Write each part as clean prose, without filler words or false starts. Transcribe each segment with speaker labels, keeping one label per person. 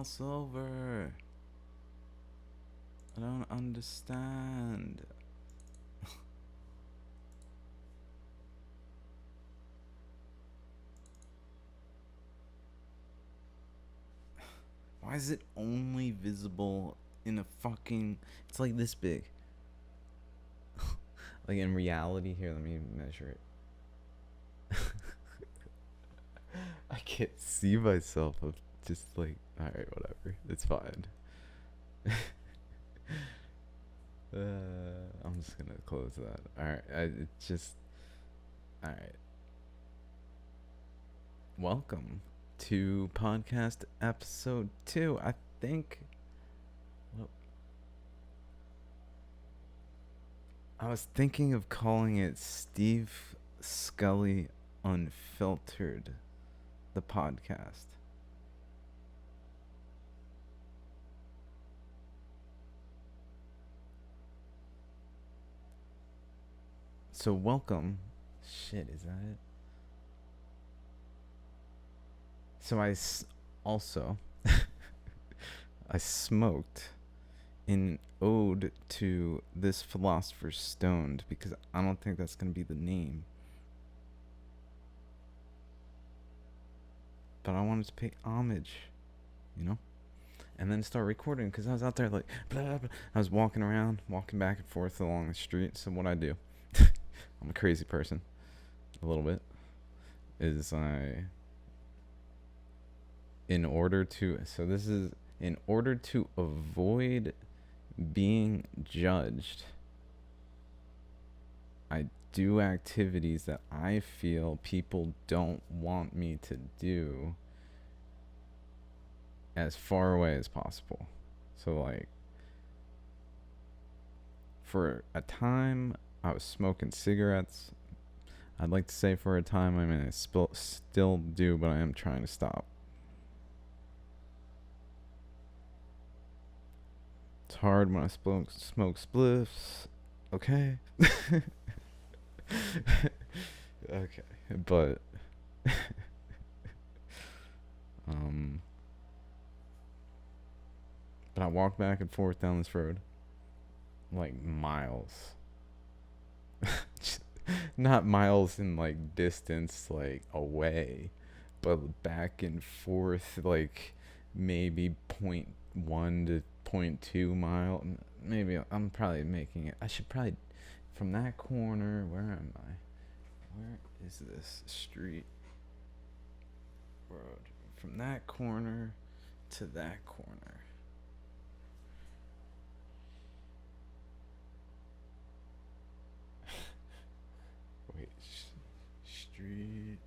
Speaker 1: else over. I don't understand. Why is it only visible in a fucking... It's like this big. Like in reality, here, let me measure it. I can't see myself. I'm just like, alright, whatever. It's fine. I'm just gonna close that. Alright, it's just... Alright. Welcome to podcast episode 2. I think... Well, I was thinking of calling it Steve Scully Unfiltered, the podcast. So welcome. Shit, is that it? So also I smoked in ode to this philosopher stoned, because I don't think that's gonna be the name. But I wanted to pay homage, you know? And then start recording, because I was out there like, blah, blah, blah. I was walking around, walking back and forth along the street. So what I do, I'm a crazy person, a little bit, is in order to avoid being judged, I do activities that I feel people don't want me to do as far away as possible. So like, for a time I was smoking cigarettes. I'd like to say for a time, I mean, I still do, but I am trying to stop. It's hard when I smoke spliffs. Okay. Okay, but but I walk back and forth down this road like miles. Not miles in like distance, like away, but back and forth like maybe 0.1 to 0.2 mile. Maybe I'm probably making it. I should probably, from that corner, where am I? Where is this street? Road. From that corner to that corner. Wait, street.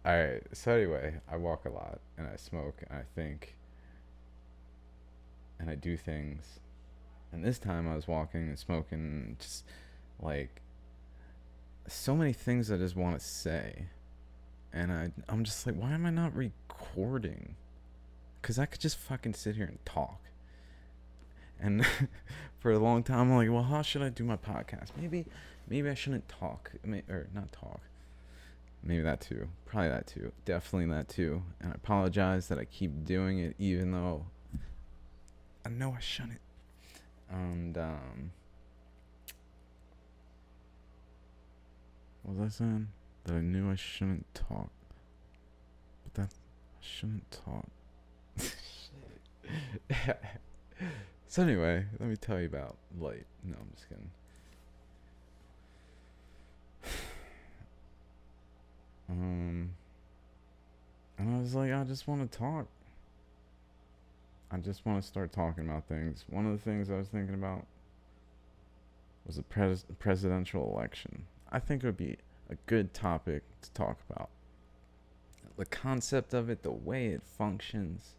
Speaker 1: Alright, so anyway, I walk a lot and I smoke and I think and I do things. And this time I was walking and smoking, just like so many things I just want to say. And I'm just like, why am I not recording? Because I could just fucking sit here and talk. And for a long time, I'm like, well, how should I do my podcast? Maybe I shouldn't talk. Or not talk. Maybe that too. Probably that too. Definitely that too. And I apologize that I keep doing it, even though I know I shouldn't. And, what was I saying? That I knew I shouldn't talk. But that I shouldn't talk. So anyway, let me tell you about light. No, I'm just kidding. And I was like, I just want to talk. I just want to start talking about things. One of the things I was thinking about was the presidential election. I think it would be a good topic to talk about. The concept of it, the way it functions,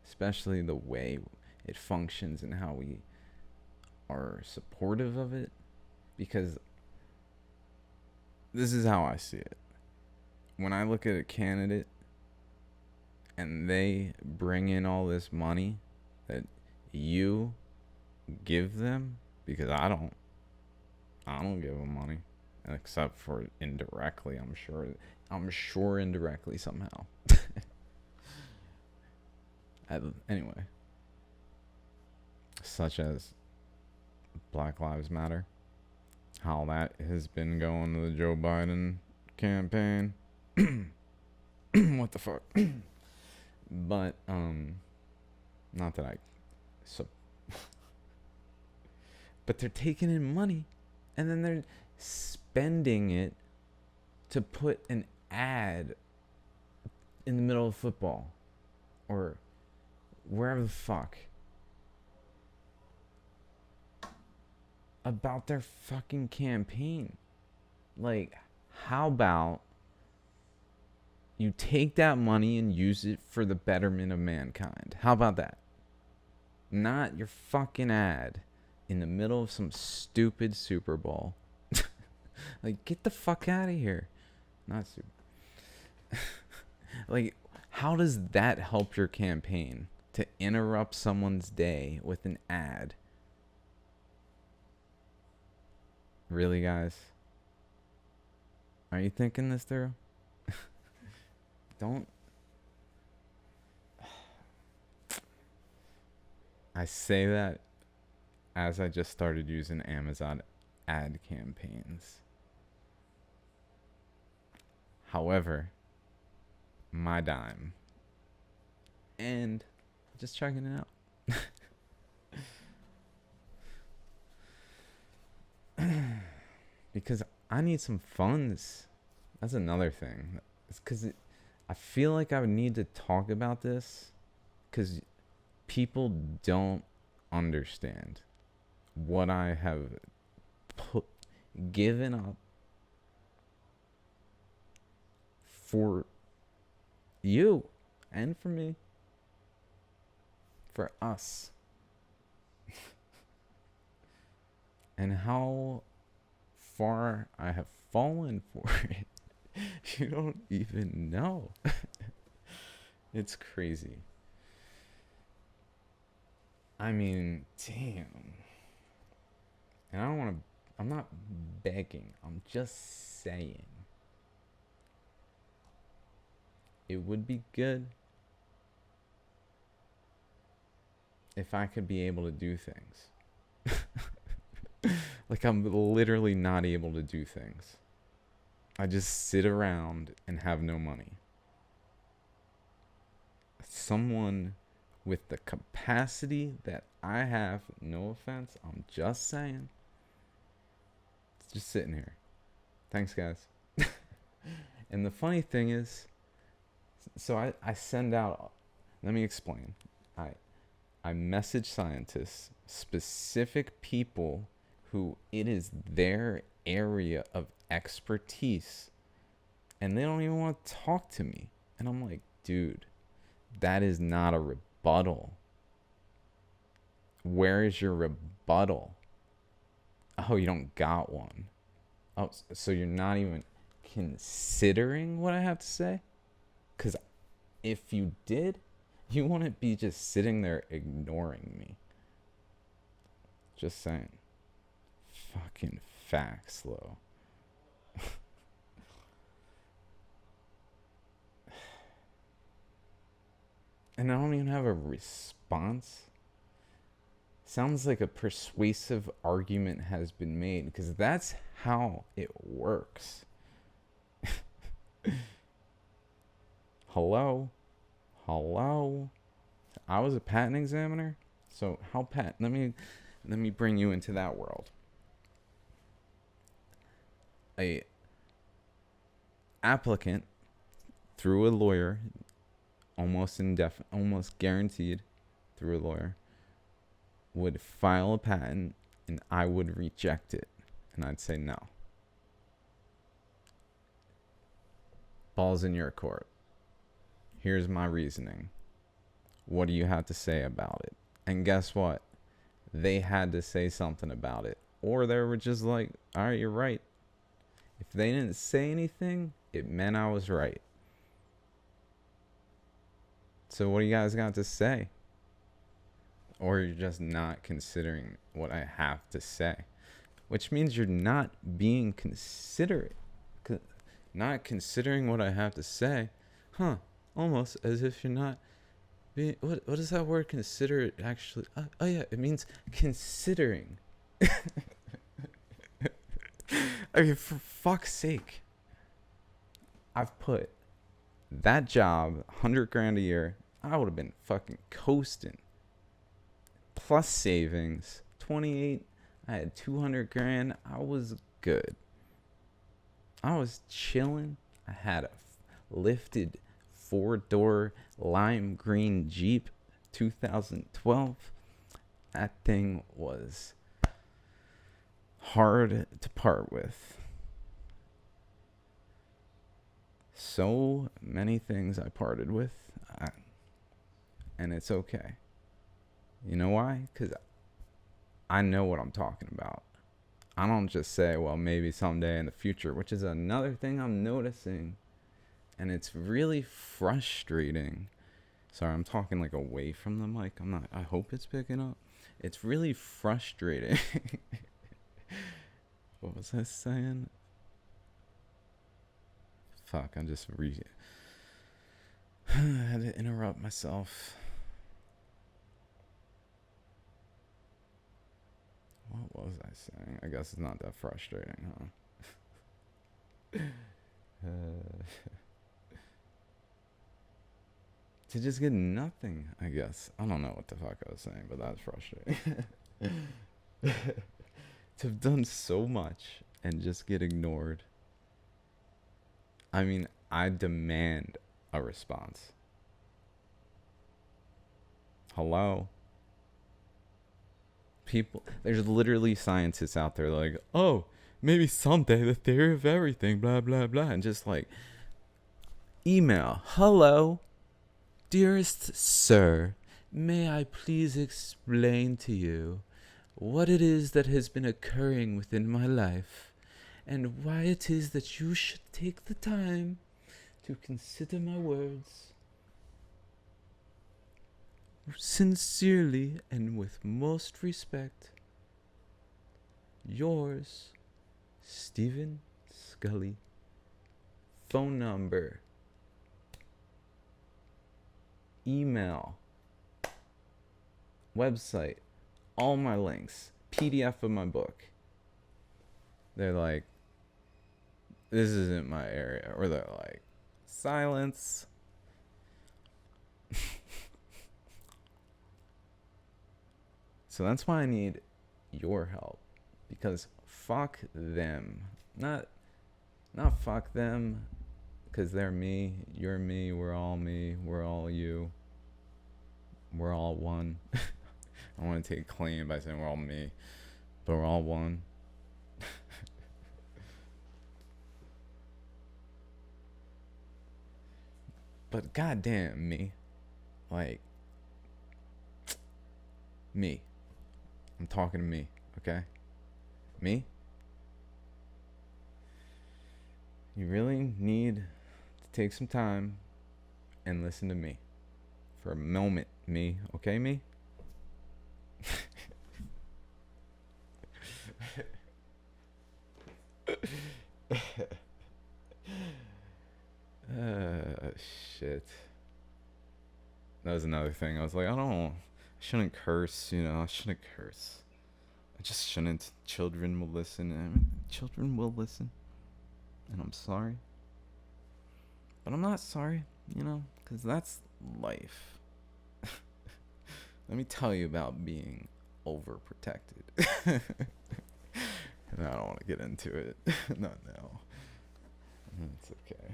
Speaker 1: especially the way it functions and how we are supportive of it. Because this is how I see it. When I look at a candidate and they bring in all this money that you give them, because I don't give them money, except for indirectly, I'm sure I'm sure indirectly somehow. Anyway, such as Black Lives Matter, how that has been going to the Joe Biden campaign. What the fuck? But not that I so but they're taking in money and then they're spending it to put an ad in the middle of football or wherever the fuck about their fucking campaign. Like, how about you take that money and use it for the betterment of mankind? How about that? Not your fucking ad in the middle of some stupid Super Bowl. Like, get the fuck out of here. Not super. Like, how does that help your campaign? To interrupt someone's day with an ad? Really, guys? Are you thinking this through? Don't. I say that as I just started using Amazon ad campaigns. However, my dime. And just checking it out. Because I need some funds. That's another thing. It's because I feel like I would need to talk about this because people don't understand what I have given up for you and for me, for us, and how far I have fallen for it. You don't even know. It's crazy. I mean, damn. And I don't want to, I'm not begging. I'm just saying. It would be good if I could be able to do things. Like, I'm literally not able to do things. I just sit around and have no money. Someone with the capacity that I have, no offense, I'm just saying, it's just sitting here. Thanks, guys. And the funny thing is, so I send out, let me explain. I message scientists, specific people who it is their area of expertise, and they don't even want to talk to me. And I'm like, dude, that is not a rebuttal. Where is your rebuttal? Oh, you don't got one. Oh, so you're not even considering what I have to say? Because if you did, you wouldn't be just sitting there ignoring me. Just saying. Fucking facts, though. And I don't even have a response. Sounds like a persuasive argument has been made, because that's how it works. Hello? I was a patent examiner, so let me bring you into that world. A applicant through a lawyer, almost guaranteed through a lawyer, would file a patent and I would reject it and I'd say no. Ball's in your court. Here's my reasoning. What do you have to say about it? And guess what? They had to say something about it, or they were just like, all right, you're right. If they didn't say anything, it meant I was right. So what do you guys got to say? Or you're just not considering what I have to say, which means you're not being considerate. not considering what I have to say. Huh. Almost as if you're not being. What is that word consider actually? Oh, yeah, it means considering. I mean, for fuck's sake. I've put that job, 100 grand a year, I would have been fucking coasting. Plus savings, 28. I had 200 grand. I was good. I was chilling. I had a lifted 4-door lime green Jeep 2012. That thing was hard to part with. So many things I parted with, and it's okay. You know why? Because I know what I'm talking about. I don't just say, well, maybe someday in the future, which is another thing I'm noticing. And it's really frustrating. Sorry, I'm talking like away from the mic. I hope it's picking up. It's really frustrating. What was I saying? Fuck, I just I had to interrupt myself. What was I saying? I guess it's not that frustrating, huh? To just get nothing, I guess. I don't know what the fuck I was saying, but that's frustrating. To have done so much and just get ignored. I mean, I demand a response. Hello? People, there's literally scientists out there like, oh, maybe someday the theory of everything, blah, blah, blah. And just like, email, hello, dearest sir, may I please explain to you what it is that has been occurring within my life and why it is that you should take the time to consider my words. Sincerely and with most respect, yours, Stephen Scully. Phone number, email, website, all my links, PDF of my book. They're like, this isn't my area. Or they're like, silence. So that's why I need your help. Because fuck them. Not fuck them, because they're me, you're me, we're all you. We're all one. I want to take claim by saying we're all me, but we're all one. But goddamn me. Like, me. I'm talking to me, okay? Me? You really need to take some time and listen to me. For a moment, me. Okay, me? Shit. That was another thing. I was like, I shouldn't curse, I shouldn't curse. I just shouldn't. Children will listen. I mean, children will listen. And I'm sorry. But I'm not sorry, because that's life. Let me tell you about being overprotected. And I don't want to get into it. Not now. It's okay.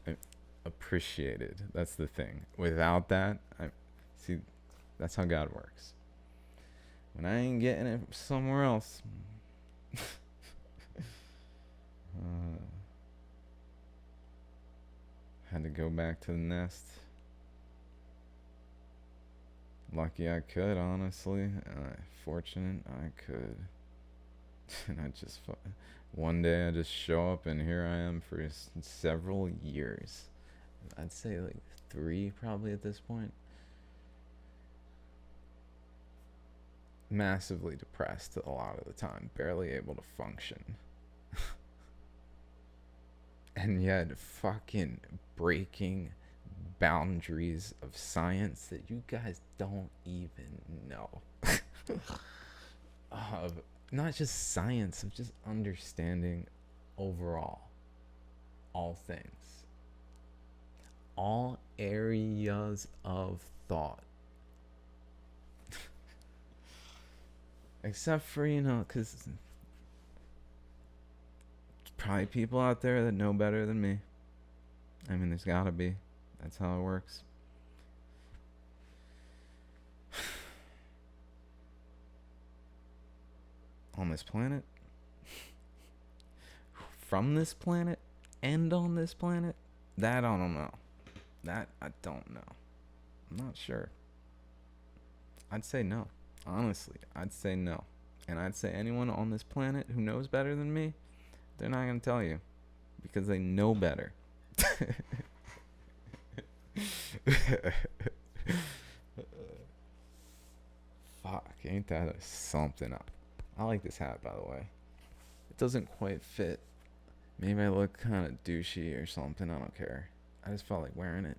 Speaker 1: I appreciate it. That's the thing. Without that, see, that's how God works. When I ain't getting it somewhere else. Had to go back to the nest. Lucky I could, honestly. Fortunate I could. And one day I just show up and here I am for several years. I'd say like 3 probably at this point. Massively depressed a lot of the time. Barely able to function. and yet fucking breaking boundaries of science that you guys don't even know. Of not just science, of just understanding overall all things, all areas of thought. Except for, because there's probably people out there that know better than me. I mean, there's gotta be. That's how it works. On this planet, from this planet, and on this planet, that I don't know. That I don't know. I'm not sure. I'd say no. Honestly, I'd say no. And I'd say anyone on this planet who knows better than me, they're not going to tell you because they know better. Fuck, ain't that something up? I like this hat, by the way. It doesn't quite fit. Maybe I look kind of douchey or something. I don't care. I just felt like wearing it.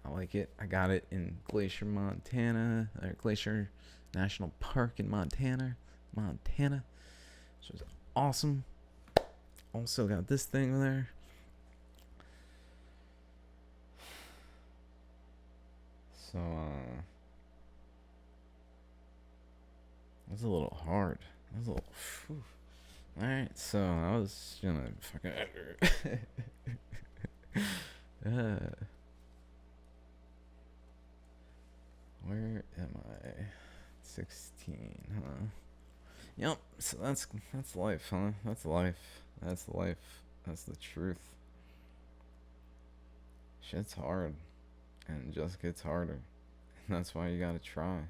Speaker 1: I like it. I got it in Glacier, Montana, or Glacier National Park in Montana. So it's awesome. Also got this thing there. So, that's a little hard. That's a little. Whew. Alright, so I was gonna fucking. Where am I? 16, huh? Yep, so that's life, huh? That's life. That's life. That's the truth. Shit's hard. And it just gets harder. And that's why you gotta try.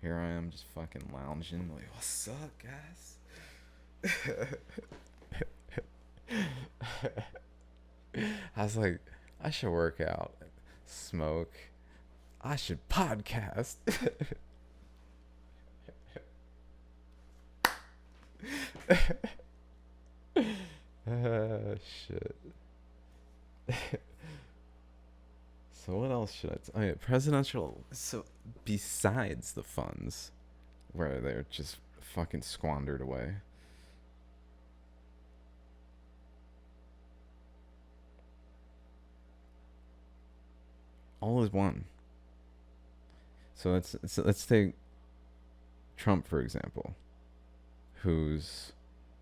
Speaker 1: Here I am just fucking lounging, like, what's up, guys? I was like, I should work out, smoke, I should podcast. Shit. So what else should I? Oh yeah, presidential. So besides the funds, where they're just fucking squandered away. All is one. So let's take Trump for example, whose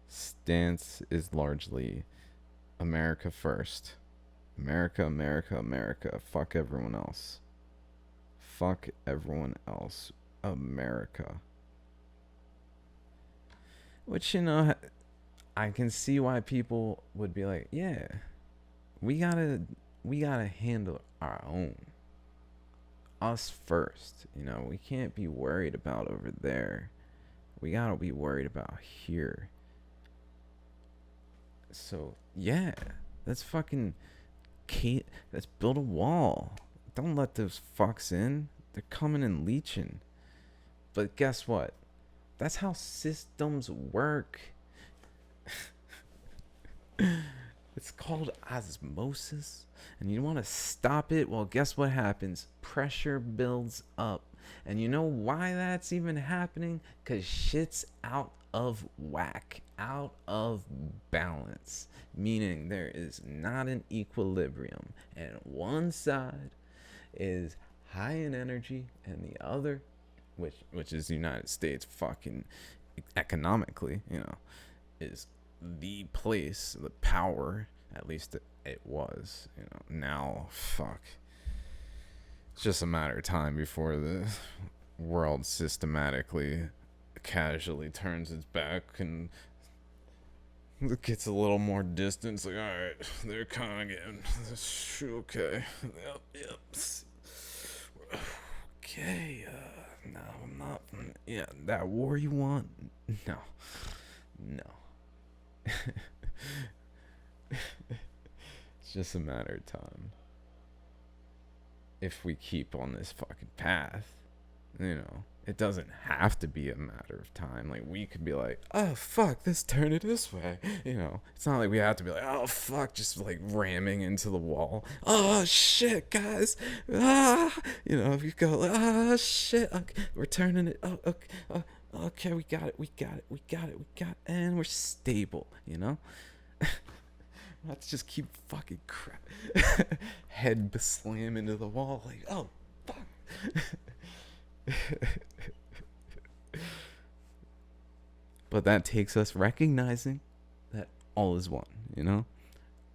Speaker 1: stance is largely America first. America, America, America. Fuck everyone else. Fuck everyone else. America. Which, I can see why people would be like, yeah, we gotta handle our own. Us first. We can't be worried about over there. We gotta be worried about here. So, yeah, that's fucking... let's build a wall. Don't let those fucks in. They're coming and leeching. But guess what? That's how systems work. It's called osmosis. And you want to stop it? Well, guess what happens? Pressure builds up. And you know why that's even happening? Because shit's out of whack, out of balance, meaning there is not an equilibrium, and one side is high in energy and the other, which is the United States, fucking economically, is the place, the power, at least it was, now fuck, it's just a matter of time before the world systematically casually turns its back and it gets a little more distance. Like, all right, they're kind of getting okay. Yep. Okay. No, I'm not. Yeah, that war you want? No. It's just a matter of time. If we keep on this fucking path, It doesn't have to be a matter of time. Like, we could be like, oh fuck, let's turn it this way. It's not like we have to be like, oh fuck, just like ramming into the wall. Oh shit, guys. If you go, oh shit, okay, we're turning it. Oh, okay, okay, we got it, we got it, we got it, we got it, and we're stable. Let's just keep fucking crap. Head slam into the wall, like, oh fuck. But that takes us recognizing that all is one.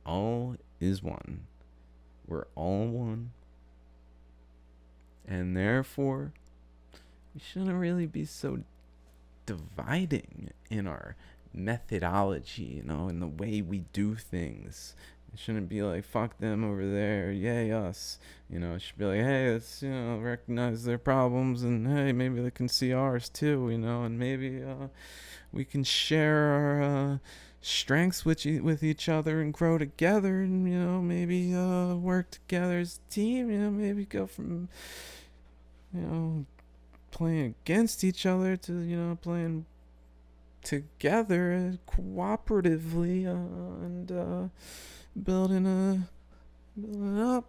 Speaker 1: All is one. We're all one. And therefore, we shouldn't really be so dividing in our methodology, in the way we do things. It shouldn't be like, fuck them over there, yay us. It should be like, hey, let's, recognize their problems, and hey, maybe they can see ours too, and maybe we can share our strengths with each other and grow together, and, maybe work together as a team, maybe go from, playing against each other to, playing together cooperatively, and building up.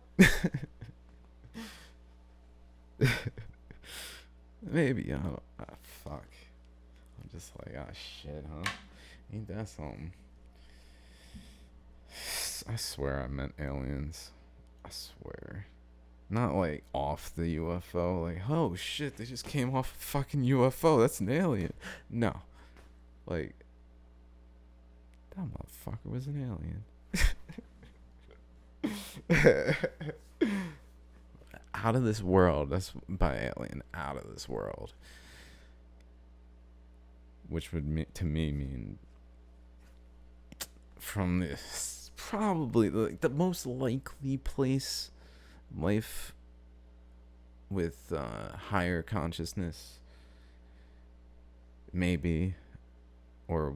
Speaker 1: Maybe fuck. I'm just like, oh shit, huh? Ain't that something? I swear I meant aliens. I swear. Not like off the UFO, like, oh shit, they just came off a fucking UFO, that's an alien. No. Like, that motherfucker was an alien. Out of this world. That's by alien. Out of this world. Which would to me mean from this probably the most likely place life with higher consciousness maybe, or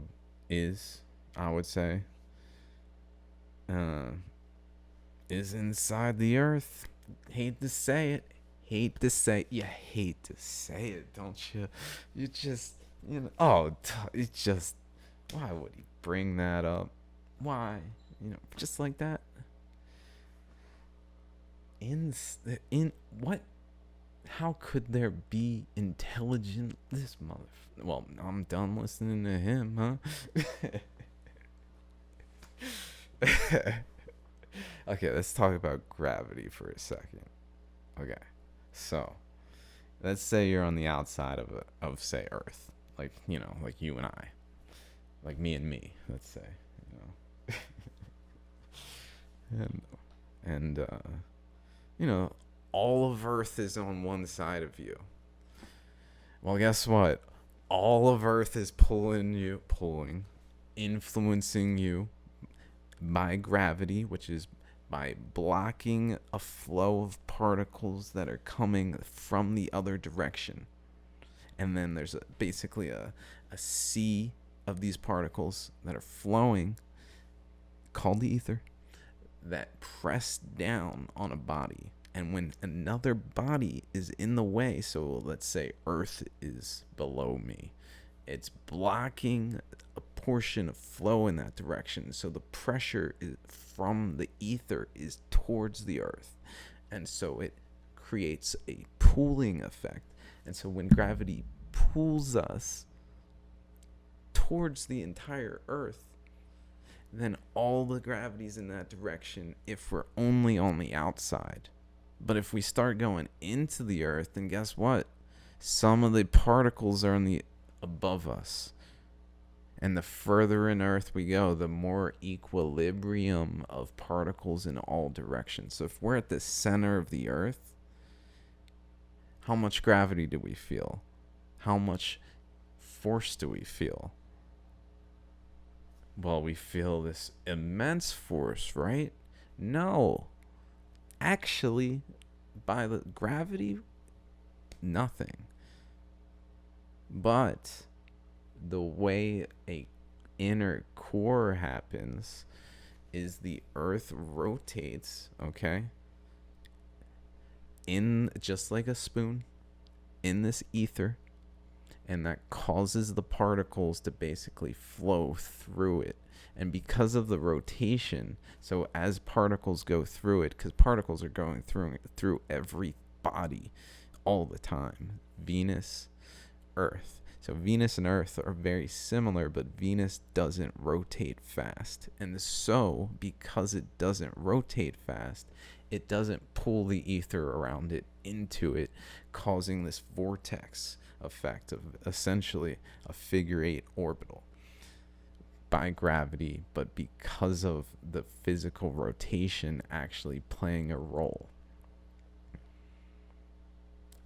Speaker 1: is, I would say, is inside the earth. Hate to say it. You hate to say it, don't you? You just, it just, why would he bring that up? Why? Just like that. In what? How could there be intelligent, this well, I'm done listening to him, huh? Okay, let's talk about gravity for a second. Okay, so let's say you're on the outside of say Earth, like like you and I, like me and me. Let's say, and all of Earth is on one side of you. Well, guess what? All of Earth is influencing you by gravity, which is by blocking a flow of particles that are coming from the other direction. And then there's basically a sea of these particles that are flowing, called the ether, that press down on a body. And when another body is in the way, so let's say Earth is below me, it's blocking a portion of flow in that direction. So the pressure from the ether is towards the Earth. And so it creates a pulling effect. And so when gravity pulls us towards the entire Earth, then all the gravity's in that direction if we're only on the outside. But if we start going into the Earth, then guess what? Some of the particles are above us. And the further in Earth we go, the more equilibrium of particles in all directions. So if we're at the center of the Earth, how much gravity do we feel? How much force do we feel? Well, we feel this immense force, right? No. Actually, by the gravity, nothing. But the way a inner core happens is the Earth rotates, okay? In just like a spoon, in this ether, and that causes the particles to basically flow through it. And because of the rotation, so as particles go through it, because particles are going through every body all the time, Venus, Earth. So Venus and Earth are very similar, but Venus doesn't rotate fast. And so, because it doesn't rotate fast, it doesn't pull the ether around it into it, causing this vortex effect of essentially a figure eight orbital by gravity, but because of the physical rotation actually playing a role.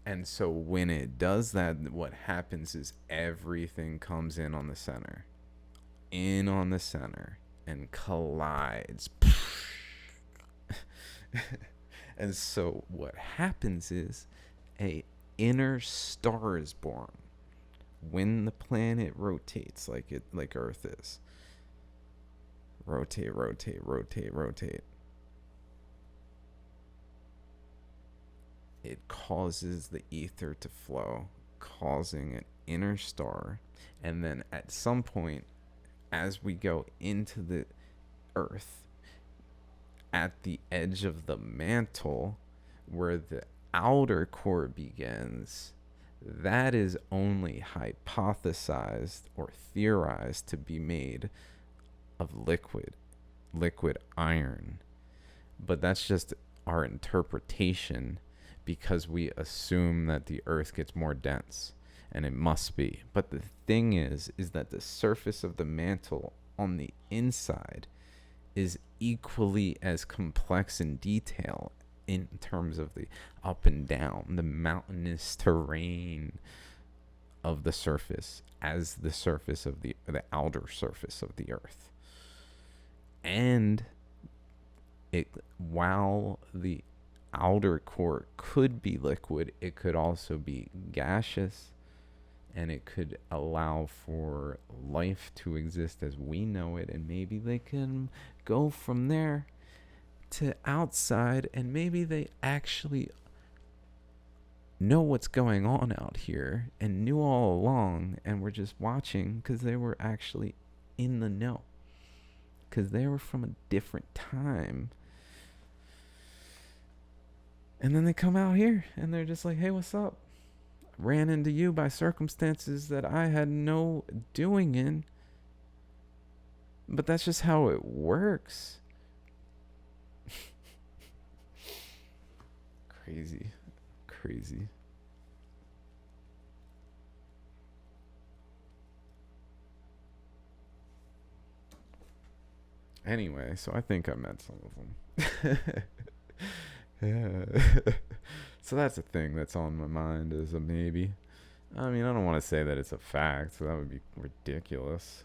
Speaker 1: And so when it does that, what happens is everything comes in on the center, and collides. And so what happens is a inner star is born when the planet rotates like Earth is. Rotate. It causes the ether to flow, causing an inner star. And then at some point, as we go into the Earth, at the edge of the mantle, where the outer core begins, that is only hypothesized or theorized to be made of liquid iron. But that's just our interpretation, because we assume that the Earth gets more dense, and it must be. But the thing is that the surface of the mantle on the inside is equally as complex in detail in terms of the up and down, the mountainous terrain of the surface, as the surface of the outer surface of the Earth. And while the outer core could be liquid, it could also be gaseous, and it could allow for life to exist as we know it, and maybe they can go from there to outside, and maybe they actually know what's going on out here and knew all along, and were just watching because they were actually in the know, because they were from a different time. And then they come out here and they're just like, hey, what's up? Ran into you by circumstances that I had no doing in. But that's just how it works. Crazy. Anyway, so I think I met some of them. Yeah. So that's a thing that's on my mind, is a maybe. I mean, I don't want to say that it's a fact, so that would be ridiculous.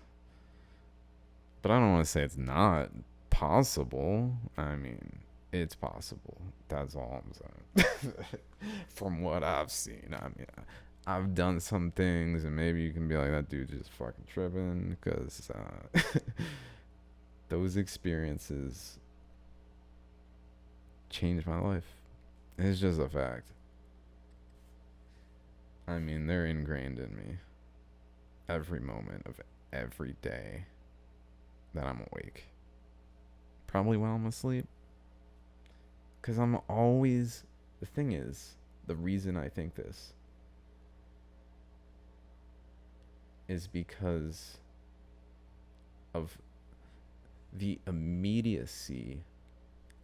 Speaker 1: But I don't want to say it's not possible. I mean, it's possible. That's all I'm saying. From what I've seen. I mean, I've done some things, and maybe you can be like, that dude just fucking tripping, because those experiences changed my life. It's just a fact. I mean, they're ingrained in me every moment of every day that I'm awake. Probably while I'm asleep. Because I'm always... The thing is, the reason I think this is because of the immediacy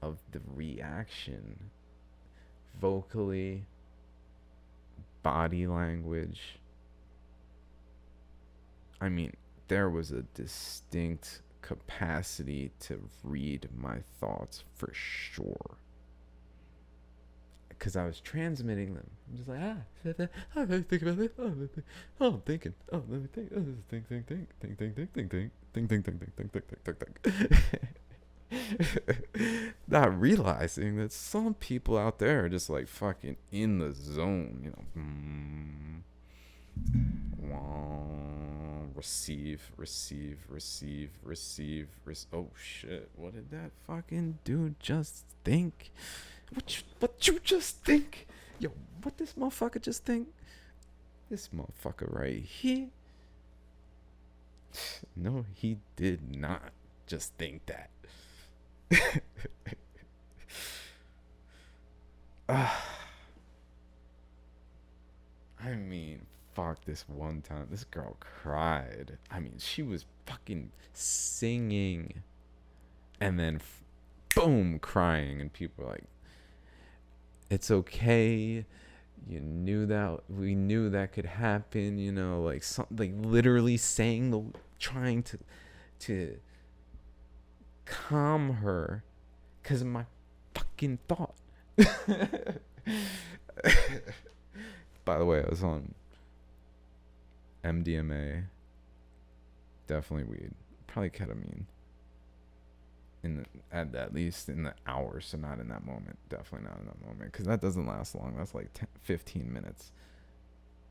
Speaker 1: of the reaction, vocally, body language. I mean, there was a distinct capacity to read my thoughts for sure, because I was transmitting them. I'm just like, I'm thinking about this. I'm thinking. Oh, let me think. Oh, think. Not realizing that some people out there are just like fucking in the zone, you know. Receive. Oh shit! What did that fucking dude just think? What you just think? Yo, what this motherfucker just think? This motherfucker right here. No, he did not just think that. I mean, fuck, this one time, this girl cried. I mean, she was fucking singing and then boom, crying. And people were like, it's okay. You knew that, we knew that could happen, you know, like literally saying trying to calm her because of my fucking thought. By the way, I was on MDMA, definitely weed, probably ketamine. At least in the hour, so not in that moment. Definitely not in that moment, because that doesn't last long. That's like 15 minutes.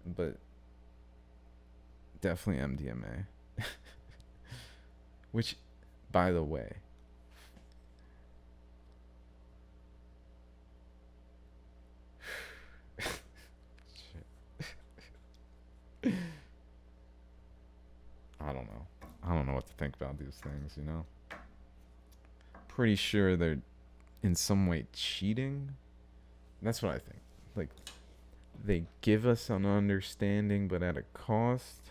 Speaker 1: But definitely MDMA. Which, by the way, I don't know. I don't know what to think about these things, you know? Pretty sure they're in some way cheating. That's what I think. Like, they give us an understanding, but at a cost,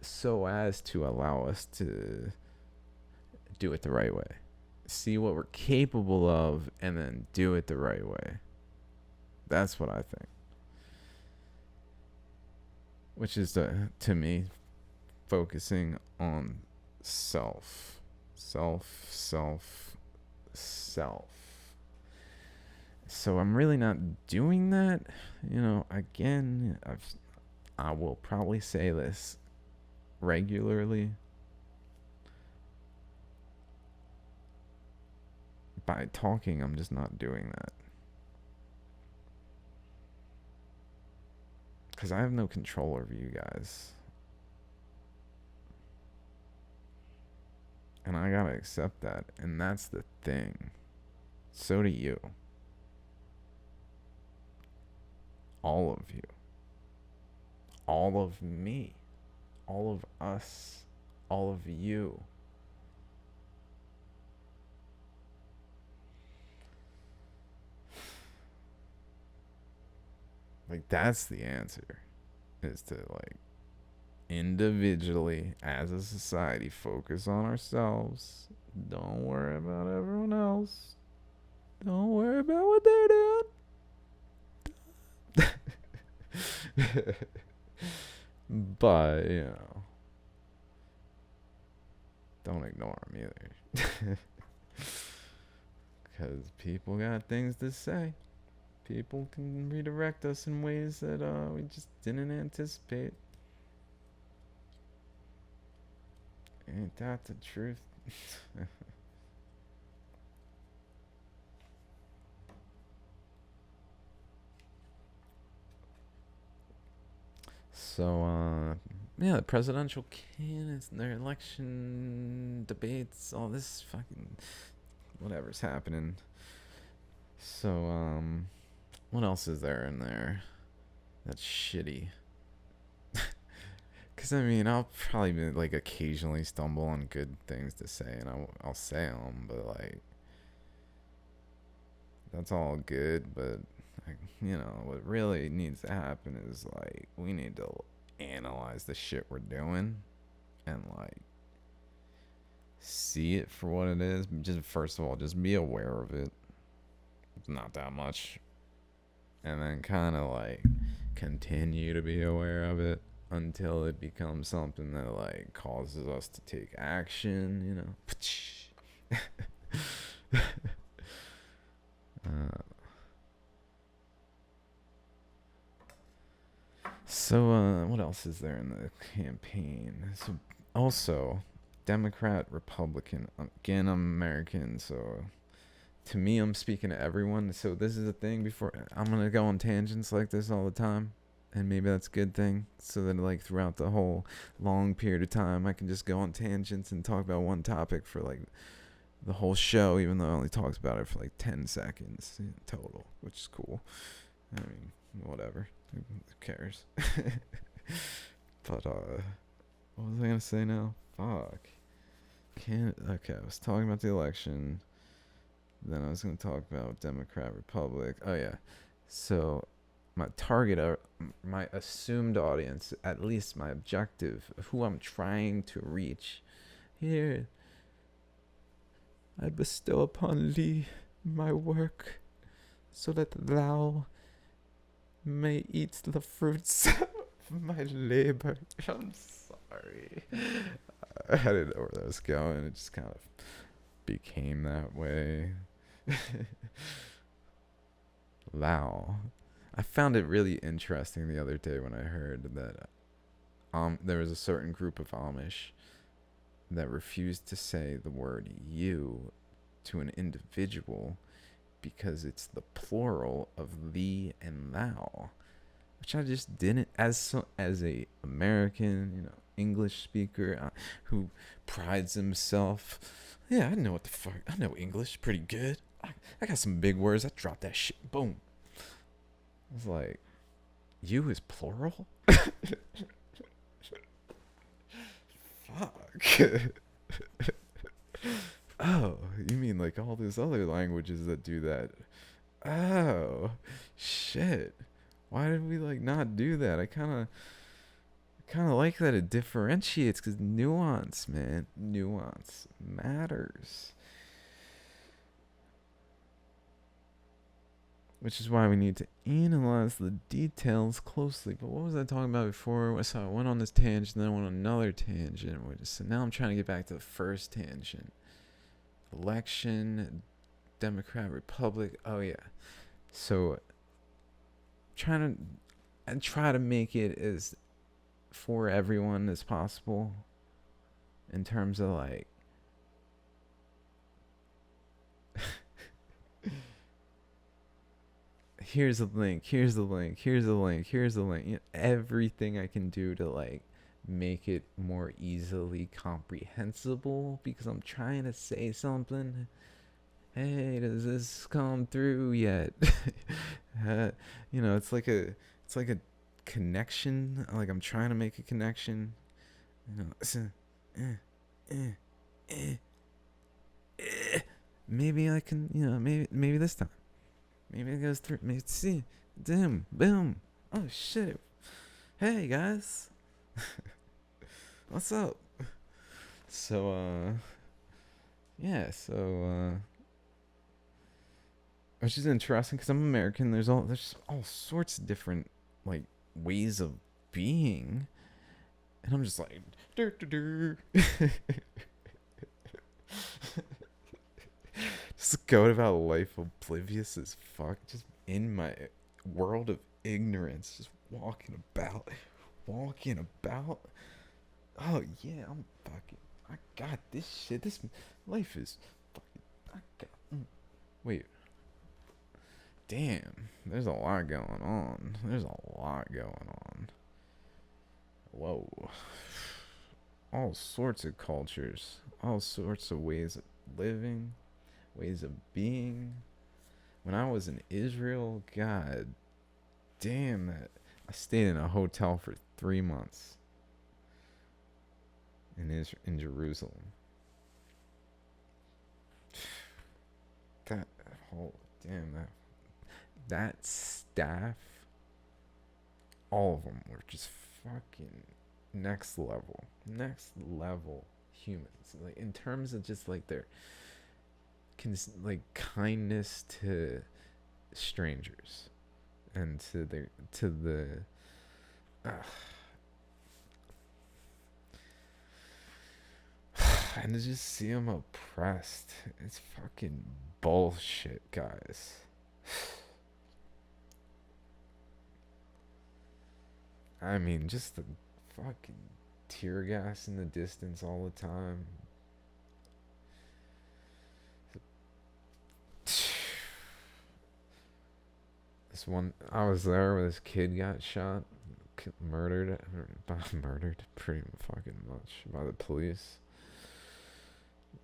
Speaker 1: so as to allow us to do it the right way. See what we're capable of, and then do it the right way. That's what I think. Which is, to me, focusing on self. Self. So I'm really not doing that. You know, again, I will probably say this regularly. By talking, I'm just not doing that. Because I have no control over you guys. And I gotta accept that. And that's the thing. So do you. All of you. All of me. All of us. All of you. Like, that's the answer. Is to, like, individually, as a society, focus on ourselves. Don't worry about everyone else. Don't worry about what they're doing. But, you know, don't ignore them either. Because people got things to say. People can redirect us in ways that we just didn't anticipate. Ain't that the truth? So, yeah, the presidential candidates, their election debates, all this fucking whatever's happening. So, what else is there in there that's shitty? Because, I mean, I'll probably be, like, occasionally stumble on good things to say, and I'll say them, but, like, that's all good, but, you know, what really needs to happen is, like, we need to analyze the shit we're doing and, like, see it for what it is. Just, first of all, just be aware of it. It's not that much. And then kind of, like, continue to be aware of it until it becomes something that, like, causes us to take action, you know. So, what else is there in the campaign? So, also, Democrat, Republican. Again, I'm American, so to me, I'm speaking to everyone. So this is a thing. Before I'm gonna go on tangents like this all the time, and maybe that's a good thing. So that, like, throughout the whole long period of time, I can just go on tangents and talk about one topic for, like, the whole show, even though I only talked about it for like 10 seconds total, which is cool. I mean, whatever. Who cares? But what was I gonna say now? Fuck. Can't. Okay, I was talking about the election. Then I was gonna talk about Democrat Republic. Oh yeah. So my target, my assumed audience, at least my objective, who I'm trying to reach. Here, I bestow upon thee my work, so that thou may eat the fruits of my labor. I'm sorry. I didn't know where that was going. It just kind of became that way. Lao. I found it really interesting the other day when I heard that there was a certain group of Amish that refused to say the word you to an individual because it's the plural of thee and thou, which I just didn't, as a American, English speaker, who prides himself. Yeah, I know what the fuck. I know English pretty good. I got some big words. I dropped that shit. Boom. I was like, you is plural? Fuck. Oh, you mean like all those other languages that do that? Oh, shit. Why did we like not do that? I kind of like that it differentiates, because nuance, man. Nuance matters. Which is why we need to analyze the details closely. But what was I talking about before? So I went on this tangent, then I went on another tangent. So now I'm trying to get back to the first tangent. Election, Democrat, Republic. Oh yeah. So try to make it as for everyone as possible, in terms of like here's the link, here's the link, here's the link, here's the link. Everything I can do to like make it more easily comprehensible, because I'm trying to say something. Hey, does this come through yet? It's like a connection. Like I'm trying to make a connection. Maybe I can. Maybe this time. Maybe it goes through. Maybe see. Boom. Oh shit. Hey guys. What's up? So yeah. So which is interesting, because I'm American. There's all sorts of different like ways of being, and I'm just like just going about life oblivious as fuck, just in my world of ignorance, just walking about. Oh yeah, I got this shit. This life is fucking. Wait. Damn, there's a lot going on. Whoa. All sorts of cultures, all sorts of ways of living, ways of being. When I was in Israel, god damn that. I stayed in a hotel for 3 months in Jerusalem. That whole that staff, all of them were just fucking next level humans. Like in terms of just like their like kindness to strangers, and to the and to just see them oppressed, it's fucking bullshit, guys. I mean, just the fucking tear gas in the distance all the time. This one, I was there when this kid got shot, murdered pretty fucking much by the police.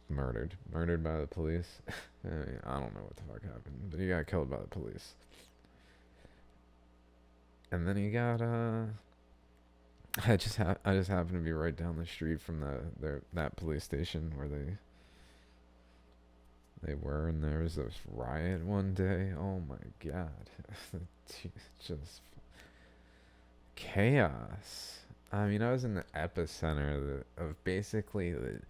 Speaker 1: Murdered by the police. I mean, I don't know what the fuck happened, but he got killed by the police. And then you got I just happened to be right down the street from that police station where they were, and there was this riot one day. Oh my god. Just chaos. I mean, I was in the epicenter of basically the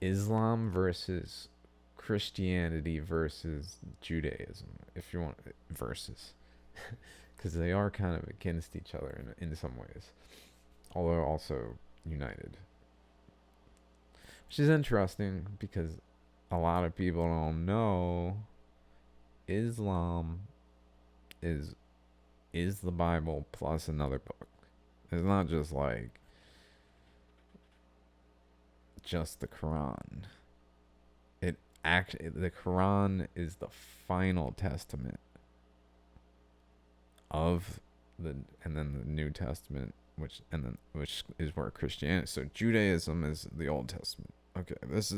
Speaker 1: Islam versus Christianity versus Judaism, if you want versus, because they are kind of against each other in some ways, although also united, which is interesting because a lot of people don't know Islam is the Bible plus another book. It's not just like just the Quran. The Quran is the final testament of and then the New Testament, which is where Christianity. So Judaism is the Old Testament. Okay, this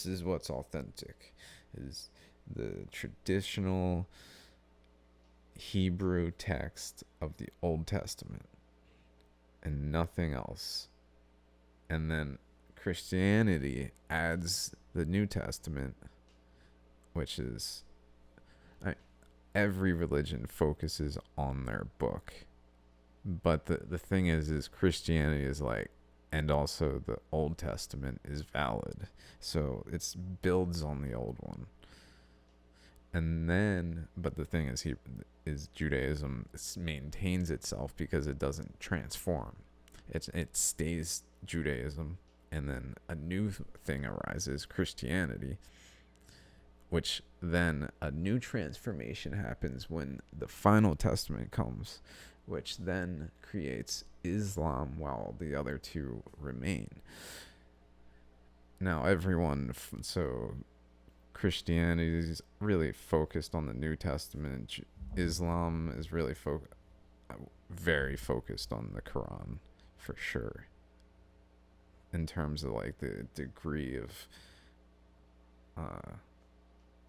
Speaker 1: is what's authentic, is the traditional Hebrew text of the Old Testament and nothing else. And then Christianity adds the New Testament, which is every religion focuses on their book. But the thing is Christianity is like, and also the Old Testament is valid. So it builds on the old one. And then, but the thing is Judaism maintains itself because it doesn't transform. It stays Judaism, and then a new thing arises, Christianity, which then a new transformation happens when the final testament comes, which then creates Islam while the other two remain. Now so Christianity is really focused on the New Testament. Islam is really very focused on the Quran, for sure, in terms of like the degree of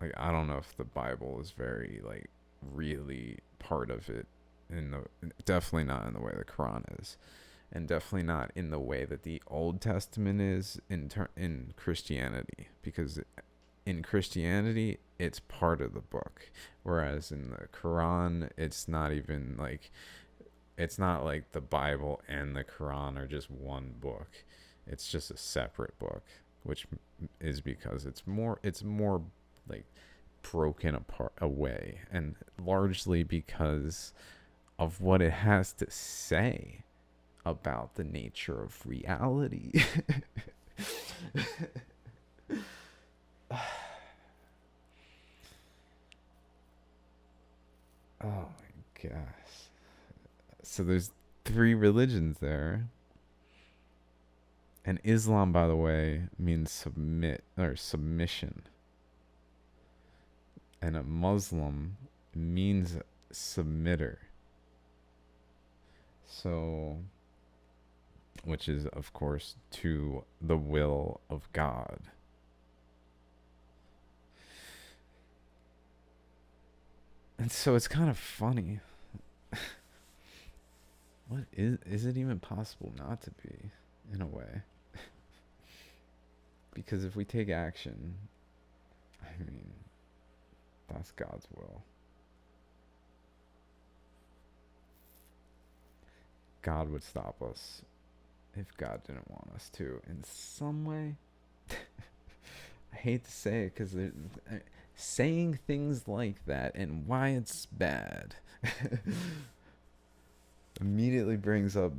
Speaker 1: like, I don't know if the Bible is very like really part of it, definitely not in the way the Quran is, and definitely not in the way that the Old Testament is in Christianity, because in Christianity it's part of the book, whereas in the Quran it's not even like, it's not like the Bible and the Quran are just one book. It's just a separate book, which is because it's more like broken apart away, and largely because of what it has to say about the nature of reality. Oh my gosh. So there's 3 religions there. And Islam, by the way, means submission. And a Muslim means submitter. So, which is, of course, to the will of God. And so it's kind of funny. What is it even possible not to be, in a way? Because if we take action, I mean, that's God's will. God would stop us if God didn't want us to, in some way. I hate to say it, because saying things like that and why it's bad immediately brings up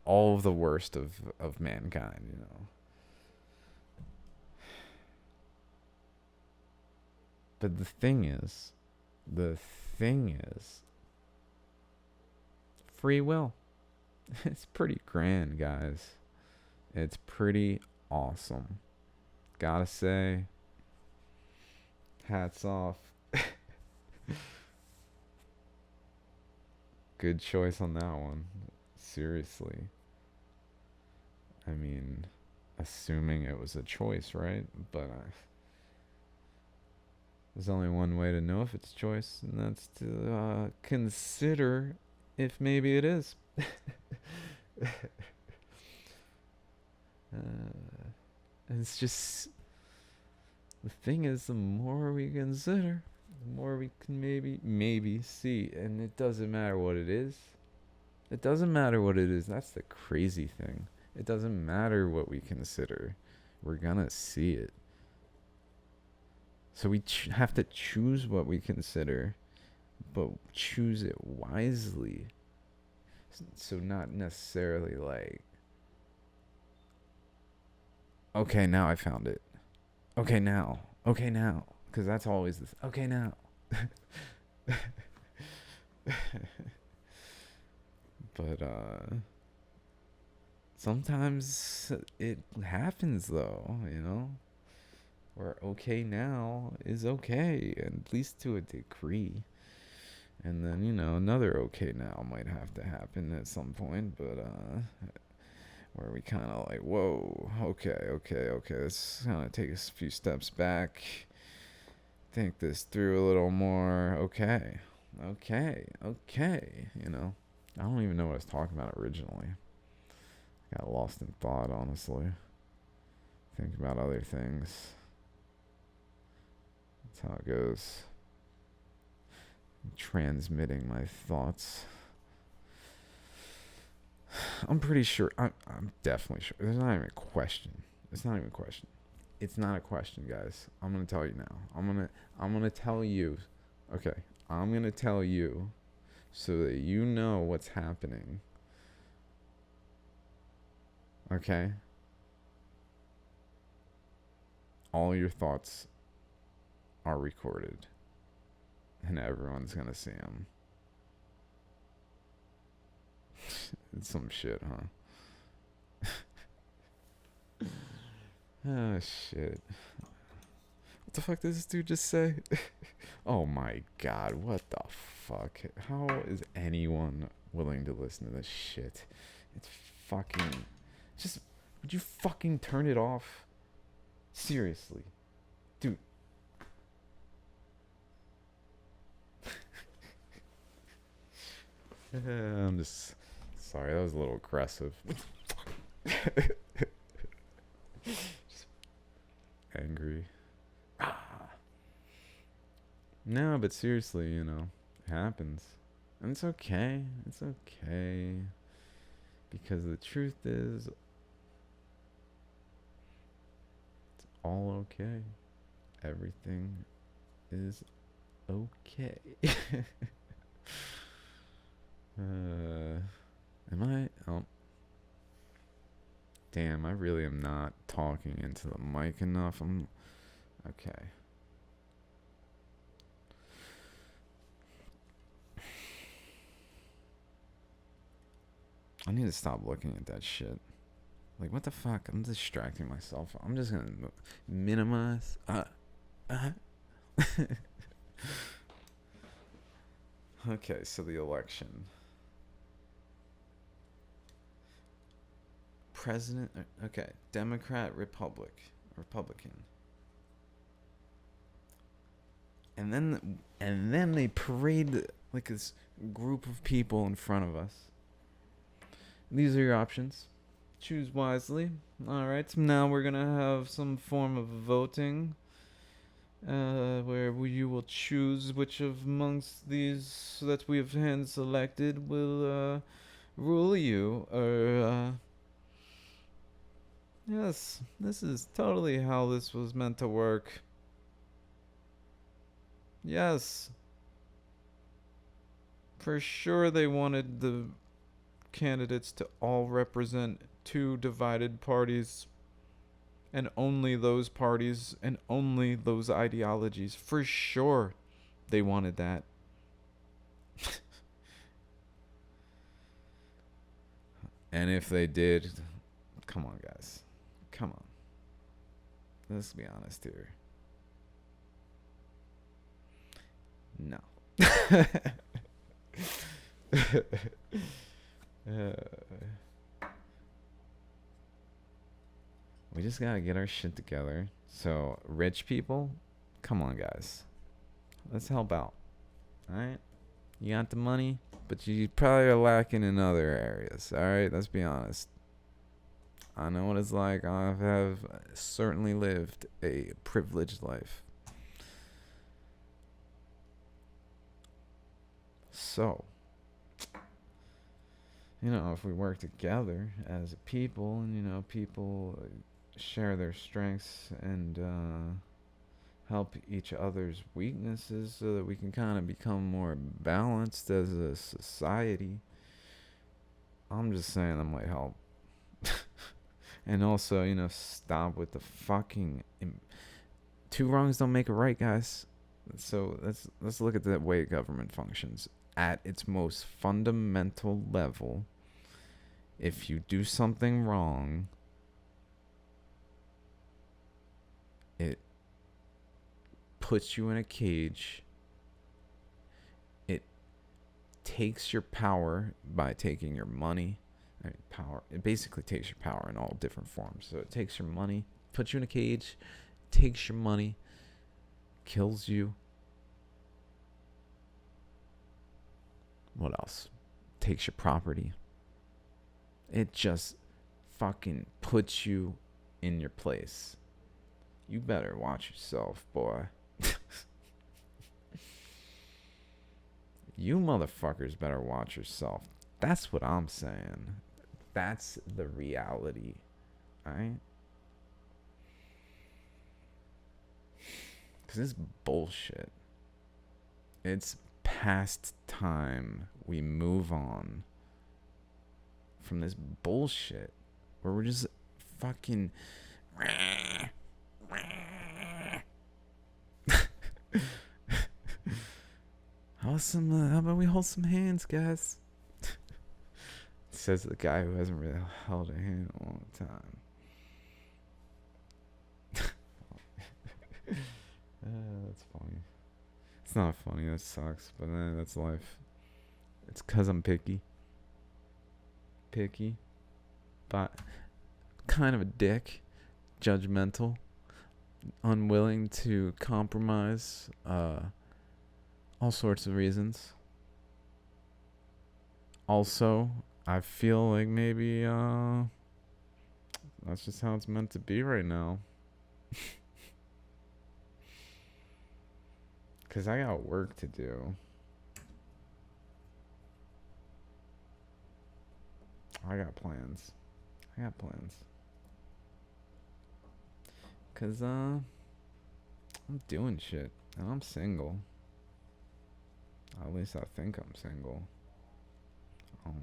Speaker 1: all of the worst of mankind, you know. But the thing is, free will. It's pretty grand, guys. It's pretty awesome. Gotta say, hats off. Good choice on that one. Seriously. I mean, assuming it was a choice, right? But there's only one way to know if it's choice, and that's to consider if maybe it is. It's just, the thing is, the more we consider, the more we can maybe see. And it doesn't matter what it is. It doesn't matter what it is. That's the crazy thing. It doesn't matter what we consider. We're gonna see it. So we have to choose what we consider, but choose it wisely. So not necessarily like, okay, now I found it. Okay, now. Okay, now. Because that's always this. Okay, now. But sometimes it happens though, you know, where okay now is okay, at least to a degree. And then, you know, another okay now might have to happen at some point, but where we kind of like, whoa, okay, let's kind of take a few steps back, think this through a little more. Okay, you know. I don't even know what I was talking about originally. Got lost in thought, honestly. Think about other things. That's how it goes. Transmitting my thoughts. I'm pretty sure. I'm definitely sure. There's not even a question. It's not even a question. It's not a question, guys. I'm gonna tell you now. I'm gonna tell you. Okay. I'm gonna tell you, so that you know what's happening. Okay? All your thoughts are recorded. And everyone's gonna see them. It's some shit, huh? Oh, shit. What the fuck does this dude just say? Oh my god, what the fuck? How is anyone willing to listen to this shit? It's fucking... Just... Would you fucking turn it off? Seriously. Dude. I'm just... Sorry, that was a little aggressive. Just angry. No, but seriously, you know, it happens. And it's okay. It's okay. Because the truth is, it's all okay. Everything is okay. Am I? Oh. Damn, I really am not talking into the mic enough. I'm... Okay. I need to stop looking at that shit. Like, what the fuck? I'm distracting myself. I'm just gonna minimize. Okay, so the election. President. Okay, Democrat, Republican. And then they parade like this group of people in front of us. These are your options. Choose wisely. Alright, so now we're gonna have some form of voting. Where you will choose which of amongst these that we have hand selected will rule you. Or yes, this is totally how this was meant to work. Yes. For sure they wanted the candidates to all represent two divided parties, and only those parties and only those ideologies. For sure they wanted that. And if they did, come on, guys. Come on. Let's be honest here. No. We just gotta get our shit together. So, rich people, come on, guys. Let's help out. Alright? You got the money, but you probably are lacking in other areas. All right, let's be honest. I know what it's like. I have certainly lived a privileged life. So, if we work together as a people, and people share their strengths and help each other's weaknesses, so that we can kind of become more balanced as a society. I'm just saying that might help. And also, stop with the fucking two wrongs don't make a right, guys. So let's look at the way government functions at its most fundamental level. If you do something wrong, it puts you in a cage. It takes your power by taking your money. Power. It basically takes your power in all different forms. So it takes your money, puts you in a cage, takes your money, kills you. What else? Takes your property. It just fucking puts you in your place. You better watch yourself, boy. You motherfuckers better watch yourself. That's what I'm saying. That's the reality. Alright? Because it's bullshit. It's past time we move on from this bullshit where we're just fucking how about we hold some hands, guys? Says the guy who hasn't really held a hand in a long time. That's funny. It's not funny, that sucks, but that's life. It's 'cause I'm picky, but kind of a dick, judgmental, unwilling to compromise, all sorts of reasons. Also, I feel like maybe that's just how it's meant to be right now. Because I got work to do. I got plans. Because I'm doing shit. And I'm single. At least I think I'm single. Oh.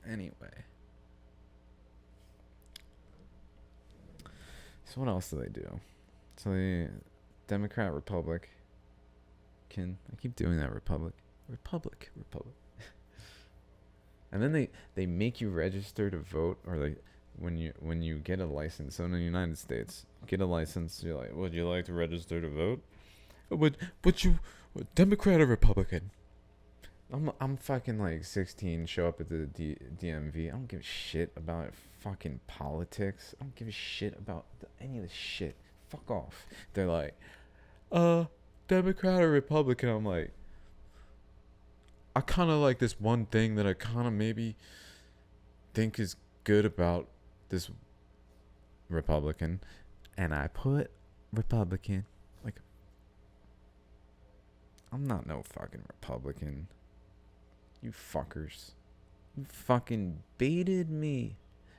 Speaker 1: Anyway. So what else do they do? So the Democrat Republican. I keep doing that. Republic. And then they make you register to vote, or like when you get a license. So in the United States, get a license. You're like, would you like to register to vote? Would you Democrat or Republican? I'm fucking like 16. Show up at the DMV. I don't give a shit about fucking politics. I don't give a shit about any of this shit. Fuck off. They're like, Democrat or Republican? I'm like, I kind of like this one thing that I kind of maybe think is good about this Republican, and I put Republican. Like, I'm not no fucking Republican. You fuckers. You fucking baited me.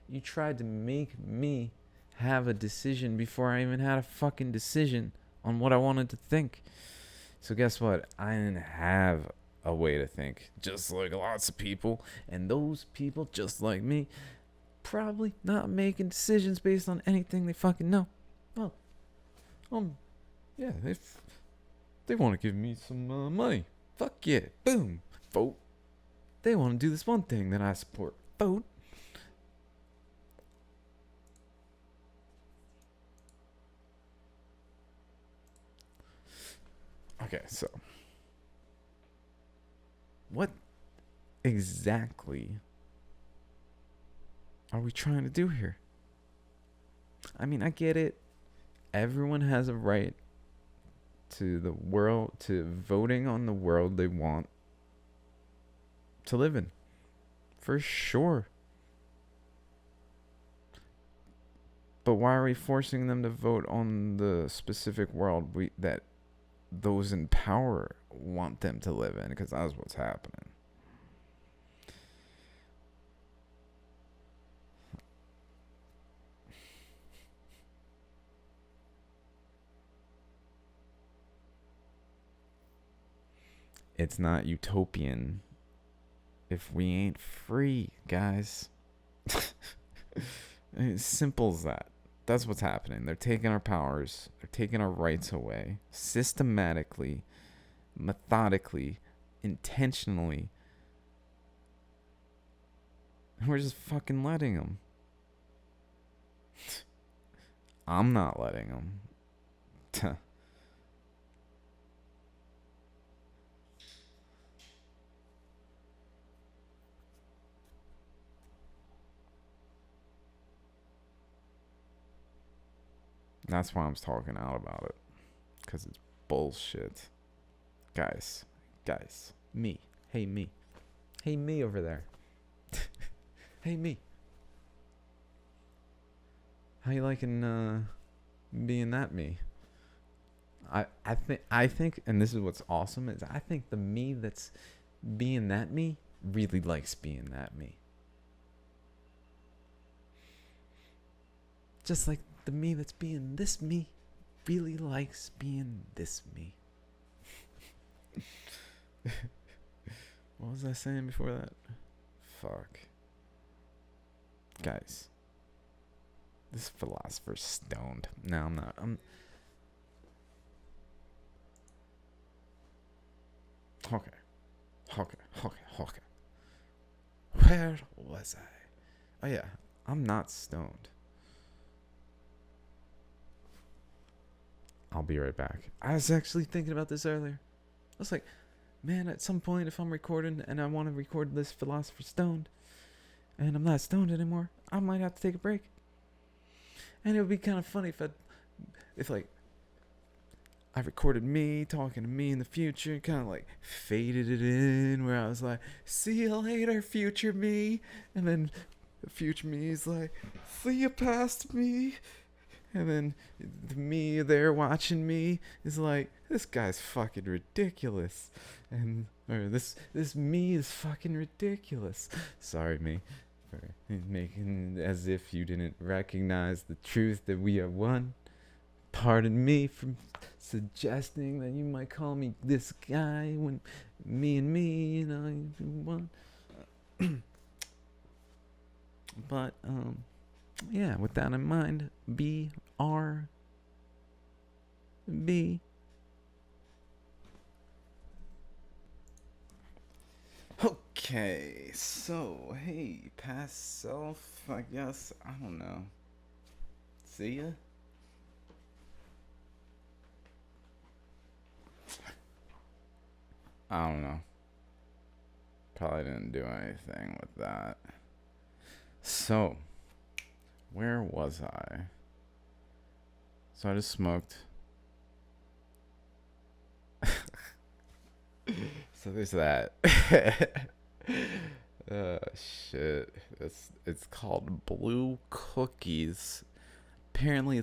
Speaker 1: You tried to make me have a decision before I even had a fucking decision on what I wanted to think. So guess what? I didn't have a way to think, just like lots of people. And those people, just like me, probably not making decisions based on anything they fucking know. Well, yeah, they want to give me some money. Fuck yeah. Boom. Vote. They want to do this one thing that I support. Vote. Okay, so what exactly are we trying to do here? I mean, I get it. Everyone has a right to the world, to voting on the world they want to live in. For sure. But why are we forcing them to vote on the specific world that those in power want them to live in? Because that's what's happening. It's not utopian if we ain't free, guys. It's simple as that. That's what's happening. They're taking our powers, they're taking our rights away systematically, methodically, intentionally. And we're just fucking letting them. I'm not letting them. That's why I'm talking out about it. Because it's bullshit. Guys. Me. Hey, me. Hey, me over there. Hey, me. How you liking being that me? I think, and this is what's awesome, is I think the me that's being that me really likes being that me. Just like the me that's being this me really likes being this me. What was I saying before that? Fuck. Guys. This philosopher's stoned. No, I'm not. Okay. Where was I? Oh yeah, I'm not stoned. I'll be right back. I was actually thinking about this earlier. I was like, man, at some point, if I'm recording and I want to record this philosopher's stoned, and I'm not stoned anymore, I might have to take a break. And it would be kind of funny if I recorded me talking to me in the future, kind of like faded it in, where I was like, "See you later, future me," and then the future me is like, "See you past me," and then the me there watching me is like, "This guy's fucking ridiculous," or this me is fucking ridiculous. Sorry, me. For making as if you didn't recognize the truth that we are one. Pardon me for suggesting that you might call me this guy when me and me, one. But yeah, with that in mind, BRB. Okay, so hey, past self, I guess. I don't know. See ya. I don't know. Probably didn't do anything with that. So, where was I? So I just smoked. So there's that. Shit. It's called Blue Cookies. Apparently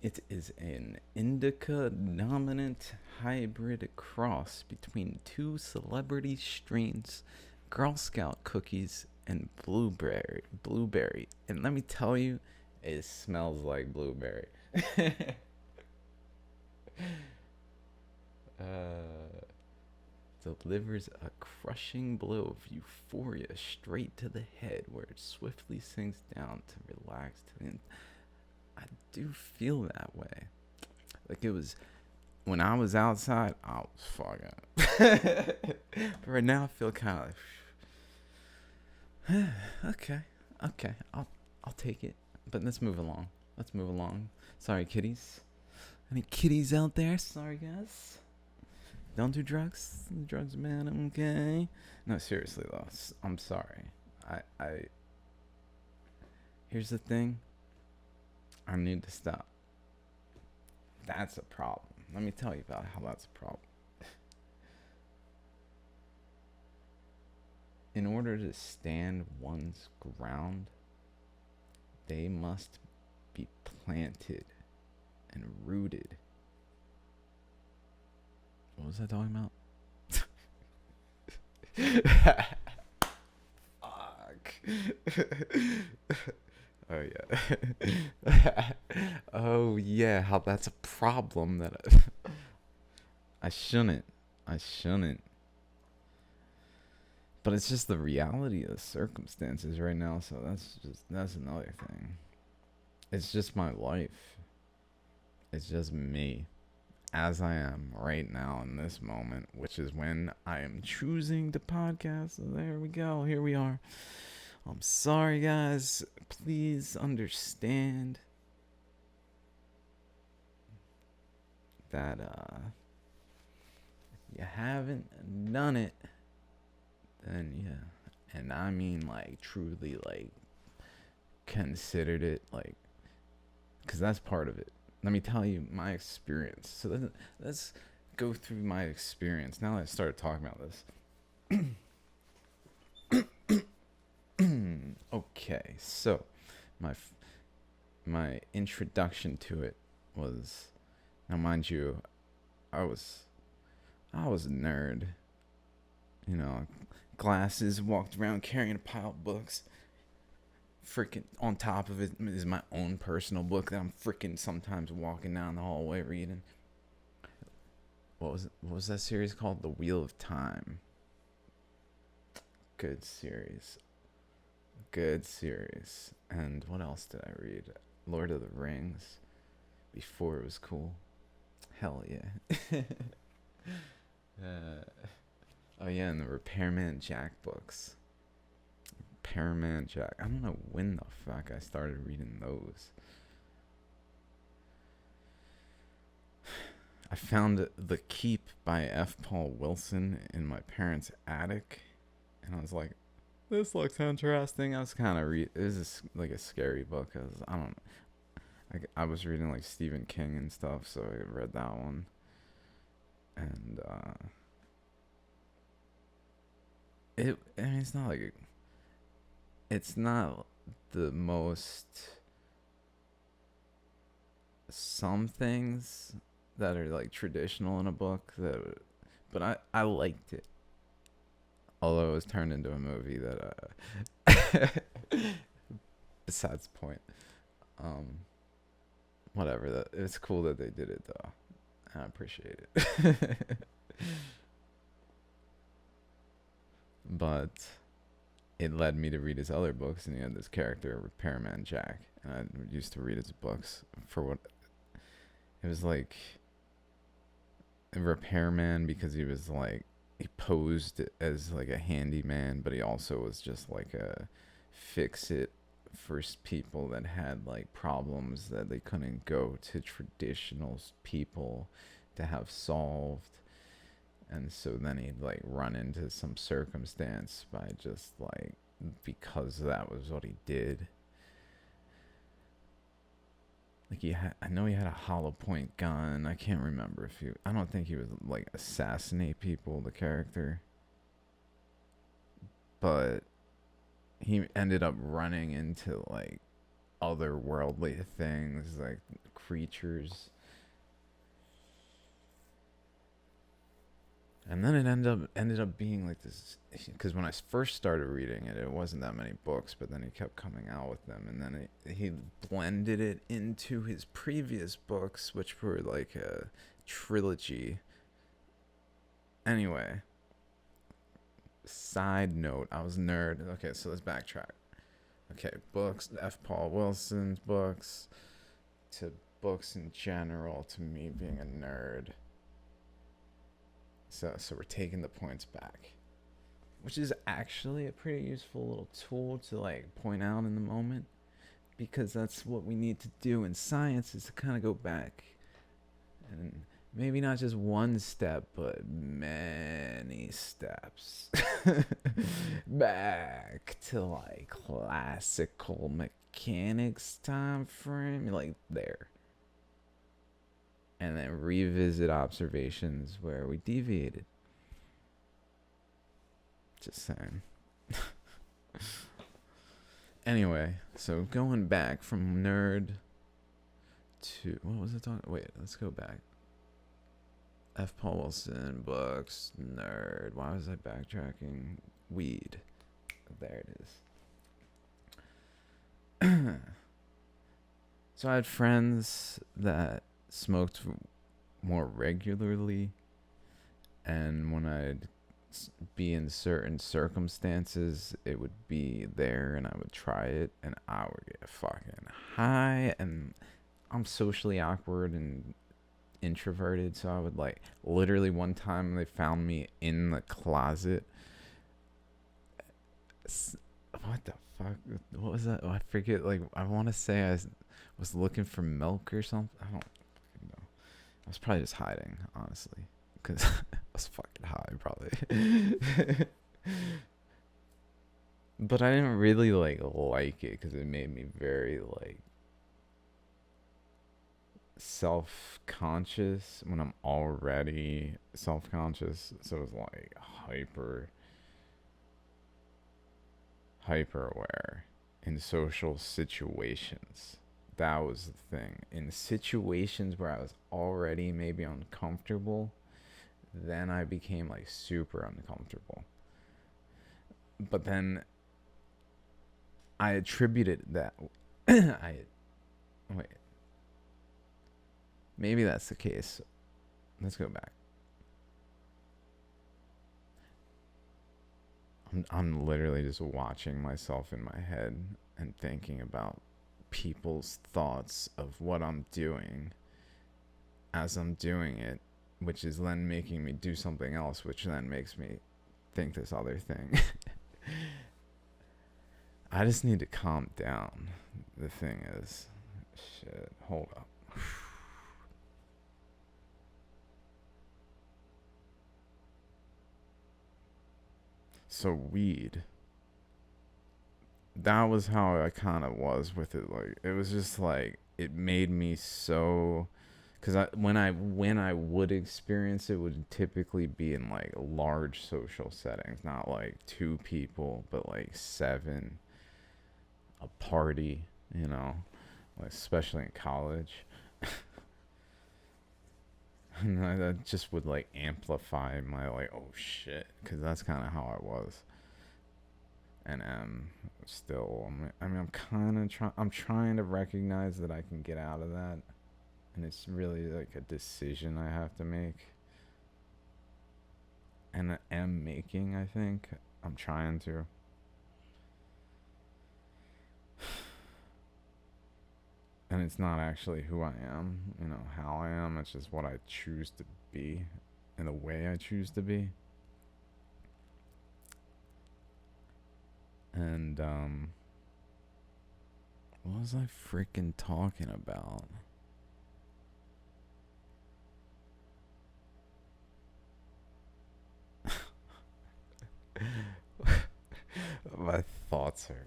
Speaker 1: it is an indica dominant hybrid cross between two celebrity strains, Girl Scout cookies and blueberry. And let me tell you, it smells like blueberry. Delivers a crushing blow of euphoria straight to the head, where it swiftly sinks down to relax to the I do feel that way. Like it was when I was outside, I was fucking. But right now I feel kind of like okay, I'll take it. But let's move along. Let's move along. Sorry, kitties. Any kitties out there? Sorry, guys. Don't do drugs. Drugs, man. Okay. No, seriously though. I'm sorry. I. Here's the thing. I need to stop. That's a problem. Let me tell you about how that's a problem. In order to stand one's ground, they must be planted and rooted. What was I talking about? Fuck. Oh yeah. Oh yeah, how that's a problem that I shouldn't. I shouldn't. But it's just the reality of the circumstances right now, so that's another thing. It's just my life. It's just me as I am right now in this moment, which is when I am choosing to podcast. So there we go. Here we are. I'm sorry, guys. Please understand that if you haven't done it, then yeah. And I mean, like, truly, like, considered it, like, because that's part of it. Let me tell you my experience. So let's go through my experience. Now that I started talking about this. Okay, so my introduction to it was, now mind you, I was a nerd. You know, glasses, walked around carrying a pile of books. Freaking on top of it is my own personal book that I'm freaking sometimes walking down the hallway reading. What was that series called? The Wheel of Time. Good series. And what else did I read? Lord of the Rings. Before it was cool. Hell yeah. Oh yeah, and the Repairman Jack books. Repairman Jack. I don't know when the fuck I started reading those. I found The Keep by F. Paul Wilson in my parents' attic, and I was like, this looks interesting. I was kind of it was like a scary book, cause I don't know. I was reading like Stephen King and stuff, so I read that one, and I mean, it's not the most, some things that are like traditional in a book but I liked it, although it was turned into a movie that besides the point. Whatever, that it's cool that they did it though. I appreciate it. But it led me to read his other books, and he had this character, Repairman Jack, and I used to read his books for what it was like. A repairman, because he was like, he posed as like a handyman, but he also was just like a fix it for people that had like problems that they couldn't go to traditional people to have solved. And so then he'd like run into some circumstance by just like, because that was what he did. Like I know he had a hollow point gun. I can't remember I don't think he would like assassinate people, the character. But he ended up running into like otherworldly things, like creatures. And then it ended up being like this, because when I first started reading it, it wasn't that many books, but then he kept coming out with them, and then he blended it into his previous books, which were like a trilogy. Anyway, side note, I was a nerd. Okay, so let's backtrack. Okay, books, F. Paul Wilson's books, to books in general, to me being a nerd. So we're taking the points back, which is actually a pretty useful little tool to like point out in the moment. because that's what we need to do in science, is to kind of go back and maybe not just one step, but many steps back to like classical mechanics time frame, like there, and then revisit observations where we deviated. Just saying. Anyway, so going back from nerd to, what was it talking? Wait, let's go back. F. Paul Wilson, books, nerd. Why was I backtracking? Weed. There it is. So I had friends that smoked more regularly, and when I'd be in certain circumstances, it would be there and I would try it and I would get fucking high, and I'm socially awkward and introverted, so I would like, literally one time they found me in the closet. What the fuck? What was that? Oh, I forget. Like, I want to say I was looking for milk or something. I don't know. I was probably just hiding, honestly, because I was fucking high, probably. But I didn't really like it because it made me very like self-conscious when I'm already self-conscious. So it was like hyper aware in social situations. That was the thing. In situations where I was already maybe uncomfortable, then I became like super uncomfortable. But then I attributed that. Wait. Maybe that's the case. Let's go back. I'm literally just watching myself in my head and thinking about people's thoughts of what I'm doing as I'm doing it, which is then making me do something else, which then makes me think this other thing. I just need to calm down. The thing is, shit, hold up. So weed, that was how I kind of was with it. Like, it was just like, it made me so, because when I would experience it would typically be in like large social settings, not like two people but like seven, a party, like especially in college. And that just would like amplify my like, oh shit, because that's kind of how I was and am still. I'm kind of trying to recognize that I can get out of that, and it's really like a decision I have to make, and I am making. I think I'm trying to. And it's not actually who I am, how I am. It's just what I choose to be and the way I choose to be. And, what was I freaking talking about? My thoughts are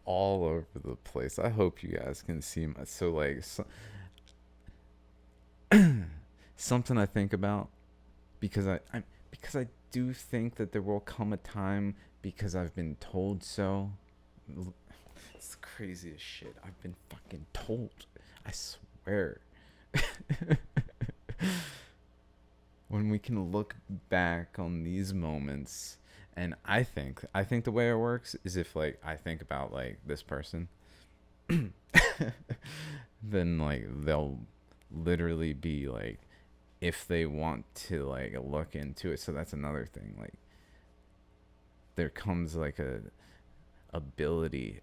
Speaker 1: all over the place. I hope you guys can see my, so like something I think about, because I do think that there will come a time, because I've been told so. It's the craziest shit. I've been fucking told. I swear. When we can look back on these moments, and I think the way it works is, if like I think about like this person, then like they'll literally be like, if they want to like look into it. So that's another thing. Like, there comes like a ability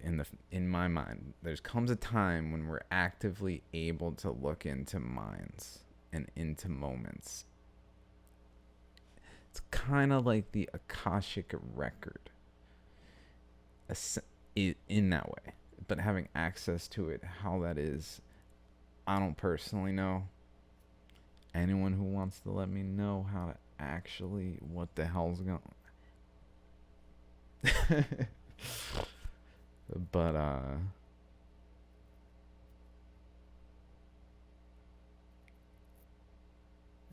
Speaker 1: in my mind. There comes a time when we're actively able to look into minds and into moments. It's kind of like the Akashic record in that way. but having access to it, how that is, I don't personally know. Anyone who wants to let me know how to actually, what the hell's going but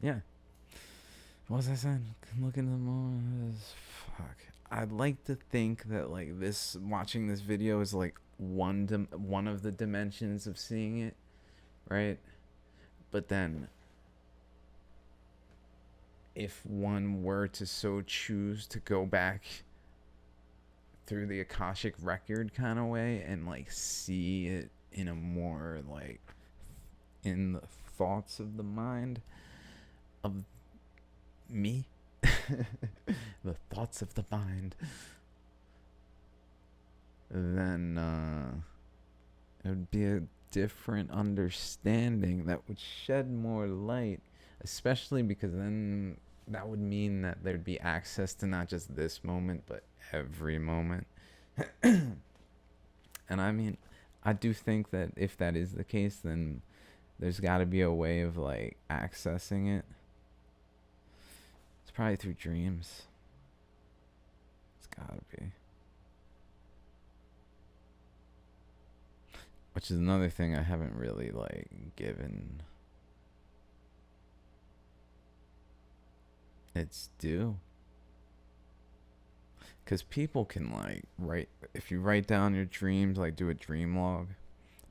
Speaker 1: yeah, what was I saying? Look into the moon. Fuck, I'd like to think that like this, watching this video is like one of the dimensions of seeing it, right? But then if one were to so choose to go back through the Akashic record kind of way and like see it in a more like in the thoughts of the mind of me, the thoughts of the mind, then it would be a different understanding that would shed more light, especially because then that would mean that there'd be access to not just this moment but every moment. And I mean, I do think that if that is the case, then there's got to be a way of like accessing it. It's probably through dreams. It's gotta be. Which is another thing I haven't really like given its due. Because people can like write, if you write down your dreams, like do a dream log.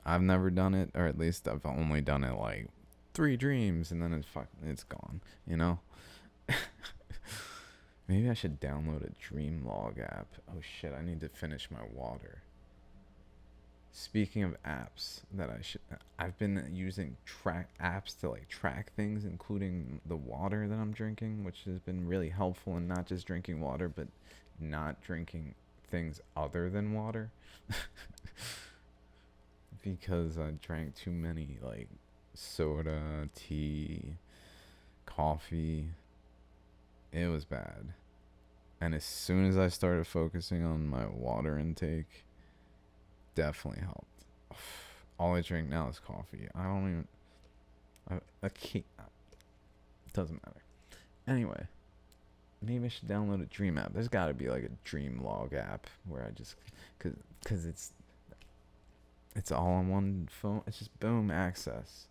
Speaker 1: I've never done it, or at least I've only done it like 3 dreams and then it's gone, you know? Maybe I should download a dream log app. Oh shit, I need to finish my water. Speaking of apps that I've been using track apps to like track things, including the water that I'm drinking, which has been really helpful in not just drinking water, but not drinking things other than water. Because I drank too many like soda, tea, coffee. It was bad. And as soon as I started focusing on my water intake, definitely helped. All I drink now is coffee. I don't even. I can't. It doesn't matter. Anyway, maybe I should download a dream app. There's got to be like a dream log app where I just, cause it's all on one phone. It's just boom access.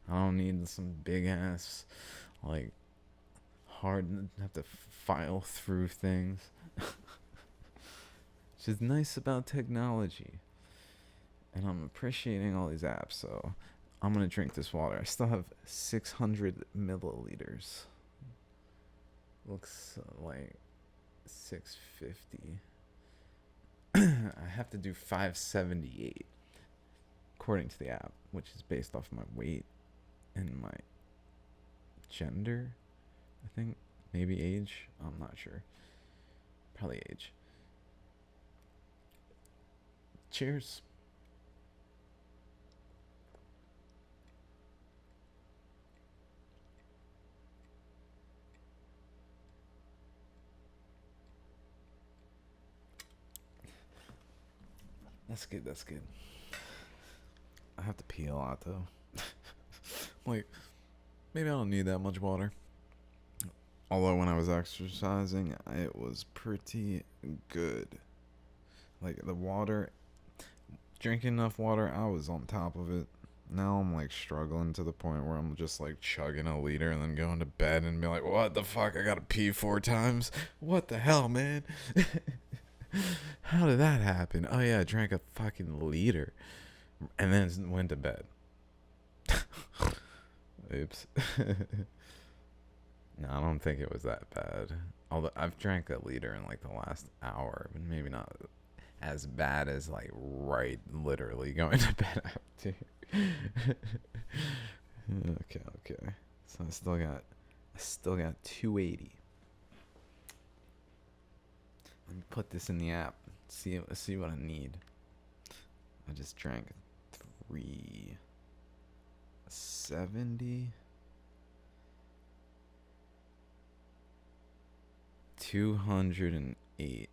Speaker 1: I don't need some big ass like hard have to file through things. Which is nice about technology. And I'm appreciating all these apps, so I'm gonna drink this water. I still have 600 milliliters. Looks like 650. I have to do 578 according to the app, which is based off my weight and my gender, I think. Maybe age. I'm not sure. Probably age. Cheers. That's good, that's good. I have to pee a lot though. Like, maybe I don't need that much water. Although when I was exercising, it was pretty good. Like the water, drinking enough water, I was on top of it. Now I'm like struggling to the point where I'm just like chugging a liter and then going to bed and be like, what the fuck? I gotta pee 4 times? What the hell, man? How did that happen? Oh yeah, I drank a fucking liter and then went to bed. Oops. No, I don't think it was that bad. Although I've drank a liter in like the last hour, but maybe not as bad as like right literally going to bed after. Okay. So I still got 280. Let me put this in the app. See what I need. I just drank 370. 208.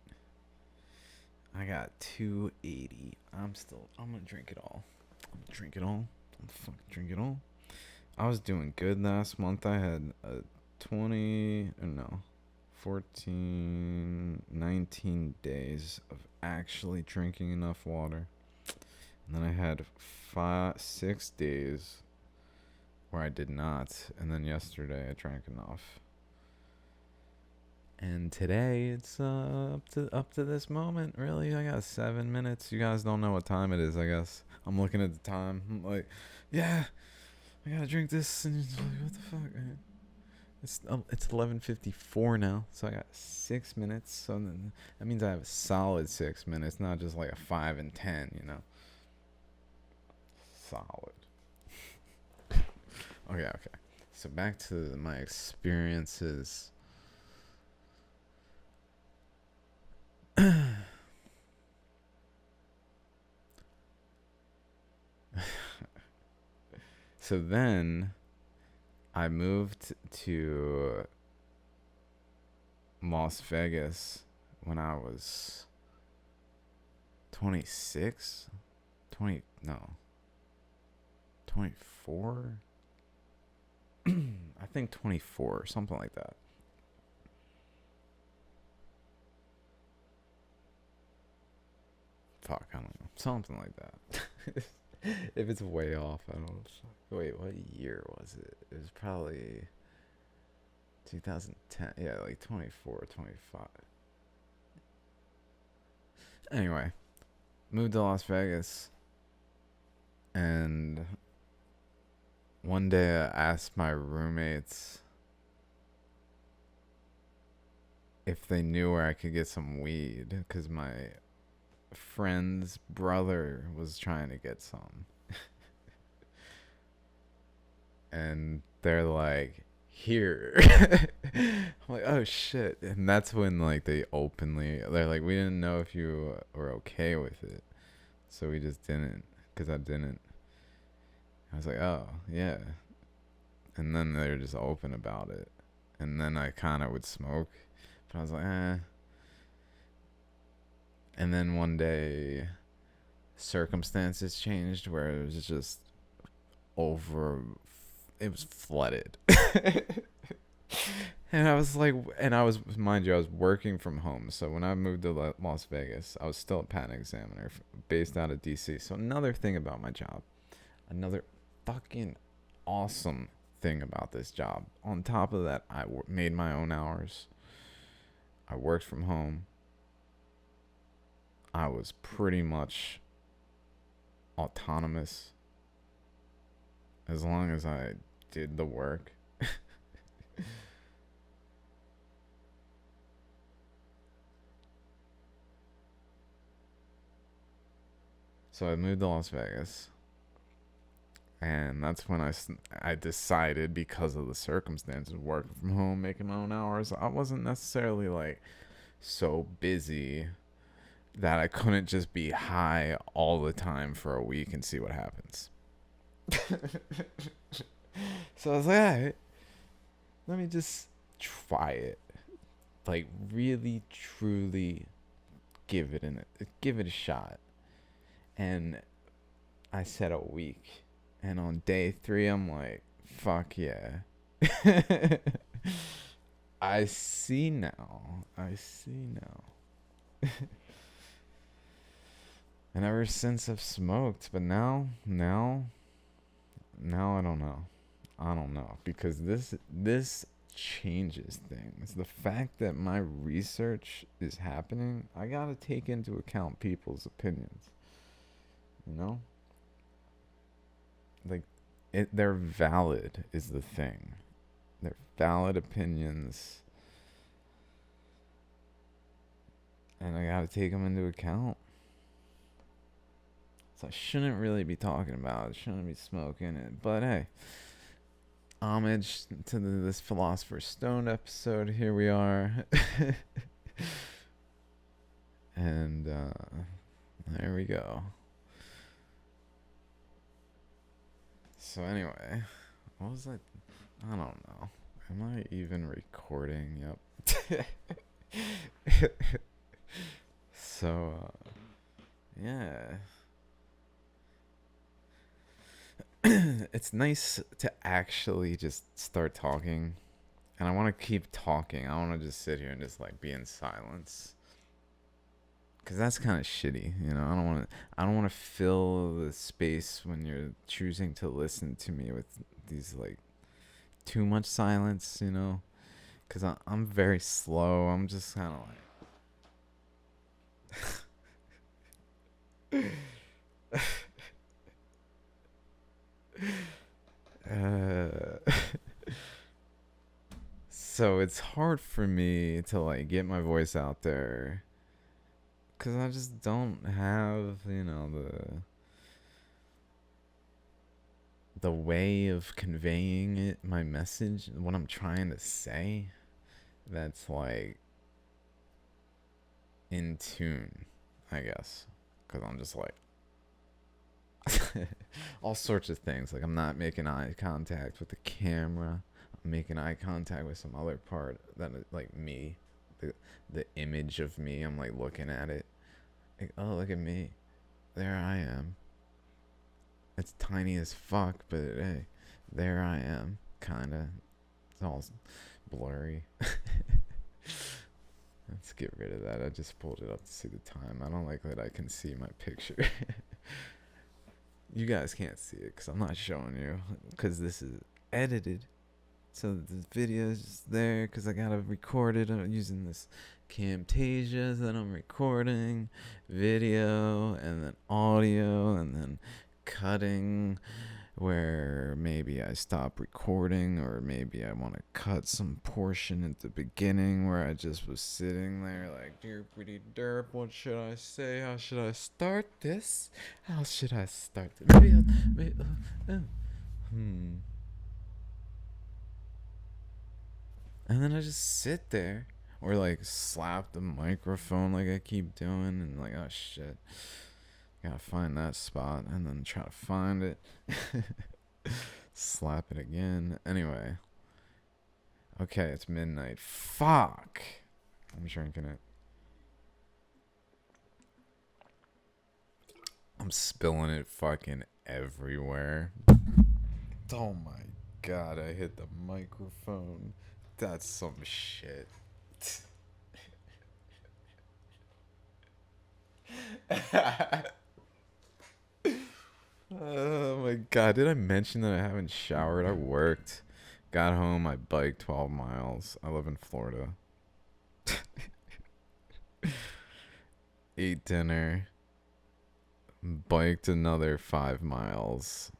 Speaker 1: I got 280. I'm gonna drink it all. I'm gonna drink it all. I'm gonna fucking drink it all. I was doing good last month. I had a 20, no, 14, 19 days of actually drinking enough water. And then I had 6 days where I did not. And then yesterday I drank enough. And today it's up to this moment. Really, I got 7 minutes. You guys don't know what time it is. I guess I'm looking at the time. I'm like, yeah, I gotta drink this. And it's like, what the fuck, man? It's 11:54 now, so I got 6 minutes. So then, that means I have a solid 6 minutes, not just like a 5 and 10. You know, solid. Okay. So back to my experiences. So then I moved to Las Vegas when I was 26, 20, no, 24. I think 24, something like that. Fuck, I don't know. Something like that. If it's way off, I don't know. Wait, what year was it? It was probably 2010. Yeah, like 24, 25. Anyway, moved to Las Vegas. And one day I asked my roommates if they knew where I could get some weed, because my friend's brother was trying to get some. And they're like, here. I'm like, oh shit. And that's when like they're like, we didn't know if you were okay with it, so we just didn't, because I didn't. I was like, oh yeah. And then they're just open about it, and then I kind of would smoke, but I was like, And then one day circumstances changed where it was just it was flooded. And I was like, mind you, I was working from home. So when I moved to Las Vegas, I was still a patent examiner based out of DC. So another thing about my job, another fucking awesome thing about this job. On top of that, I made my own hours. I worked from home. I was pretty much autonomous as long as I did the work. So I moved to Las Vegas, and that's when I decided, because of the circumstances, working from home, making my own hours, I wasn't necessarily like so busy that I couldn't just be high all the time for a week and see what happens. So I was like, all right, let me just try it. Like, really, truly give it a shot. And I said a week. And on day 3, I'm like, fuck yeah. I see now. And ever since I've smoked, but now I don't know. Because this changes things. The fact that my research is happening, I gotta take into account people's opinions. You know? Like, they're valid is the thing. They're valid opinions. And I gotta take them into account. So I shouldn't really be talking about it. Shouldn't be smoking it. But hey, homage to this Philosopher's Stone episode. Here we are. And there we go. So anyway, what was that? I don't know. Am I even recording? Yep. So Yeah. It's nice to actually just start talking. And I want to keep talking. I want to just sit here and just like be in silence. Cause that's kind of shitty, you know. I don't want to fill the space when you're choosing to listen to me with these like too much silence, you know. Cause I'm very slow. I'm just kind of like. So it's hard for me to like get my voice out there, cause I just don't have, you know, the way of conveying it, my message, what I'm trying to say, that's like in tune, I guess. Because I'm just like, all sorts of things. Like, I'm not making eye contact with the camera, I'm making eye contact with some other part that, like, me, the, the image of me. I'm like looking at it. Like, oh, look at me. There I am. It's tiny as fuck, but hey, there I am. Kinda. It's all blurry. Let's get rid of that. I just pulled it up to see the time. I don't like that I can see my picture. You guys can't see it because I'm not showing you. Because this is edited. So the video is just there because I gotta record it using this Camtasia that I'm recording, video, and then audio, and then cutting where maybe I stop recording, or maybe I want to cut some portion at the beginning where I just was sitting there like, dear pretty derp, what should I say? How should I start this? How should I start this? And then I just sit there or like slap the microphone like I keep doing, and like, oh shit, gotta find that spot and then try to find it. Slap it again. Anyway. Okay, it's midnight. Fuck. I'm drinking it. I'm spilling it fucking everywhere. Oh my god, I hit the microphone. That's some shit. Oh my god, did I mention that I haven't showered? I worked. Got home, I biked 12 miles. I live in Florida. Ate dinner. Biked another 5 miles.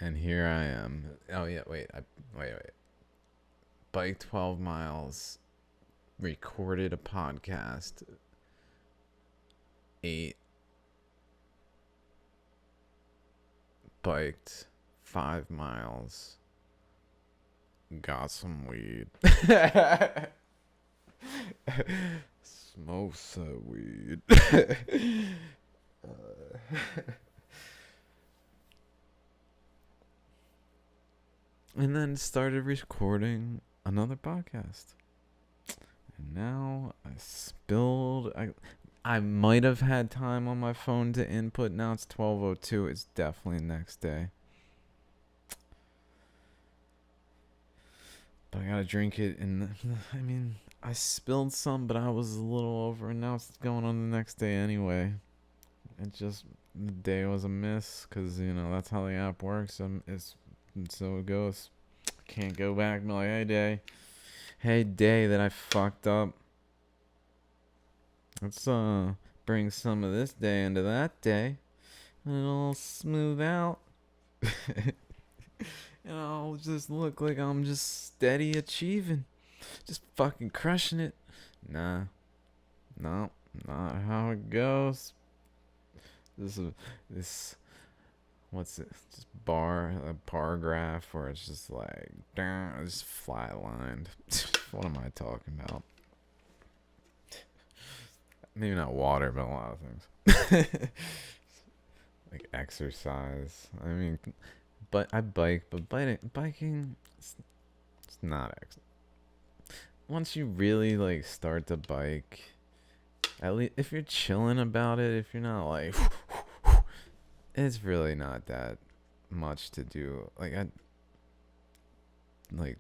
Speaker 1: And here I am. Oh yeah, wait. Wait. Biked 12 miles. Recorded a podcast. Ate. Biked 5 miles. Got some weed. Smoke some weed. And then started recording another podcast. And now I spilled. I might have had time on my phone to input. Now it's 12:02. It's definitely next day. But I gotta drink it. I mean, I spilled some, but I was a little over, and now it's going on the next day anyway. It just, the day was a miss, because, you know, that's how the app works. So it goes. Can't go back and be like, hey day that I fucked up. Let's bring some of this day into that day, and it'll smooth out. And I'll just look like I'm just steady achieving, just fucking crushing it. Nah, no, not how it goes. This what's it? Just a paragraph where it's just like, it's flatlined. What am I talking about? Maybe not water, but a lot of things. Like exercise. I mean, but I bike, but biking, it's not once you really like start to bike, At least if you're chilling about it, if you're not like, it's really not that much to do. Like I like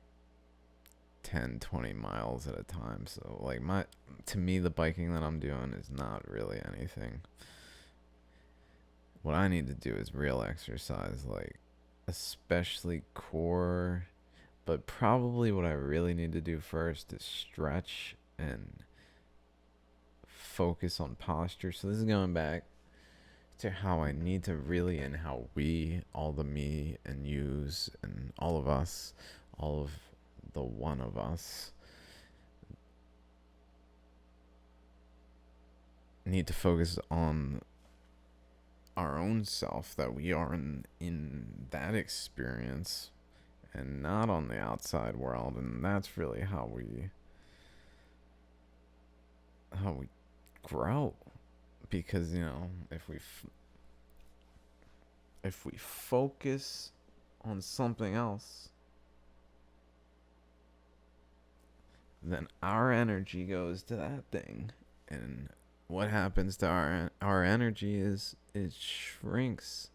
Speaker 1: 10, 20 miles at a time. So like to me, the biking that I'm doing is not really anything. What I need to do is real exercise, like especially core. But probably what I really need to do first is stretch and focus on posture. So this is going back to how I need to really, and how we, all the me and yous and all of us, all of the one of us, need to focus on our own self, that we are in that experience and not on the outside world. And that's really how we grow. Because if we focus on something else, then our energy goes to that thing. And what happens to our energy is it shrinks.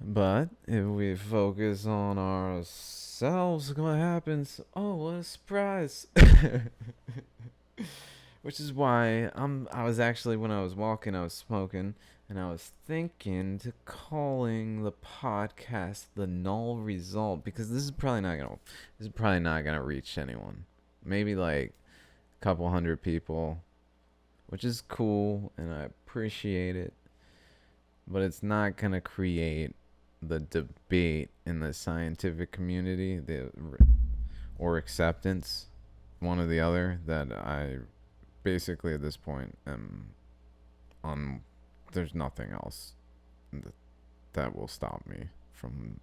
Speaker 1: But if we focus on ourselves, what happens? Oh, what a surprise. Which is why I was actually, when I was walking, I was smoking, and I was thinking to calling the podcast The Null Result, because this is probably not gonna reach anyone. Maybe like a couple hundred people, which is cool and I appreciate it. But it's not gonna create the debate in the scientific community, or acceptance, one or the other, that I basically at this point am on. There's nothing else that will stop me from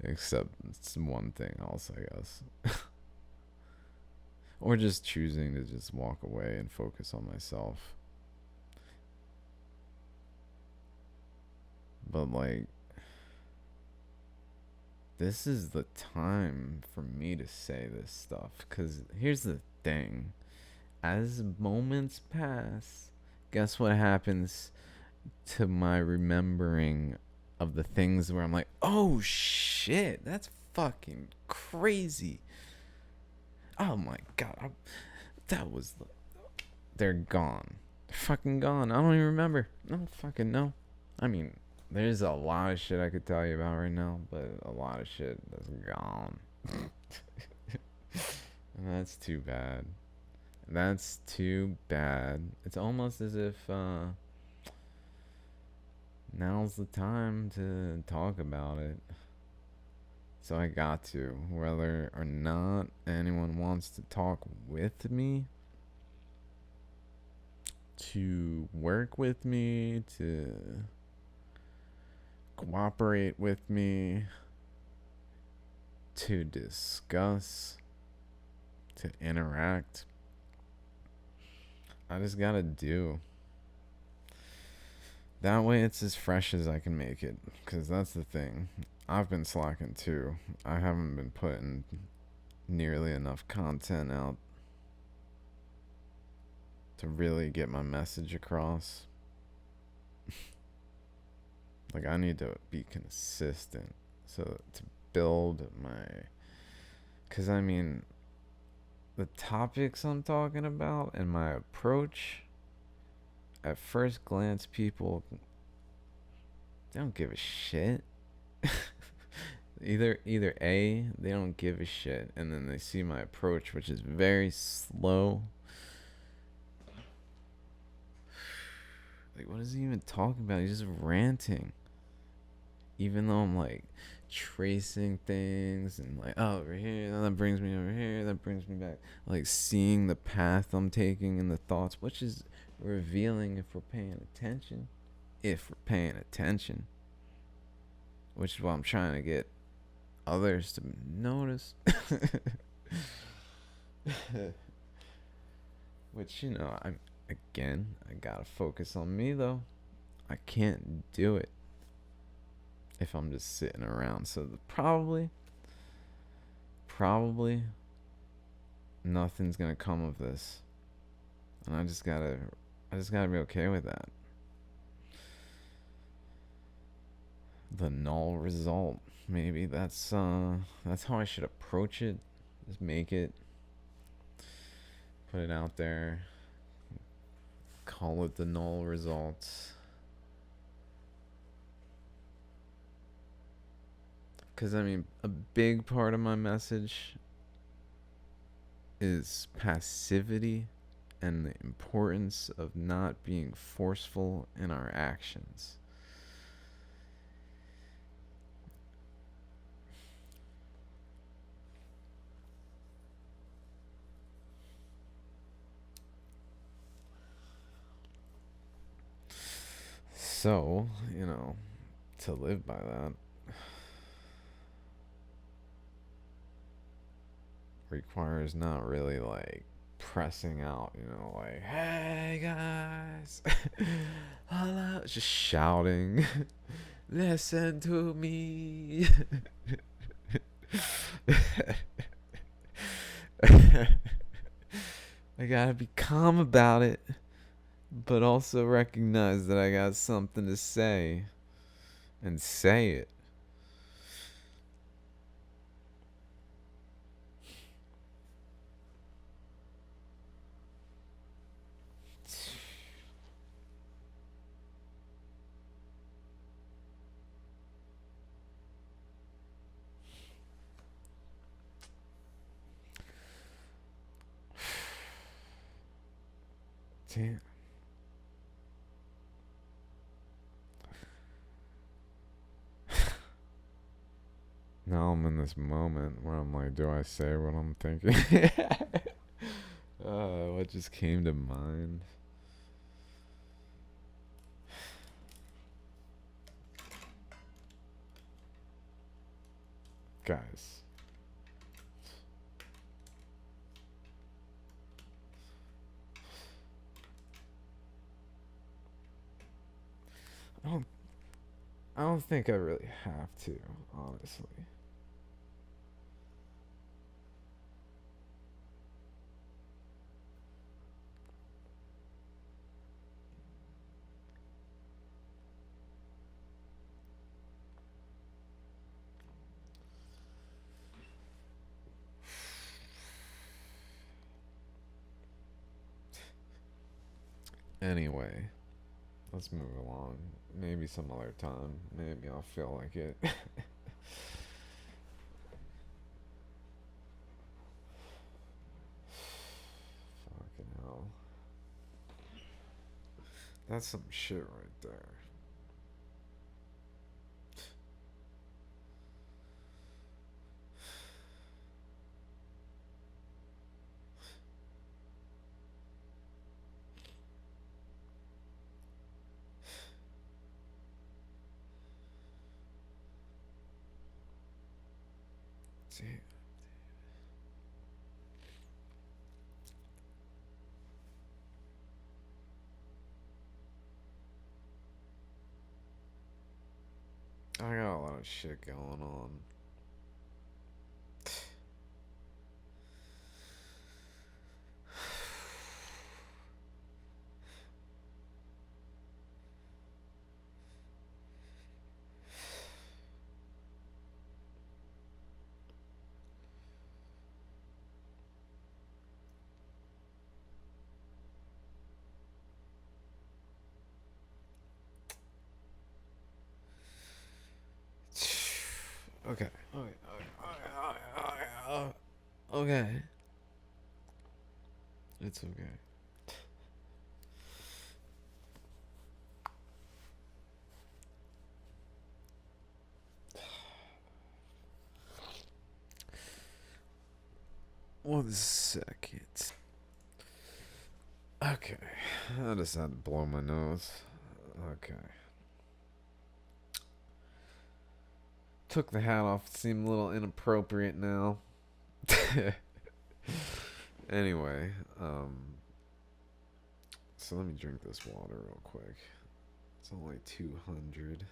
Speaker 1: except it's one thing else, I guess. Or just choosing to just walk away and focus on myself. But like, this is the time for me to say this stuff, because here's the thing: as moments pass, guess what happens to my remembering of the things where I'm like, oh shit, that's fucking crazy. Oh my god, they're gone. They're fucking gone. I don't even remember. I don't fucking know. I mean, there's a lot of shit I could tell you about right now, but a lot of shit that's gone. And that's too bad. That's too bad. It's almost as if now's the time to talk about it. So I got to, whether or not anyone wants to talk with me, to work with me, to cooperate with me, to discuss, to interact. I just gotta do. That way it's as fresh as I can make it, because that's the thing. I've been slacking too. I haven't been putting nearly enough content out to really get my message across. Like, I need to be consistent, so to build my, because I mean, the topics I'm talking about and my approach, at first glance, people, they don't give a shit. either A, they don't give a shit, and then they see my approach, which is very slow. Like, what is he even talking about? He's just ranting. Even though I'm like tracing things and like, oh, over here, that brings me over here, that brings me back. Like, seeing the path I'm taking and the thoughts, which is revealing if we're paying attention. If we're paying attention. Which is what I'm trying to get others to notice. Which, I gotta focus on me though. I can't do it if I'm just sitting around. So probably probably nothing's gonna come of this, and I just gotta be okay with that. The null result, maybe that's how I should approach it. Just make it, put it out there, call it the null results. Because, I mean, a big part of my message is passivity and the importance of not being forceful in our actions. So, to live by that requires not really like pressing out, like, hey guys, hello, just shouting, listen to me. I gotta be calm about it, but also recognize that I got something to say and say it. Damn. Now I'm in this moment where I'm like, do I say what I'm thinking? What just came to mind? Guys. I don't think I really have to, honestly. Anyway, let's move along. Maybe some other time. Maybe I'll feel like it. Fucking hell. That's some shit right there. See? I got a lot of shit going on. Okay. Okay. It's okay. One second. Okay. I just had to blow my nose. Okay. Took the hat off. It seemed a little inappropriate now. Anyway, so let me drink this water real quick. It's only 200.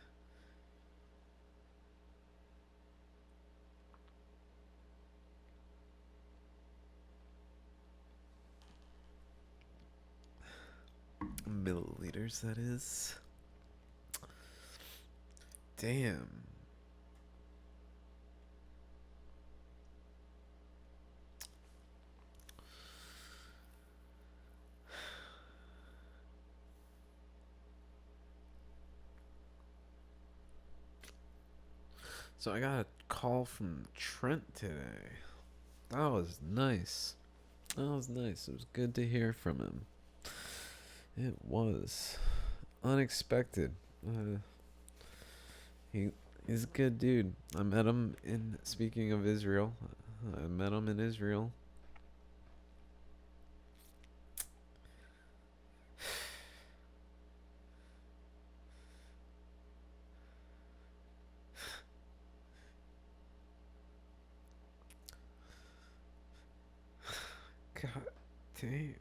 Speaker 2: milliliters, that is. Damn. So I got a call from Trent today. That was nice. That was nice. It was good to hear from him. It was unexpected. Uh, he he's a good dude. I met him in. Speaking of Israel, I met him in Israel. God damn.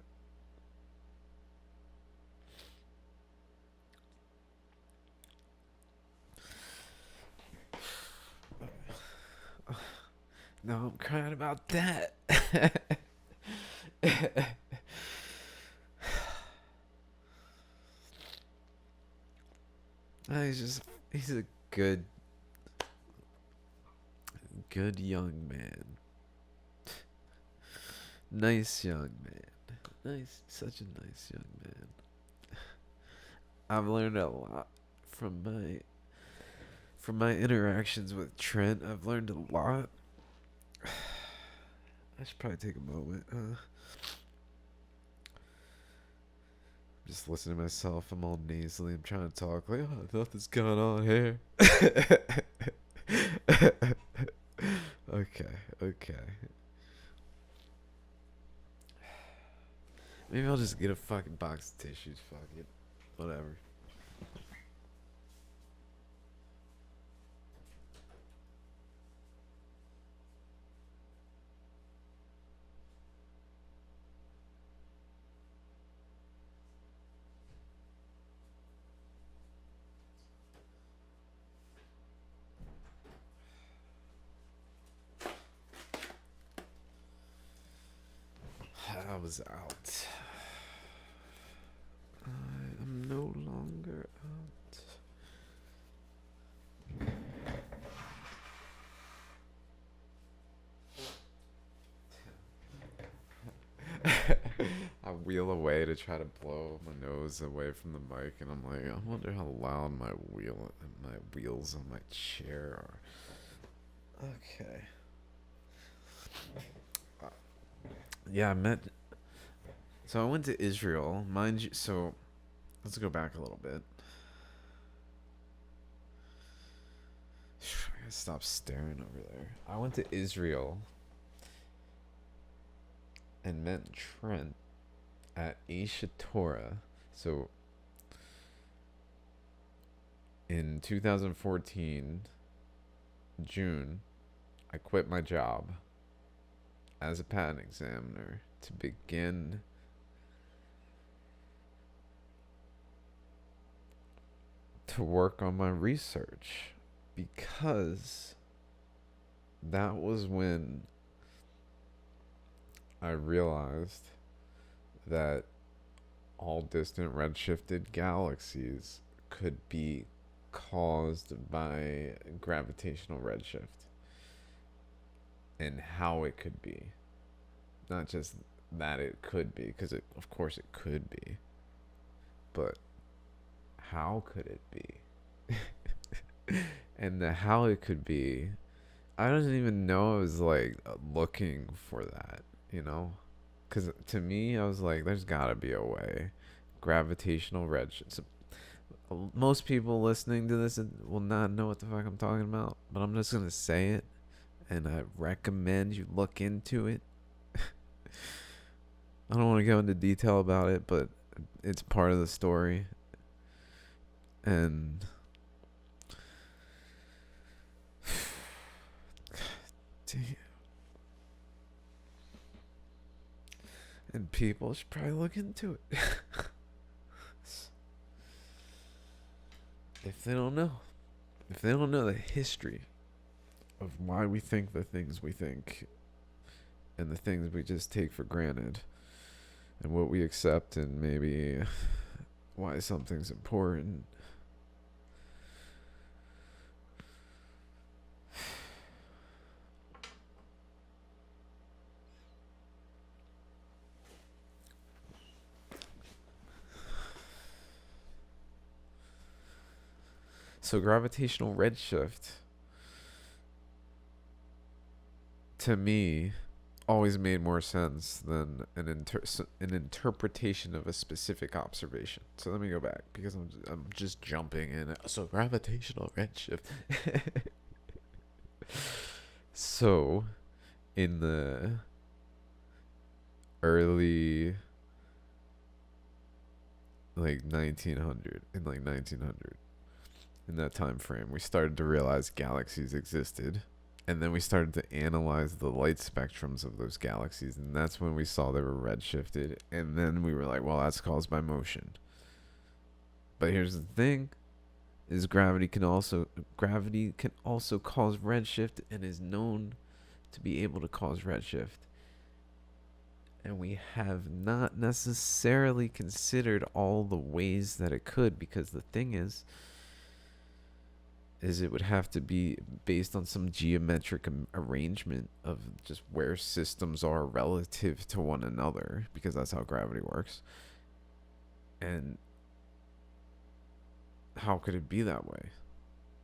Speaker 2: No, I'm crying about that. He's a good young man. Nice young man. Such a nice young man. I've learned a lot from my interactions with Trent. I've learned a lot. I should probably take a moment. Just listen to myself. I'm all nasally. I'm trying to talk like, oh, nothing's going on here. Okay. Maybe I'll just get a fucking box of tissues. Fuck it. Whatever. I was out. I am no longer out. I wheel away to try to blow my nose away from the mic, and I'm like, I wonder how loud my wheels on my chair are. Okay. Yeah, I met. So I went to Israel, mind you. So let's go back a little bit. I gotta stop staring over there. I went to Israel and met Trent at Isha Torah. So in 2014, June, I quit my job as a patent examiner to begin to work on my research, because that was when I realized that all distant redshifted galaxies could be caused by gravitational redshift, and how it could be. Not just that it could be, because of course it could be, but how could it be? And the how it could be, I don't even know. I was like looking for that, because to me, I was like, there's gotta be a way. Gravitational redshift. So, most people listening to this will not know what the fuck I'm talking about, but I'm just gonna say it, and I recommend you look into it. I don't want to go into detail about it, but it's part of the story. And damn. And people should probably look into it. If they don't know. If they don't know the history of why we think the things we think, and the things we just take for granted, and what we accept and maybe why something's important. So gravitational redshift, to me, always made more sense than an interpretation of a specific observation. So let me go back because I'm just jumping in. So gravitational redshift. So in the early like 1900 in like 1900 in that time frame, we started to realize galaxies existed, and then we started to analyze the light spectrums of those galaxies, and that's when we saw they were redshifted, and then we were like, well, that's caused by motion. But here's the thing, is gravity can also cause redshift, and is known to be able to cause redshift. And we have not necessarily considered all the ways that it could, because the thing is it would have to be based on some geometric arrangement of just where systems are relative to one another, because that's how gravity works. And how could it be that way?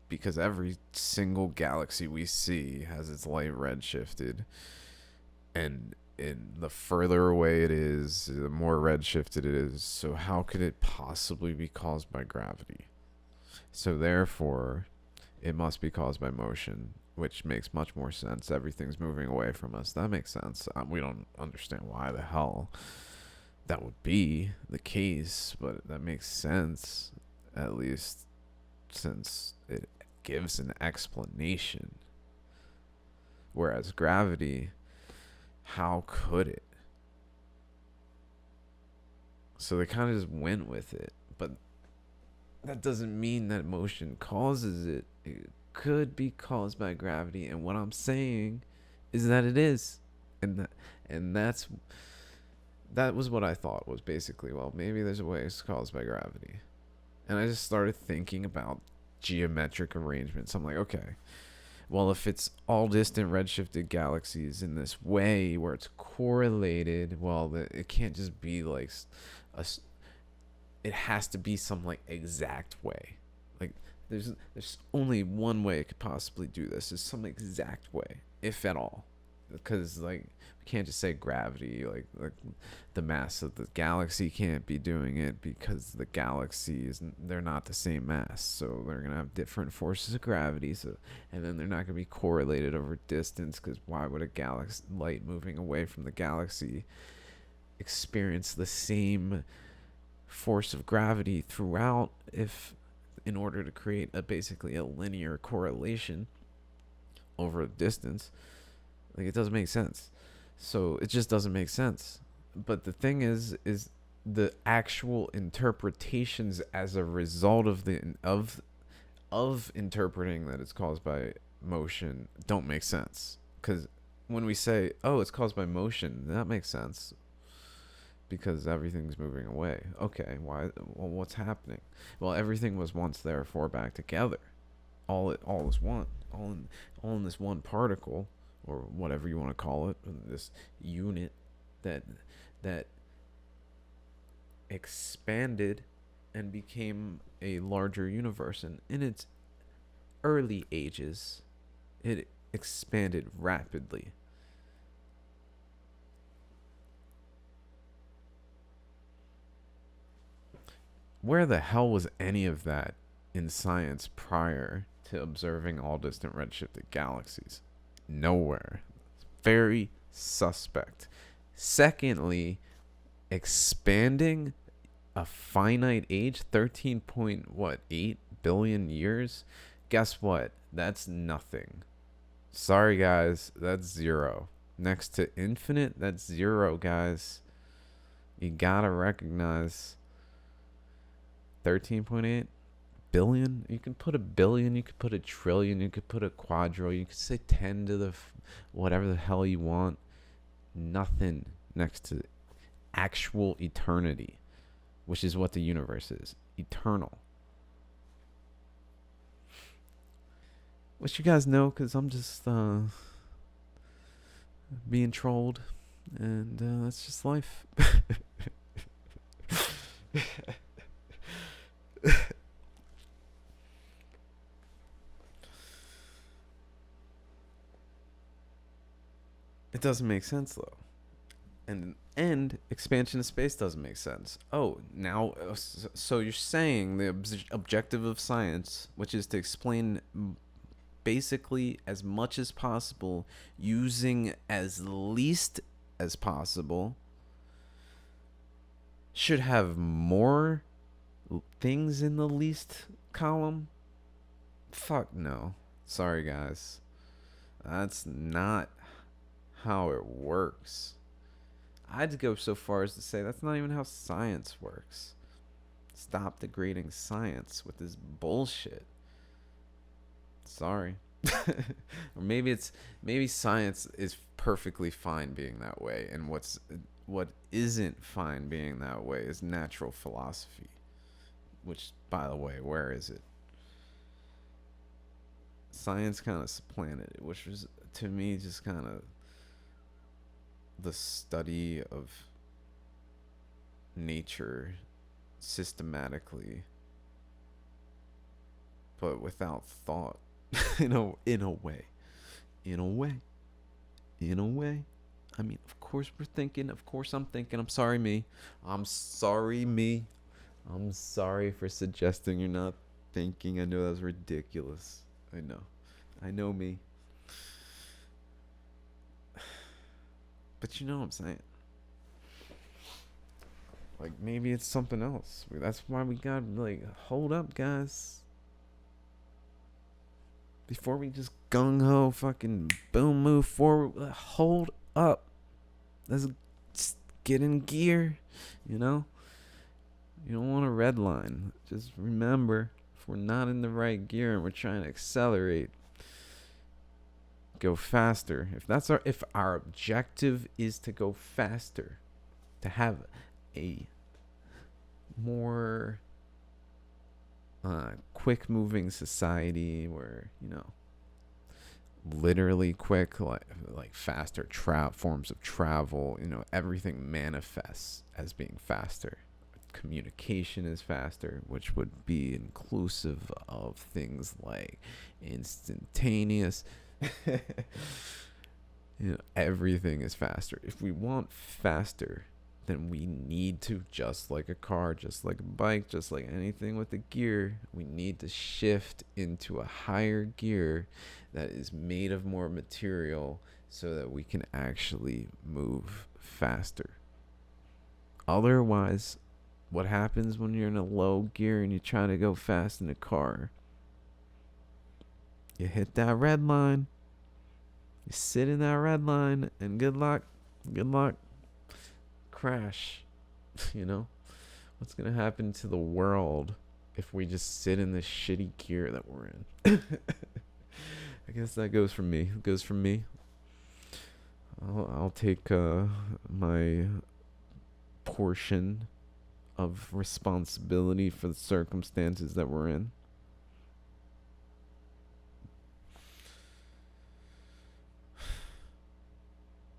Speaker 2: Because every single galaxy we see has its light redshifted, and the further away it is, the more redshifted it is. So how could it possibly be caused by gravity? So therefore, it must be caused by motion, which makes much more sense. Everything's moving away from us. That makes sense. We don't understand why the hell that would be the case, but that makes sense, at least since it gives an explanation. Whereas gravity, how could it? So they kind of just went with it, but that doesn't mean that motion causes it. It could be caused by gravity, and what I'm saying is that it is, and that was what I thought was basically, well, maybe there's a way it's caused by gravity, and I just started thinking about geometric arrangements. I'm like, okay, well, if it's all distant redshifted galaxies in this way where it's correlated, well, it can't just be like it has to be some like exact way. Like there's only one way it could possibly do this, is some exact way, if at all. Because like we can't just say gravity, like the mass of the galaxy can't be doing it, because the galaxies, they're not the same mass, so they're gonna have different forces of gravity. So, and then they're not gonna be correlated over distance, because why would a galaxy light moving away from the galaxy experience the same force of gravity throughout, if in order to create basically a linear correlation over a distance? Like, it doesn't make sense. So it just doesn't make sense. But the thing is the actual interpretations as a result of interpreting that it's caused by motion don't make sense. Because when we say, oh, it's caused by motion, that makes sense, because everything's moving away. Okay, why? Well, what's happening? Well, everything was once therefore back together. All is one. All in this one particle, or whatever you want to call it, this unit that expanded and became a larger universe. And in its early ages, it expanded rapidly. Where the hell was any of that in science prior to observing all distant redshifted galaxies? Nowhere. Very suspect. Secondly, expanding a finite age, 13.8 billion years. Guess what? That's nothing. Sorry, guys. That's zero. Next to infinite, that's zero, guys. You gotta recognize 13.8 billion. You can put a billion, you could put a trillion, you could put a quadrillion, you could say 10 to the whatever the hell you want. Nothing next to actual eternity,
Speaker 1: which is what the universe is, eternal. Which you guys know, because I'm just being trolled, and that's just life. It doesn't make sense though, and expansion of space doesn't make sense. Oh, now so you're saying the objective of science, which is to explain basically as much as possible using as least as possible, should have more things in the least column? Fuck no. Sorry, guys. That's not how it works. I'd go so far as to say that's not even how science works. Stop degrading science with this bullshit. Sorry. Or maybe science is perfectly fine being that way, and what isn't fine being that way is natural philosophy. Which, by the way, where is it? Science kind of supplanted it, which was to me just kind of the study of nature systematically, but without thought. in a way. I mean, of course we're thinking. Of course I'm thinking. I'm sorry, me. I'm sorry, me. I'm sorry for suggesting you're not thinking. I know that was ridiculous. I know me. But you know what I'm saying. Like, maybe it's something else. That's why we gotta, like, hold up, guys. Before we just gung-ho fucking boom move forward, hold up. Let's just get in gear, you know? You don't want a red line. Just remember, if we're not in the right gear and we're trying to accelerate, go faster. If our objective is to go faster, to have a more quick moving society where, literally quick, like faster forms of travel, everything manifests as being faster. Communication is faster, which would be inclusive of things like instantaneous. Everything is faster. If we want faster, then we need to, just like a car, just like a bike, just like anything with a gear, we need to shift into a higher gear that is made of more material so that we can actually move faster. Otherwise, what happens when you're in a low gear and you're trying to go fast in a car? You hit that red line, you sit in that red line, and good luck. Crash. What's gonna happen to the world if we just sit in this shitty gear that we're in? I guess that goes from me. I'll take my portion of responsibility for the circumstances that we're in.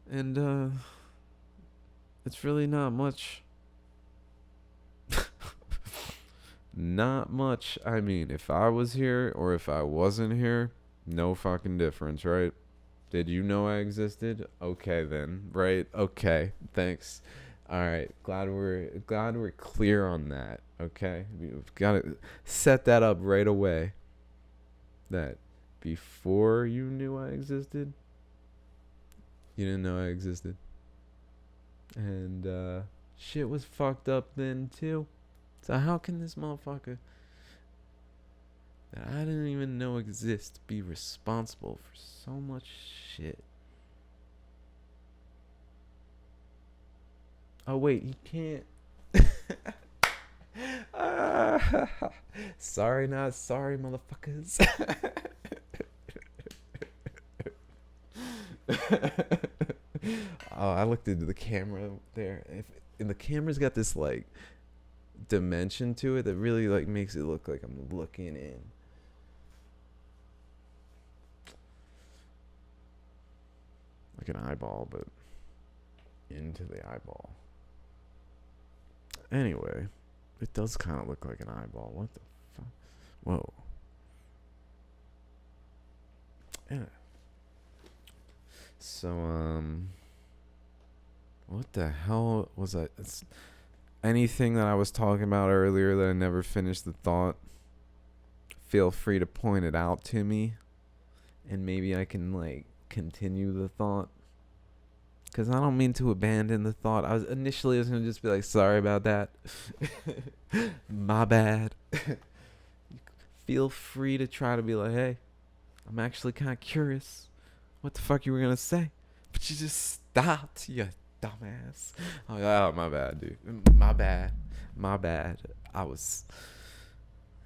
Speaker 1: And it's really not much. Not much. I mean, if I was here or if I wasn't here, no fucking difference, right? Did you know I existed? Okay then, right? Okay, thanks. All right, glad we're clear on that. Okay, we've got to set that up right away. That before you knew I existed, you didn't know I existed. And shit was fucked up then too. So how can this motherfucker that I didn't even know exist be responsible for so much shit? Oh wait, he can't. Sorry, not sorry, motherfuckers. Oh, I looked into the camera there. And the camera's got this like
Speaker 2: dimension to it that really like makes it look like I'm looking in. Like an eyeball, but into the eyeball. Anyway, it does kind of look like an eyeball. What the fuck? Whoa. Yeah. So, what the hell was I? It's anything that I was talking about earlier that I never finished the thought. Feel free to point it out to me, and maybe I can like continue the thought. Cause I don't mean to abandon the thought. I was gonna just be like, sorry about that. My bad. Feel free to try to be like, hey, I'm actually kind of curious what the fuck you were gonna say, but you just stopped, you dumbass. Oh, my bad, dude. My bad. I was,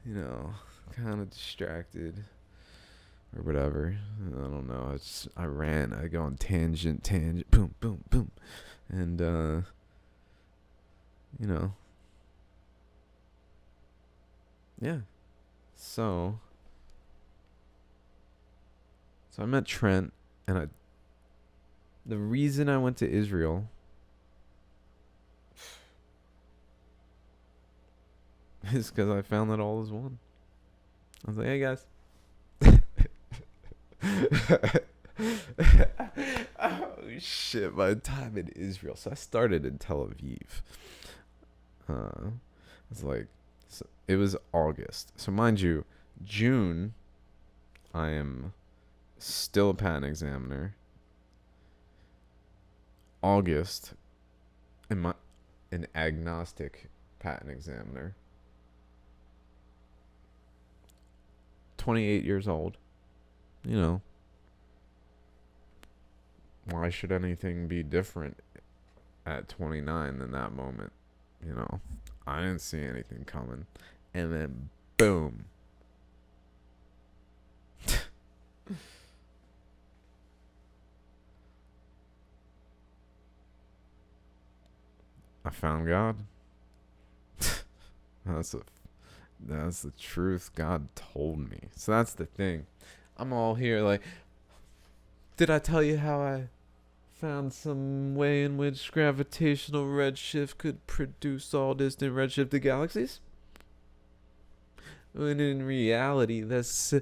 Speaker 2: kind of distracted or whatever. I don't know. I go on tangent, boom, boom, boom, and yeah. So I met Trent, and the reason I went to Israel is because I found that all is one. I was like, hey guys. Oh shit, my time in Israel. So I started in Tel Aviv. It was August. So mind you, June, I am still a patent examiner. August, an agnostic patent examiner. 28 years old. Why should anything be different at 29 than that moment? I didn't see anything coming. And then, boom. I found God. That's the truth God told me. So that's the thing. I'm all here like, did I tell you how I found some way in which gravitational redshift could produce all distant redshifted galaxies? When in reality, let's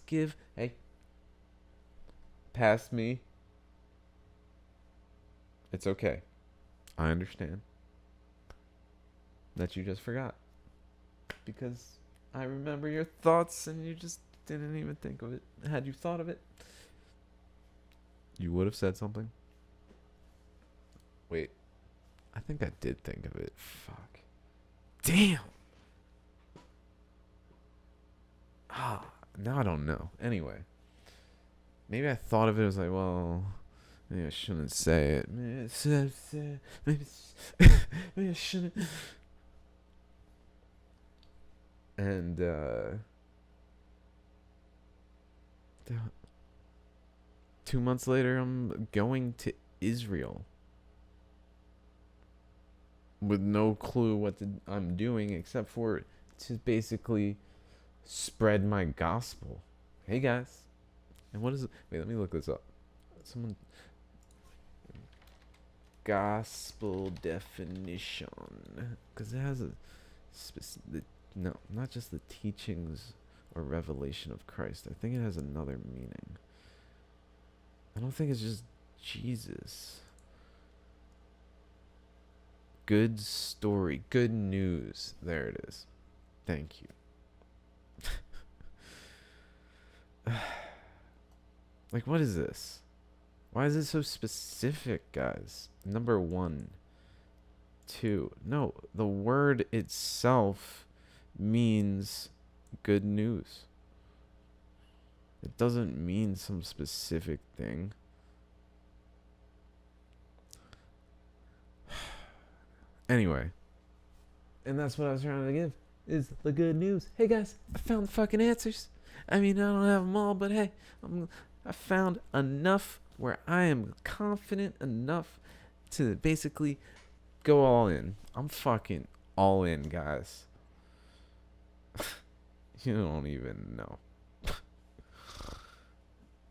Speaker 2: give, hey, past me. It's okay. I understand that you just forgot. Because I remember your thoughts and you just didn't even think of it. Had you thought of it, you would have said something. Wait. I think I did think of it. Fuck. Damn. Now I don't know. Anyway. Maybe I thought of it as like, well, maybe I shouldn't say it. Maybe I shouldn't. And, 2 months later, I'm going to Israel with no clue what I'm doing except for to basically spread my gospel. Hey guys, and what is it? Wait, let me look this up. Someone, gospel definition, because it has a specific. No, not just the teachings or revelation of Christ. I think it has another meaning. I don't think it's just Jesus. Good story. Good news. There it is. Thank you. Like, what is this? Why is it so specific, guys? Number 1. 2. No, the word itself means good news. It doesn't mean some specific thing. Anyway. And that's what I was trying to give. Is the good news. Hey guys, I found the fucking answers. I mean, I don't have them all, but hey, I found enough where I am confident enough to basically go all in. I'm fucking all in, guys. You don't even know.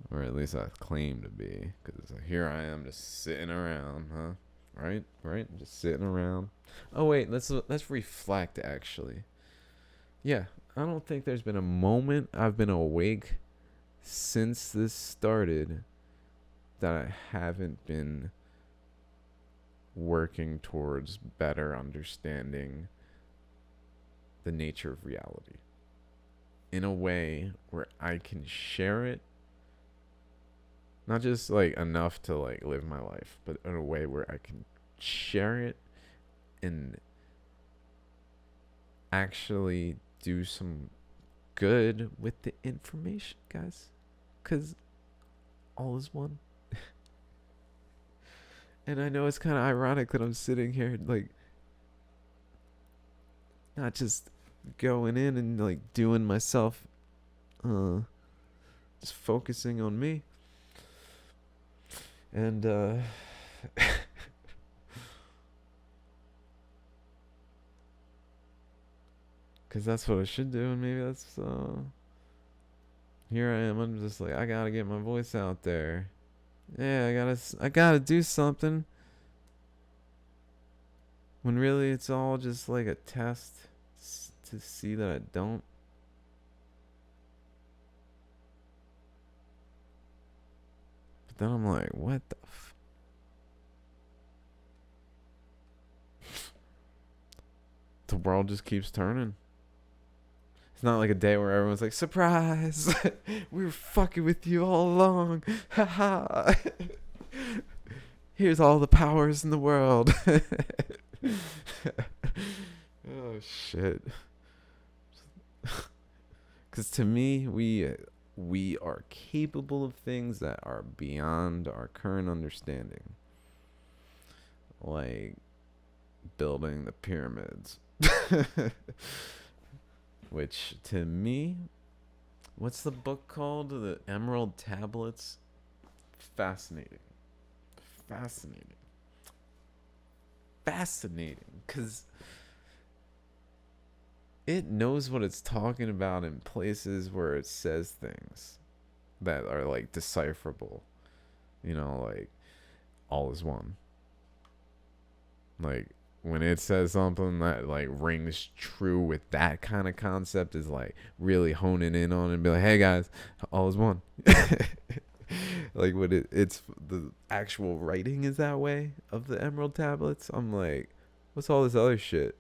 Speaker 2: Or at least I claim to be. Because here I am just sitting around, huh? Right? Right? Just sitting around. Oh, wait. Let's reflect, actually. Yeah. I don't think there's been a moment I've been awake since this started that I haven't been working towards better understanding the nature of reality in a way where I can share it, not just like enough to like live my life, but in a way where I can share it and actually do some good with the information, guys, because all is one. And I know it's kind of ironic that I'm sitting here like not just going in and like doing myself, just focusing on me. And because that's what I should do, and maybe that's here I am. I'm just like, I gotta get my voice out there. Yeah, I gotta do something. When really it's all just like a test to see that I don't. But then I'm like, what the the world just keeps turning. It's not like a day where everyone's like, surprise! We were fucking with you all along. Haha. Here's all the powers in the world. Oh, shit. Because to me, we are capable of things that are beyond our current understanding. Like building the pyramids. Which, to me, what's the book called? The Emerald Tablets? Fascinating. Fascinating. Fascinating. Because it knows what it's talking about in places where it says things that are, like, decipherable. You know, like, all is one. Like, when it says something that like rings true with that kind of concept, is like really honing in on it and be like, hey guys, all is one. Like when it's the actual writing is that way of the Emerald Tablets, I'm like, what's all this other shit?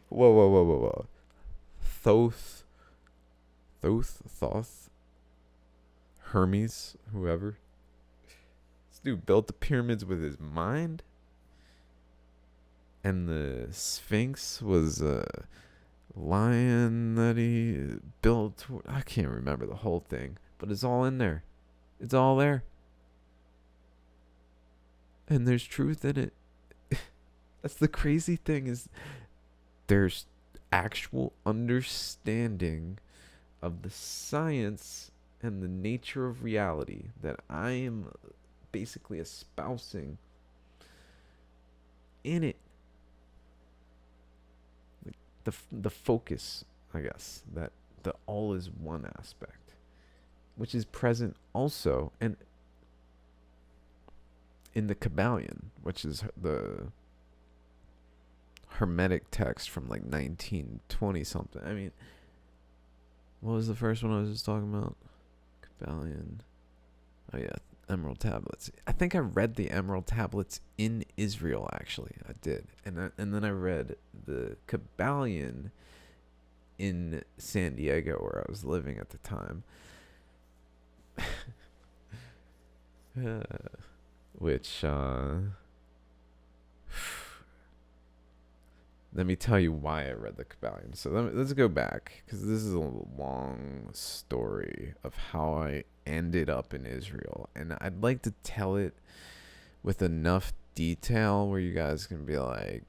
Speaker 2: Whoa. Thoth, Hermes, whoever. This dude built the pyramids with his mind. And the Sphinx was a lion that he built. I can't remember the whole thing, but it's all in there. It's all there. And there's truth in it. That's the crazy thing, is there's actual understanding of the science and the nature of reality that I am basically espousing in it. The focus, I guess, that the all is one aspect, which is present also and in the Kabbalion, which is the Hermetic text from like 1920 something. I mean, what was the first one I was just talking about? Kabbalion. Oh yeah, Emerald Tablets. I think I read the Emerald Tablets in Israel, actually. I did. And then I read the Kabbalion in San Diego, where I was living at the time. Which, let me tell you why I read the Kabbalion. So let's go back, because this is a long story of how I ended up in Israel. And I'd like to tell it with enough detail where you guys can be like,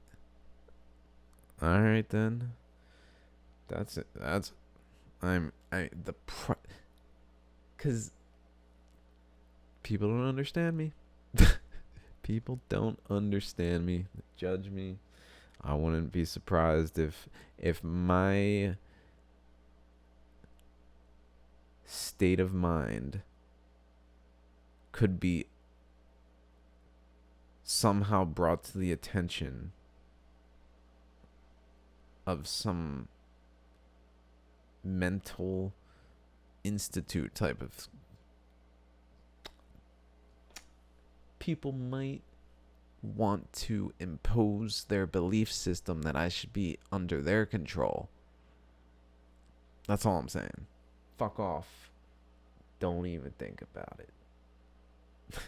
Speaker 2: all right then. That's it. Because people don't understand me. People don't understand me, judge me. I wouldn't be surprised if my state of mind could be somehow brought to the attention of some mental institute type of people might want to impose their belief system that I should be under their control. That's all I'm saying. Fuck off. Don't even think about it.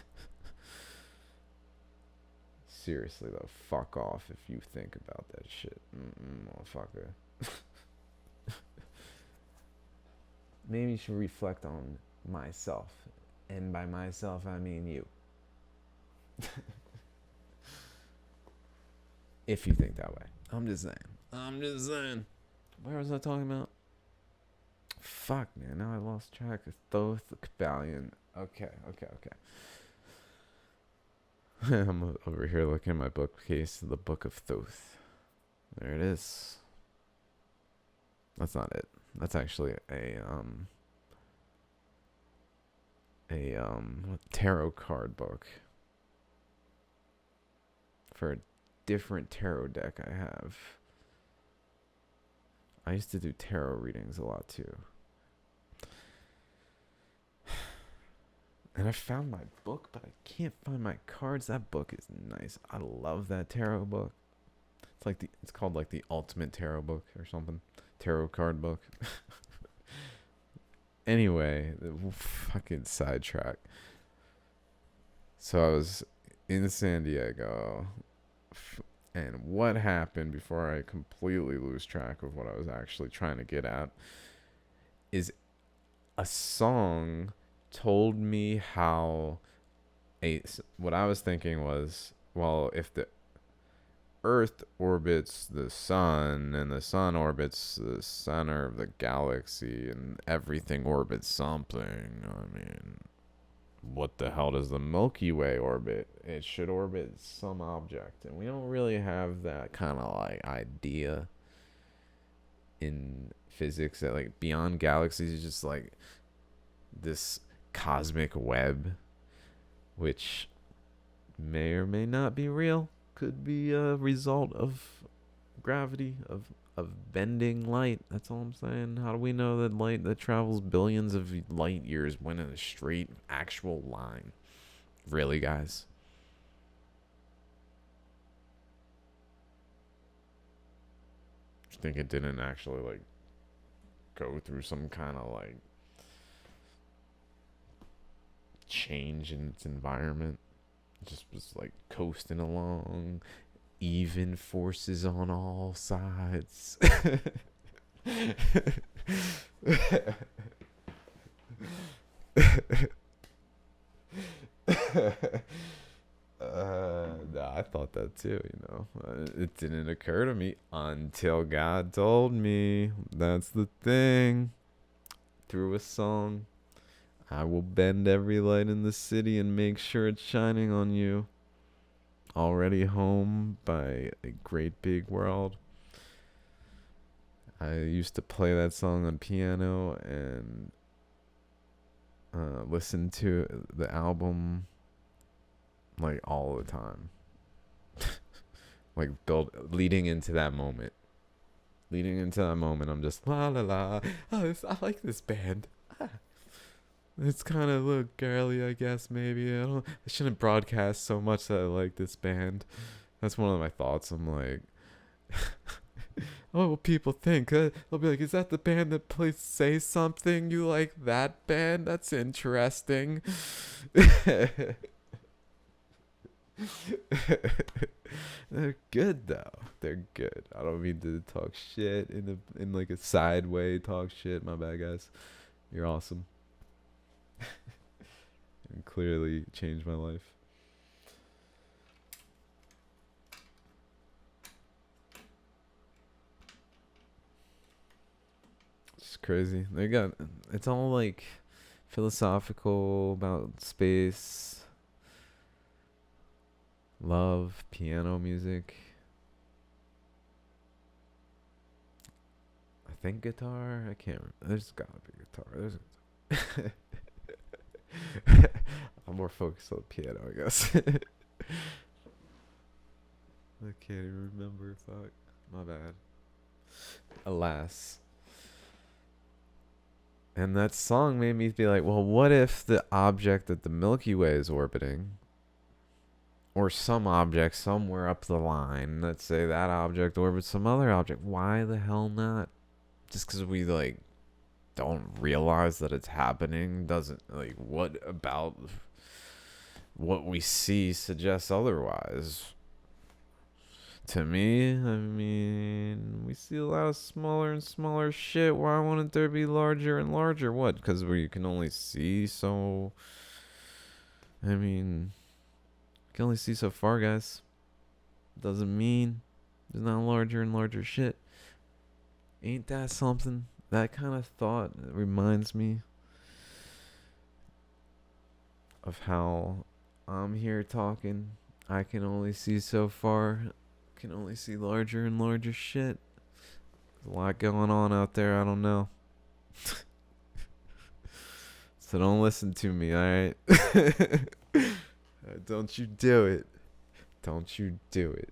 Speaker 2: Seriously though, fuck off if you think about that shit, motherfucker. Maybe you should reflect on myself, and by myself I mean you. If you think that way. I'm just saying. Where was I talking about? Fuck, man. Now I lost track of Thoth the Kabbalion. Okay. I'm over here looking at my bookcase, the Book of Thoth. There it is. That's not it. That's actually a tarot card book for a different tarot deck I have. I used to do tarot readings a lot too. And I found my book, but I can't find my cards. That book is nice. I love that tarot book. It's called like the ultimate tarot book or something. Tarot card book. Anyway, fucking sidetrack. So I was in San Diego, and what happened before I completely lose track of what I was actually trying to get at is a song told me how what I was thinking was, well, if the Earth orbits the sun and the sun orbits the center of the galaxy and everything orbits something, I mean, what the hell does the Milky Way orbit? It should orbit some object, and we don't really have that kind of like idea in physics that like beyond galaxies is just like this cosmic web, which may or may not be real. Could be a result of gravity, of bending light. That's all I'm saying. How do we know that light that travels billions of light years went in a straight actual line? Really, guys? I think it didn't actually like go through some kind of like change in its environment. It just was like coasting along, even forces on all sides. Nah, I thought that too, you know. It didn't occur to me until God told me. That's the thing. Through a song. I will bend every light in the city and make sure it's shining on you. Already home by a great big world. I used to play that song on piano and listen to the album like all the time. Like leading into that moment. I'm just la la la. Oh, I like this band. It's kind of look girly, I guess. Maybe I shouldn't broadcast so much that I like this band. That's one of my thoughts. I'm like, what will people think? They'll be like, "Is that the band that plays Say Something? You like that band? That's interesting." They're good though. They're good. I don't mean to talk shit in like a side way. Talk shit. My bad, guys. You're awesome. And clearly changed my life. It's crazy. It's all like philosophical about space. Love, piano music. I think guitar. I can't remember. There's gotta be guitar. There's. I'm more focused on the piano, I guess. I can't even remember. Fuck. My bad. Alas. And that song made me be like, well, what if the object that the Milky Way is orbiting, or some object somewhere up the line, let's say that object orbits some other object, why the hell not? Just because we, like, don't realize that it's happening doesn't, like, what about what we see suggests otherwise? To me, I mean, we see a lot of smaller and smaller shit. Why wouldn't there be larger and larger? What? Because we can only see so. I mean, you can only see so far, guys. Doesn't mean there's not larger and larger shit. Ain't that something? That kind of thought reminds me of how I'm here talking. I can only see so far. Can only see larger and larger shit. There's a lot going on out there. I don't know. So don't listen to me, alright? Don't you do it. Don't you do it.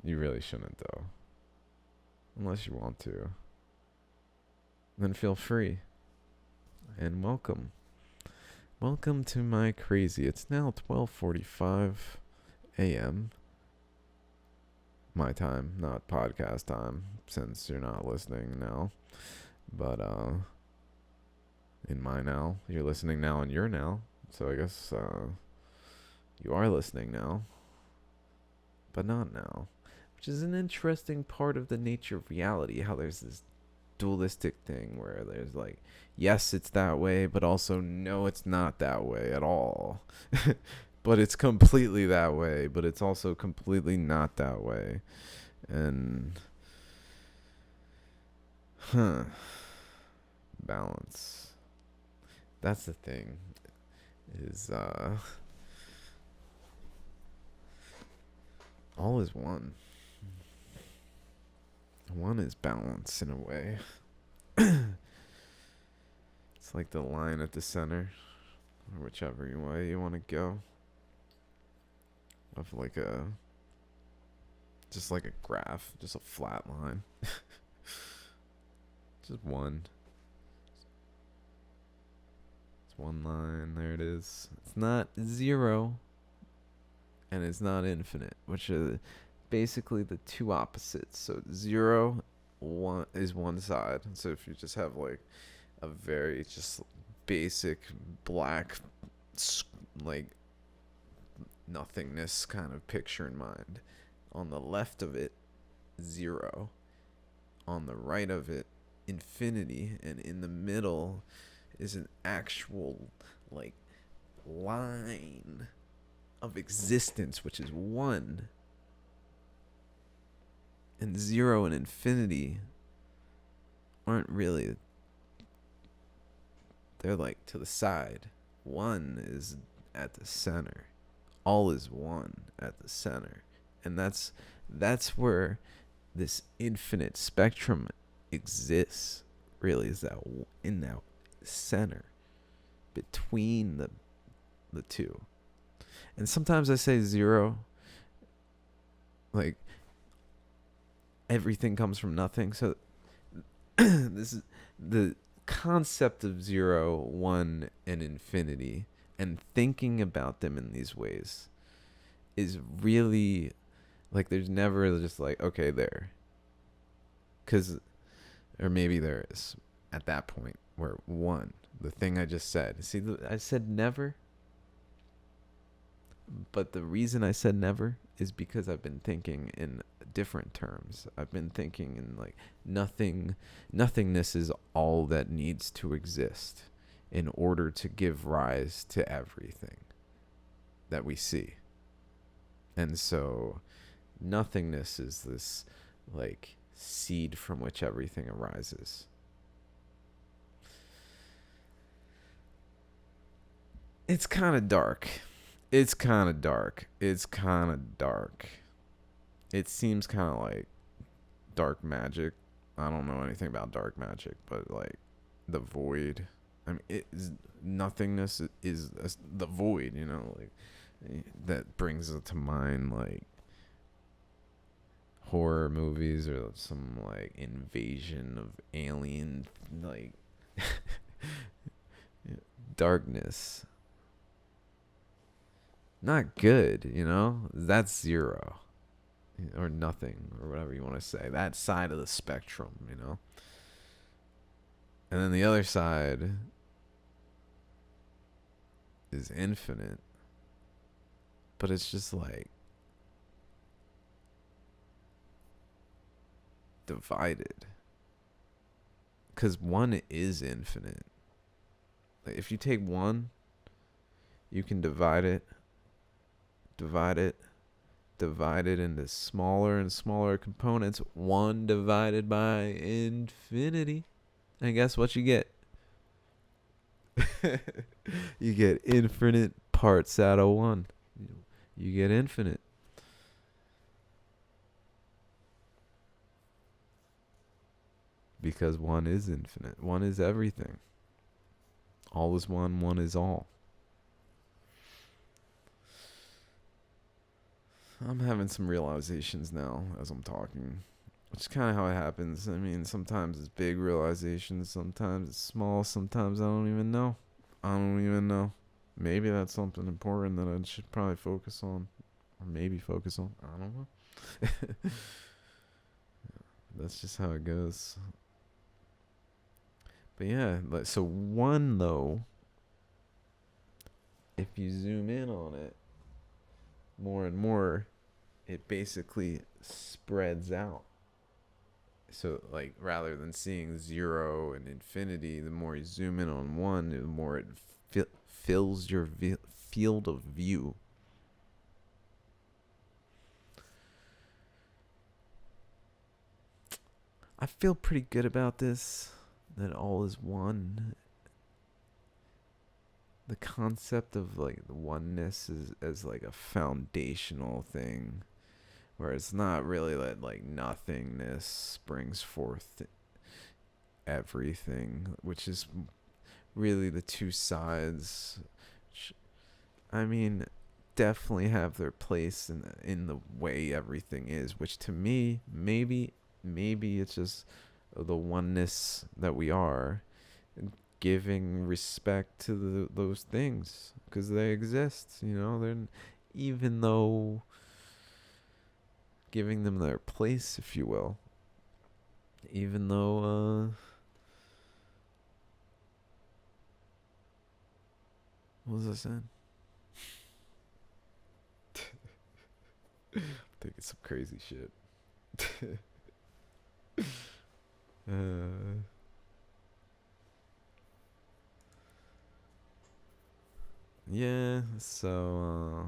Speaker 2: You really shouldn't, though. Unless you want to. Then feel free. And welcome. Welcome to my crazy. It's now 12:45 a.m. My time, not podcast time, since you're not listening now. But in my now, you're listening now and you're now. So I guess you are listening now, but not now. Which is an interesting part of the nature of reality, how there's this dualistic thing where there's like, yes, it's that way, but also no, it's not that way at all. But it's completely that way, but it's also completely not that way. And balance. That's the thing. Is all is one. One is balance in a way. It's like the line at the center, or whichever way you want to go, of like just like a graph, just a flat line. Just one. It's one line, there it is. It's not zero, and it's not infinite, which are basically the two opposites. So 0, 1 is one side. So if you just have like a very just basic black, like nothingness kind of picture in mind, on the left of it 0, on the right of it infinity, and in the middle is an actual like line of existence, which is 1. And 0 and infinity aren't really, they're like to the side. 1 is at the center. All is 1 at the center. And that's where this infinite spectrum exists, really, is that in that center between the two. And sometimes I say 0, like everything comes from nothing. So this is the concept of 0, 1, and infinity, and thinking about them in these ways is really like, there's never just like, okay, there. Or maybe there is at that point where 1, the thing I just said. See, I said never. But the reason I said never is because I've been thinking in different terms. I've been thinking in like nothingness is all that needs to exist in order to give rise to everything that we see. And so nothingness is this like seed from which everything arises. It's kind of dark. It's kind of dark. It's kind of dark. It seems kind of like dark magic. I don't know anything about dark magic, but like the void. I mean, it is nothingness is the void. You know, like that brings it to mind like horror movies or some like invasion of alien like darkness. Not good, you know? That's zero or nothing or whatever you want to say. That side of the spectrum, you know? And then the other side is infinite, but it's just like divided. Because one is infinite. Like if you take one, you can divide it, divide it into smaller and smaller components. One divided by infinity. And guess what you get? You get infinite parts out of one. You get infinite. Because one is infinite. One is everything. All is one is all. I'm having some realizations now as I'm talking, which is kind of how it happens. I mean, sometimes it's big realizations, sometimes it's small, sometimes I don't even know. I don't even know. Maybe that's something important that I should probably focus on, or maybe focus on. I don't know. That's just how it goes. But yeah, like so one though, if you zoom in on it more and more, it basically spreads out. So like rather than seeing zero and infinity, the more you zoom in on one, the more it fills your field of view. I feel pretty good about this, that all is one. The concept of like the oneness is as like a foundational thing, where it's not really that like nothingness brings forth everything, which is really the two sides. I mean, definitely have their place in the way everything is, which to me maybe it's just the oneness that we are, giving respect to those things because they exist. You know, they're even though giving them their place, if you will. Even though, what was I saying? Thinking some crazy shit. uh, yeah, so,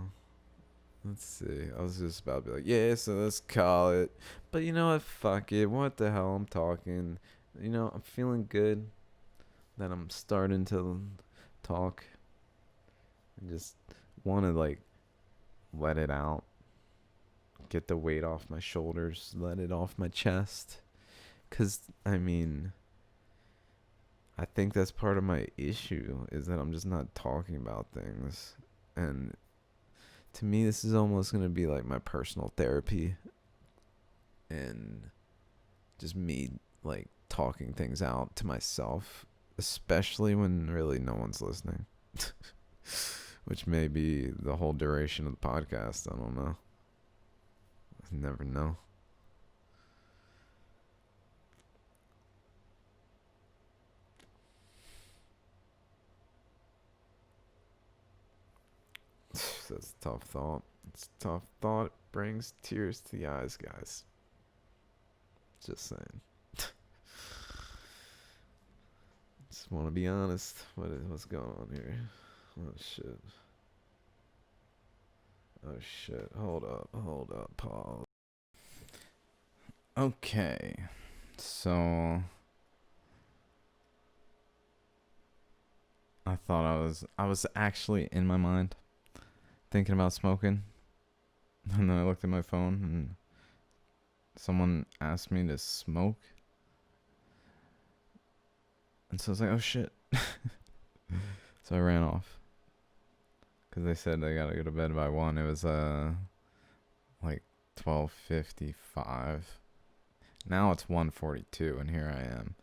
Speaker 2: let's see. I was just about to be like, yeah, so let's call it. But you know what? Fuck it. What the hell? I'm talking. You know, I'm feeling good that I'm starting to talk and just want to, like, let it out. Get the weight off my shoulders. Let it off my chest. Because, I mean, I think that's part of my issue is that I'm just not talking about things. And to me, this is almost going to be like my personal therapy and just me like talking things out to myself, especially when really no one's listening, which may be the whole duration of the podcast. I don't know. I never know. That's a tough thought. It's a tough thought. It brings tears to the eyes, guys. Just saying. Just want to be honest. What's going on here? Oh shit. Oh shit. Hold up. Hold up. Pause. Okay. So
Speaker 1: I thought I was actually in my mind thinking about smoking, and then I looked at my phone and someone asked me to smoke, and so I was like, oh shit. So I ran off because they said they gotta go to bed by 1. It was like 12:55. Now it's 1:42, and here I am.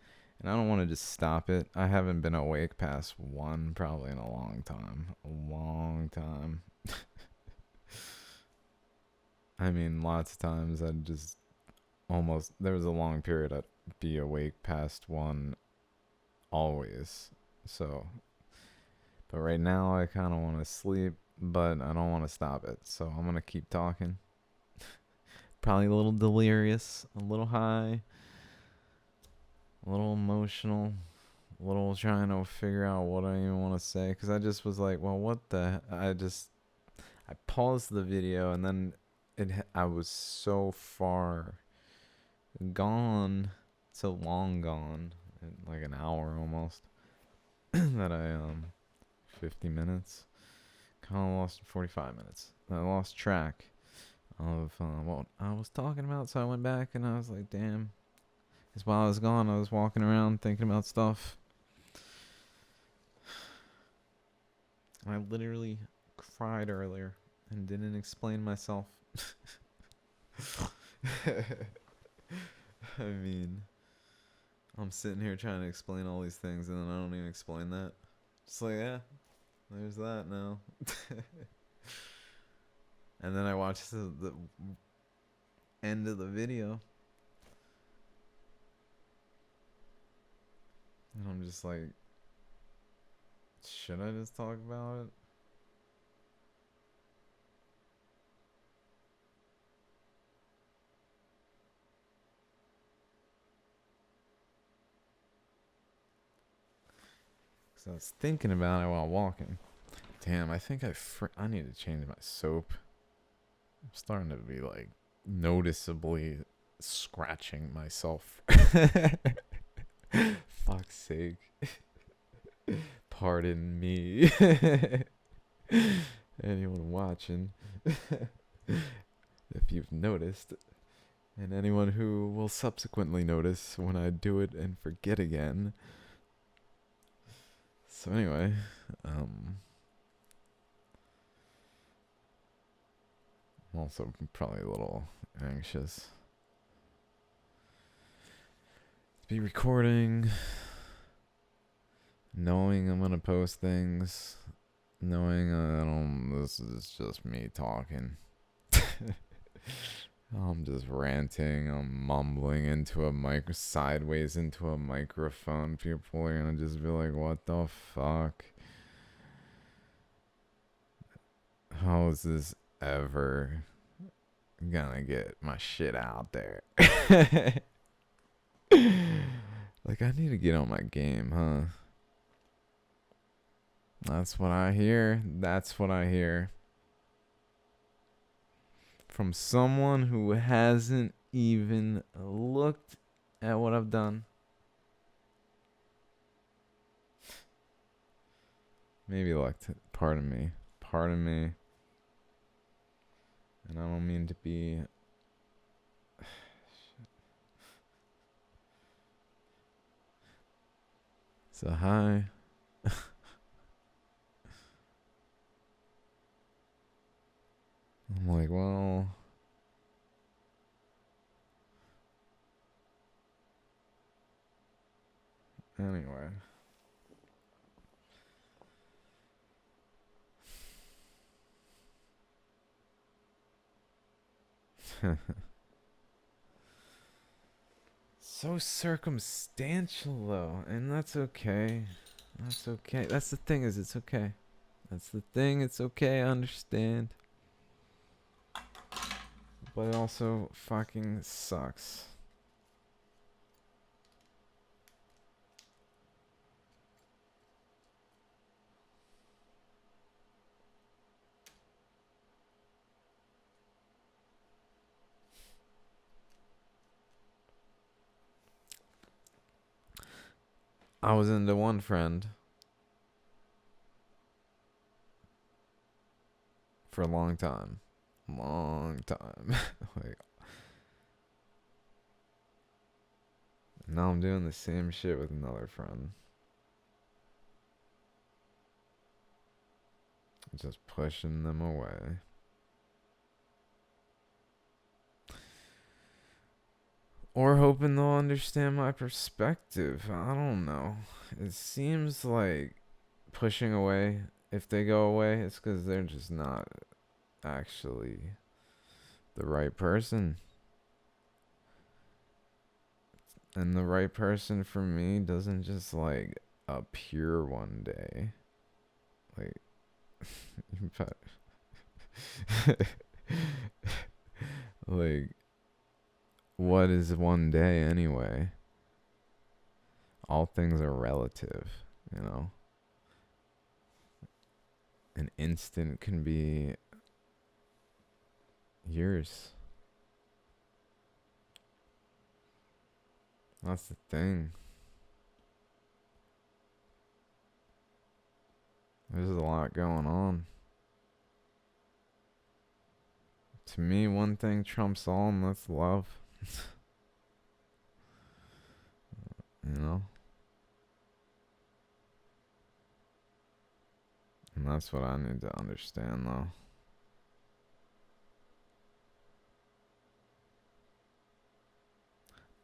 Speaker 1: And I don't want to just stop it. I haven't been awake past 1 probably in a long time. A long time. I mean, lots of times I'd just almost. There was a long period I'd be awake past 1 always. So. But right now I kind of want to sleep, but I don't want to stop it. So I'm going to keep talking. Probably a little delirious, a little high, a little emotional, a little trying to figure out what I even want to say. Because I just was like, well, what the... I paused the video and then I was so far gone, so long gone, like an hour almost, that I, 50 minutes, kind of lost 45 minutes. I lost track of what I was talking about, so I went back and I was like, damn. Because while I was gone, I was walking around thinking about stuff. I literally cried earlier and didn't explain myself. I mean, I'm sitting here trying to explain all these things and then I don't even explain that. Just like, yeah, there's that now. And then I watched the end of the video. And I'm just like, should I just talk about it? Because I was thinking about it while walking. Damn, I think I need to change my soap. I'm starting to be like noticeably scratching myself. Fuck's sake. Pardon me. Anyone watching, if you've noticed, and anyone who will subsequently notice when I do it and forget again. So anyway, I'm also probably a little anxious to be recording, knowing I'm gonna post things, knowing this is just me talking. I'm just ranting, I'm mumbling into a sideways into a microphone. People are gonna just be like, what the fuck? How is this ever gonna get my shit out there? Like, I need to get on my game, huh? That's what I hear. That's what I hear. From someone who hasn't even looked at what I've done. Maybe pardon me. Pardon me. And I don't mean to be... So hi. I'm like, well... Anyway. So circumstantial though, and that's okay. That's okay. That's the thing, is it's okay. That's the thing, it's okay, I understand. But it also fucking sucks. I was into one friend
Speaker 2: for a long time. Long time. Like, now I'm doing the same shit with another friend. Just pushing them away. Or hoping they'll understand my perspective. I don't know. It seems like pushing away, if they go away, it's because they're just not actually the right person. And the right person for me doesn't just like appear one day. Like, but like, what is one day anyway? All things are relative, you know? An instant can be years. That's the thing. There's a lot going on. To me, one thing trumps all, and that's love. You know? And that's what I need to understand, though.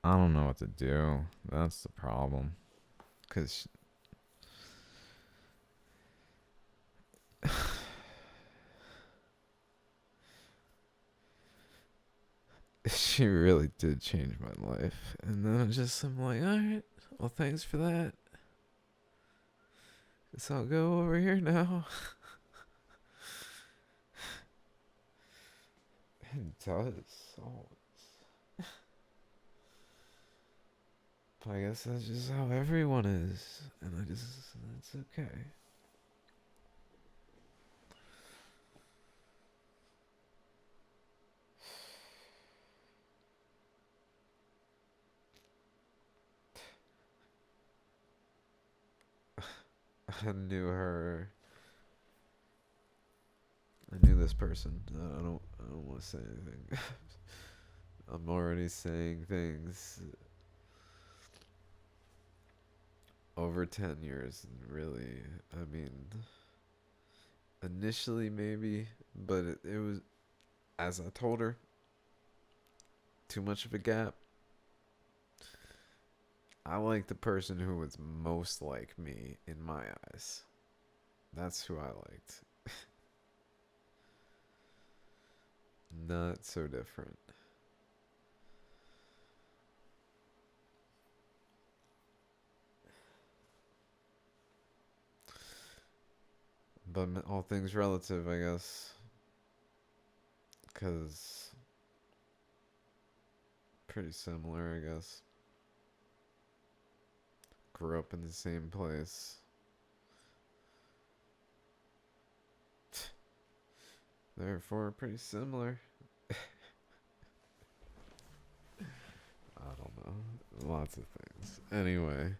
Speaker 2: I don't know what to do. That's the problem. Because she really did change my life. And then I'm like, alright, well, thanks for that. Guess I'll go over here now. It does. Oh, but I guess that's just how everyone is. And that's okay. I knew her. I knew this person. I don't want to say anything. I'm already saying things over 10 years. Really, I mean, initially maybe, but it was, as I told her, too much of a gap. I like the person who was most like me in my eyes. That's who I liked. Not so different. But all things relative, I guess. Because pretty similar, I guess. Grew up in the same place. Therefore, pretty similar. I don't know. Lots of things. Anyway.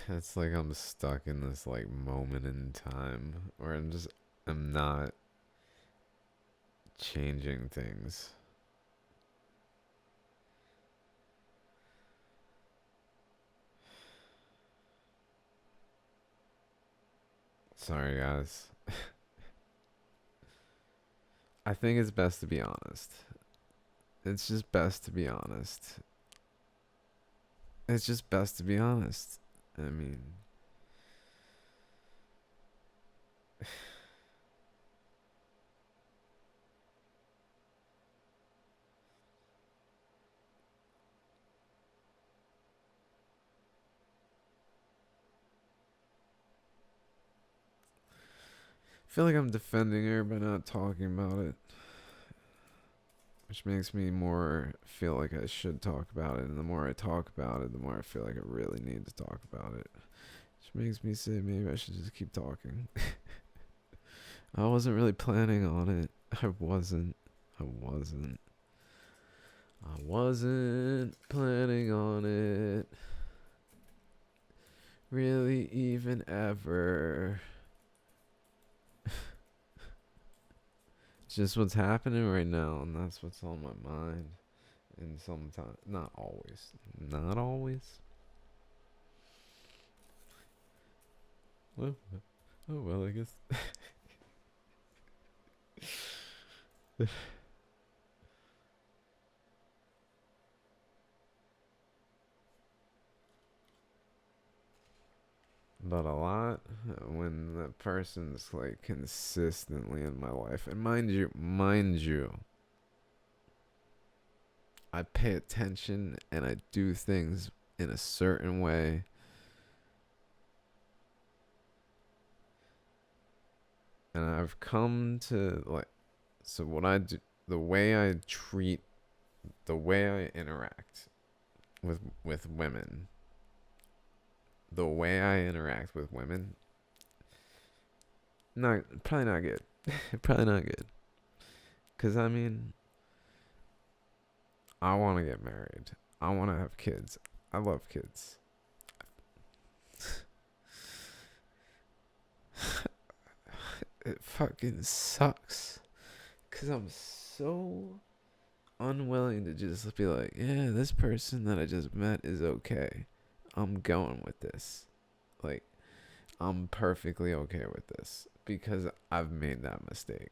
Speaker 2: It's like I'm stuck in this like moment in time where I'm not changing things. Sorry guys. I think it's best to be honest. It's just best to be honest. It's just best to be honest. I mean, I feel like I'm defending her by not talking about it, which makes me more feel like I should talk about it. And the more I talk about it, the more I feel like I really need to talk about it. Which makes me say maybe I should just keep talking. I wasn't really planning on it. I wasn't planning on it. really even ever. It's just what's happening right now, and that's what's on my mind. And sometimes, not always, not always. Well, oh well, I guess. But a lot when the person's like consistently in my life, and mind you, I pay attention and I do things in a certain way. And I've come to like, so what I do, the way I treat, the way I interact with women, the way I interact with women, not probably not good. Probably not good. Cause I mean, I want to get married. I want to have kids. I love kids. It fucking sucks. Cause I'm so unwilling to just be like, yeah, this person that I just met is okay. I'm going with this. Like, I'm perfectly okay with this because I've made that mistake.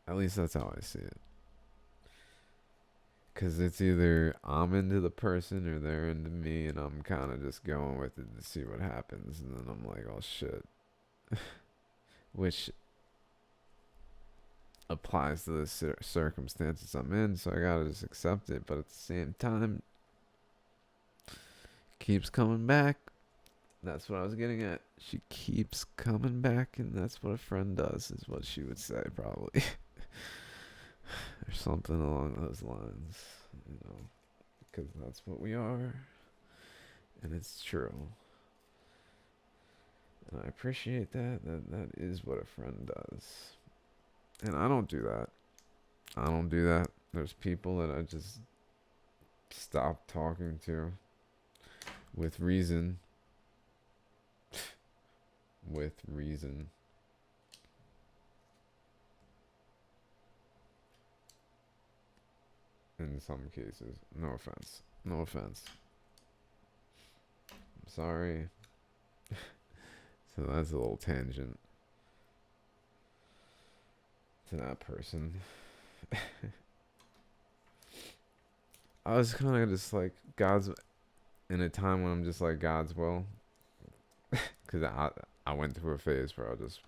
Speaker 2: At least that's how I see it. Because it's either I'm into the person or they're into me, and I'm kind of just going with it to see what happens. And then I'm like, oh shit. Which applies to the circumstances I'm in, so I gotta just accept it. But at the same time, keeps coming back. That's what I was getting at. She keeps coming back, and that's what a friend does, is what she would say, probably. Or something along those lines, you know, because that's what we are, and it's true. And I appreciate that. That is what a friend does. And I don't do that. I don't do that. There's people that I just stop talking to with reason. With reason. In some cases. No offense. No offense. I'm sorry. So that's a little tangent to that person. I was kind of just like, God's, in a time when I'm just like, God's will. Because I went through a phase where I just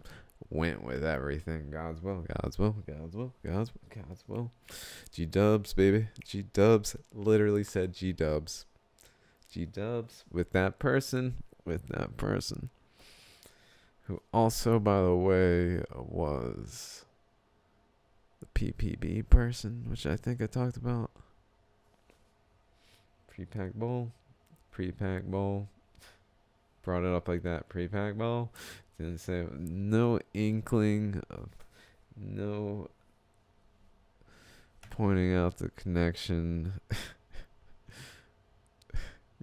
Speaker 2: went with everything. God's will, God's will, God's will, God's will, God's will. G dubs, baby. G dubs. Literally said G dubs. G dubs with that person. With that person. Who also, by the way, was the PPB person, which I think I talked about. Pre-pack bowl. Pre-pack bowl. Brought it up like that. Pre-pack bowl. Didn't say no inkling of no pointing out the connection.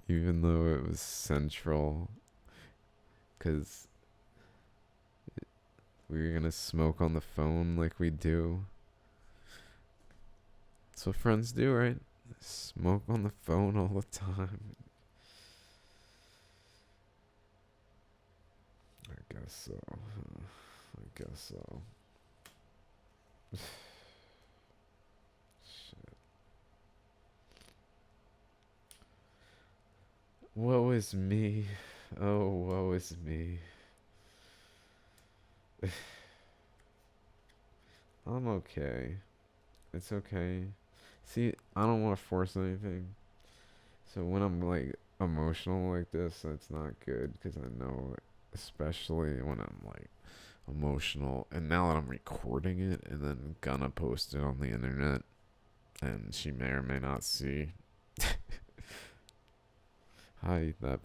Speaker 2: Even though it was central. Because we were going to smoke on the phone like we do. That's what friends do, right? Smoke on the phone all the time. I guess so. I guess so. Shit. Woe is me. Oh, woe is me. I'm okay. It's okay. See, I don't want to force anything. So when I'm like emotional like this, that's not good because I know, especially when I'm like emotional, and now that I'm recording it and then gonna post it on the internet, and she may or may not see. Hi, that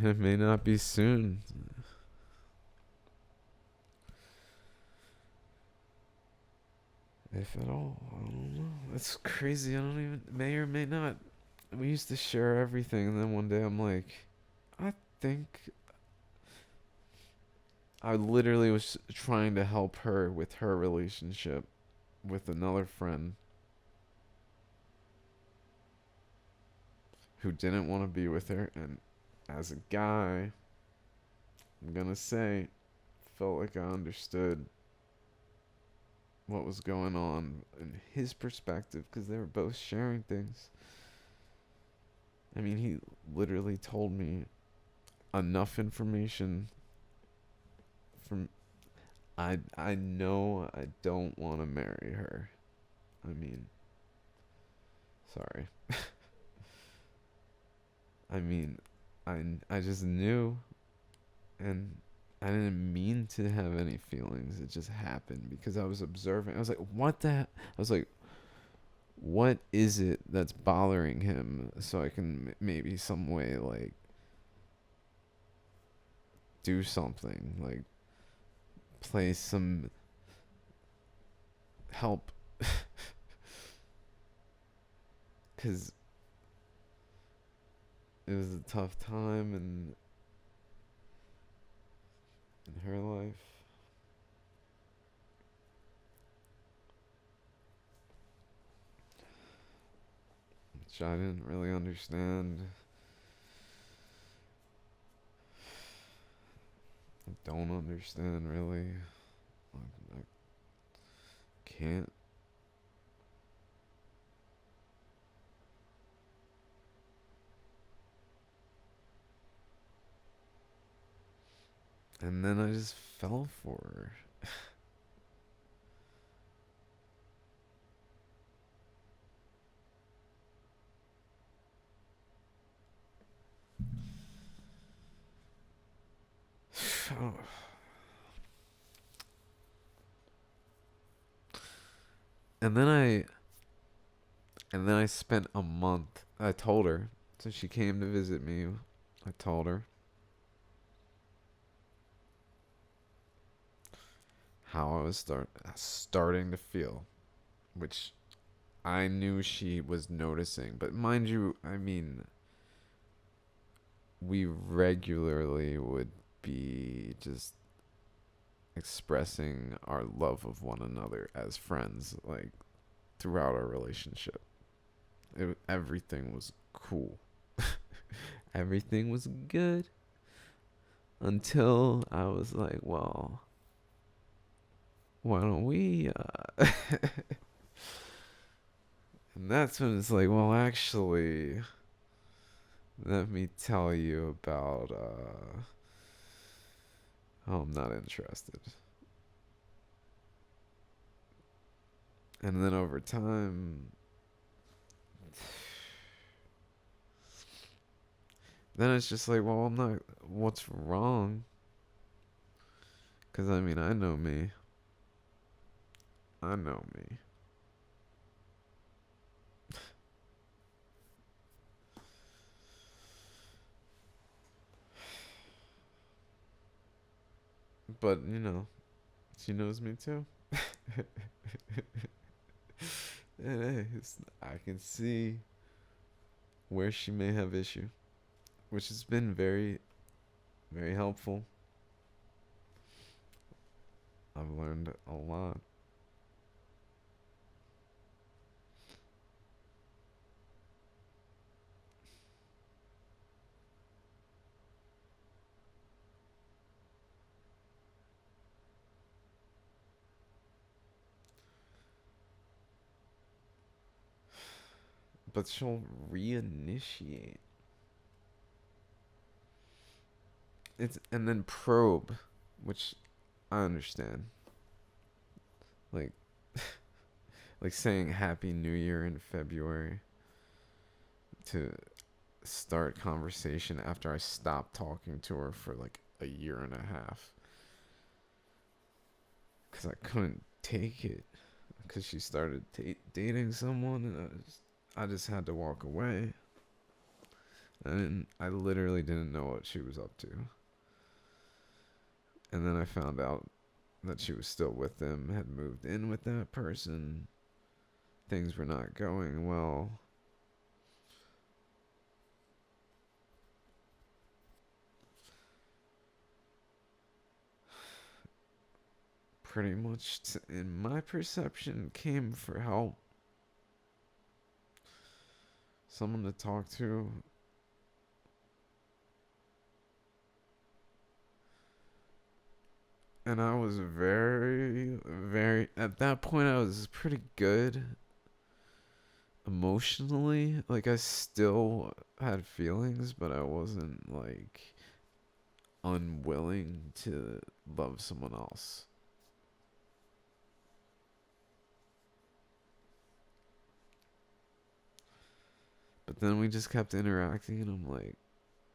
Speaker 2: It may not be soon. If at all. I don't know. That's crazy. I don't even. May or may not. We used to share everything, and then one day I'm like, I think. I literally was trying to help her with her relationship with another friend who didn't want to be with her. And as a guy, I'm gonna say, felt like I understood what was going on in his perspective because they were both sharing things. I mean, he literally told me enough information from I know I don't want to marry her. I mean, sorry. I mean, I just knew, and I didn't mean to have any feelings. It just happened because I was observing. I was like, what the I was like, what is it that's bothering him so I can maybe some way like do something, like play some help cuz it was a tough time in her life. Which I didn't really understand. I don't understand really. I can't. And then I just fell for her. and then I and then I spent a month. I told her. So she came to visit me. I told her how I was starting to feel, which I knew she was noticing. But mind you, I mean, we regularly would be just expressing our love of one another as friends, like throughout our relationship. Everything was cool. Everything was good until I was like, well, why don't we? And that's when it's like, well, actually, let me tell you about. Oh, I'm not interested. And then over time, then it's just like, well, I'm not. What's wrong? Because I mean, I know me. I know me. But, you know, she knows me too. And hey, I can see where she may have issue, which has been very, very helpful. I've learned a lot. But she'll reinitiate. It's and then probe, which I understand. Like like saying Happy New Year in February to start conversation after I stopped talking to her for like a year and a half because I couldn't take it because she started dating someone and I just had to walk away. I literally didn't know what she was up to. And then I found out that she was still with them, had moved in with that person. Things were not going well. Pretty much, in my perception, came for help. Someone to talk to. And I was very, very, at that point, I was pretty good emotionally. Like, I still had feelings, but I wasn't, like, unwilling to love someone else. But then we just kept interacting, and I'm like,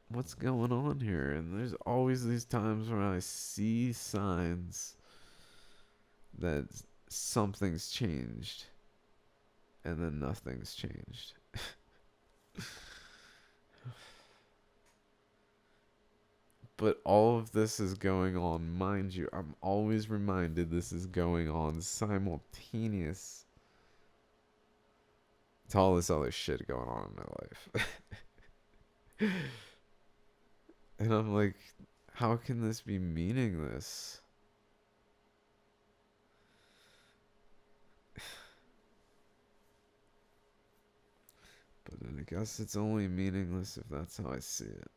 Speaker 2: what's going on here? And there's always these times when I see signs that something's changed, and then nothing's changed. But all of this is going on, mind you, I'm always reminded this is going on simultaneous to all this other shit going on in my life. And I'm like, how can this be meaningless? But I guess it's only meaningless if that's how I see it.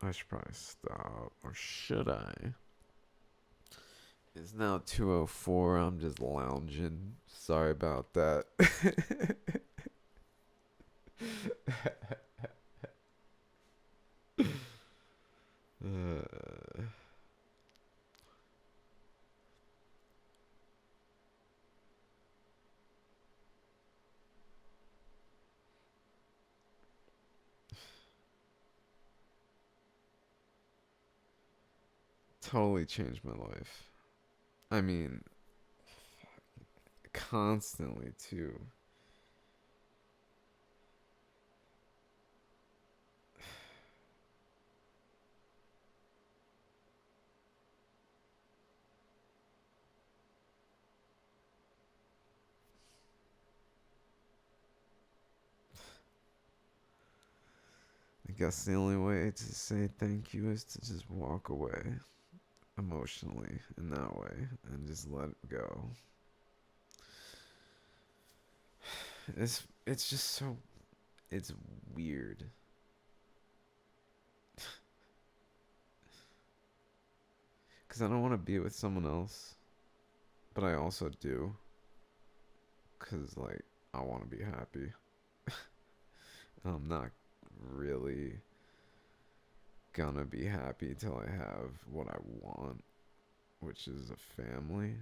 Speaker 2: I should probably stop. Or should I? It's now 2:04. I'm just lounging. Sorry about that. uh, totally changed my life. I mean, constantly too. I guess the only way to say thank you is to just walk away emotionally in that way and just let it go. It's just so it's weird. Cuz I don't want to be with someone else, but I also do cuz like I want to be happy. I'm not really gonna be happy till I have what I want, which is a family.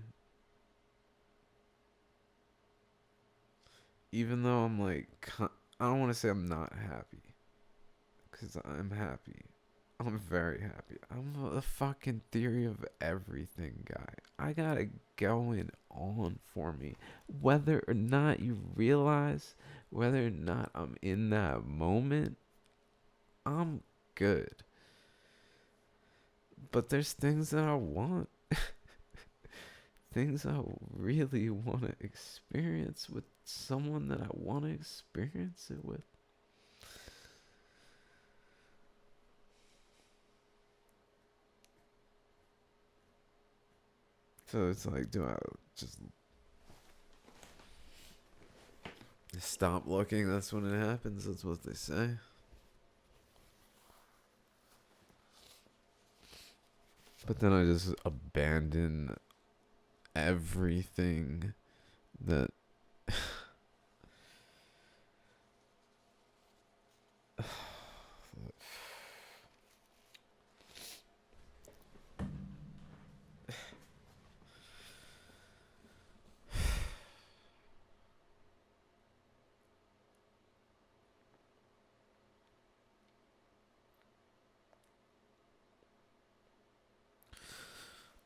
Speaker 2: Even though I'm like, I don't want to say I'm not happy, because I'm happy. I'm very happy. I'm a fucking theory of everything guy. I got it going on for me. Whether or not you realize, whether or not I'm in that moment, I'm good. But there's things that I want. Things I really want to experience with someone that I want to experience it with. So it's like, do I just stop looking? That's when it happens. That's what they say. But then I just abandon everything that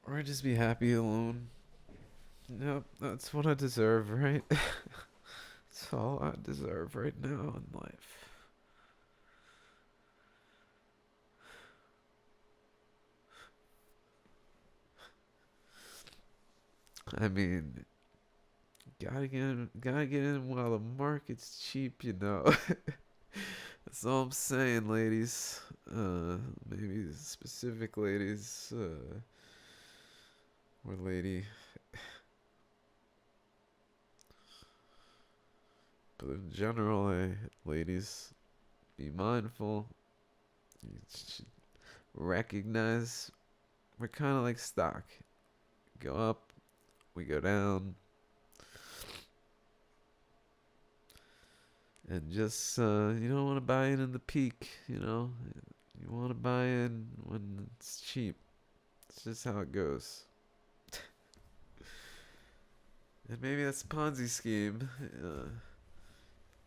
Speaker 1: Or just be happy alone. Yep, that's what I deserve, right? That's all I deserve right now in life. I mean, gotta get in while the market's cheap, you know. That's all I'm saying, ladies. Maybe specific ladies, or lady. But in general, ladies, be mindful. You should recognize we're kind of like stock. Go up, we go down. And just, you don't want to buy in the peak, you know? You want to buy in when it's cheap. It's just how it goes. And maybe that's a Ponzi scheme.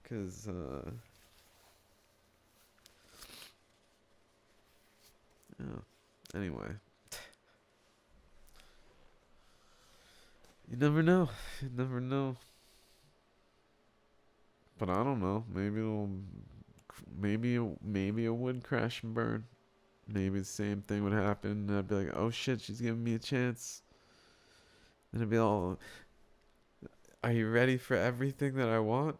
Speaker 1: Because, yeah. Anyway. You never know. You never know. But I don't know. Maybe it would crash and burn. Maybe the same thing would happen. And I'd be like, oh shit, she's giving me a chance. And I'd be all, are you ready for everything that I want?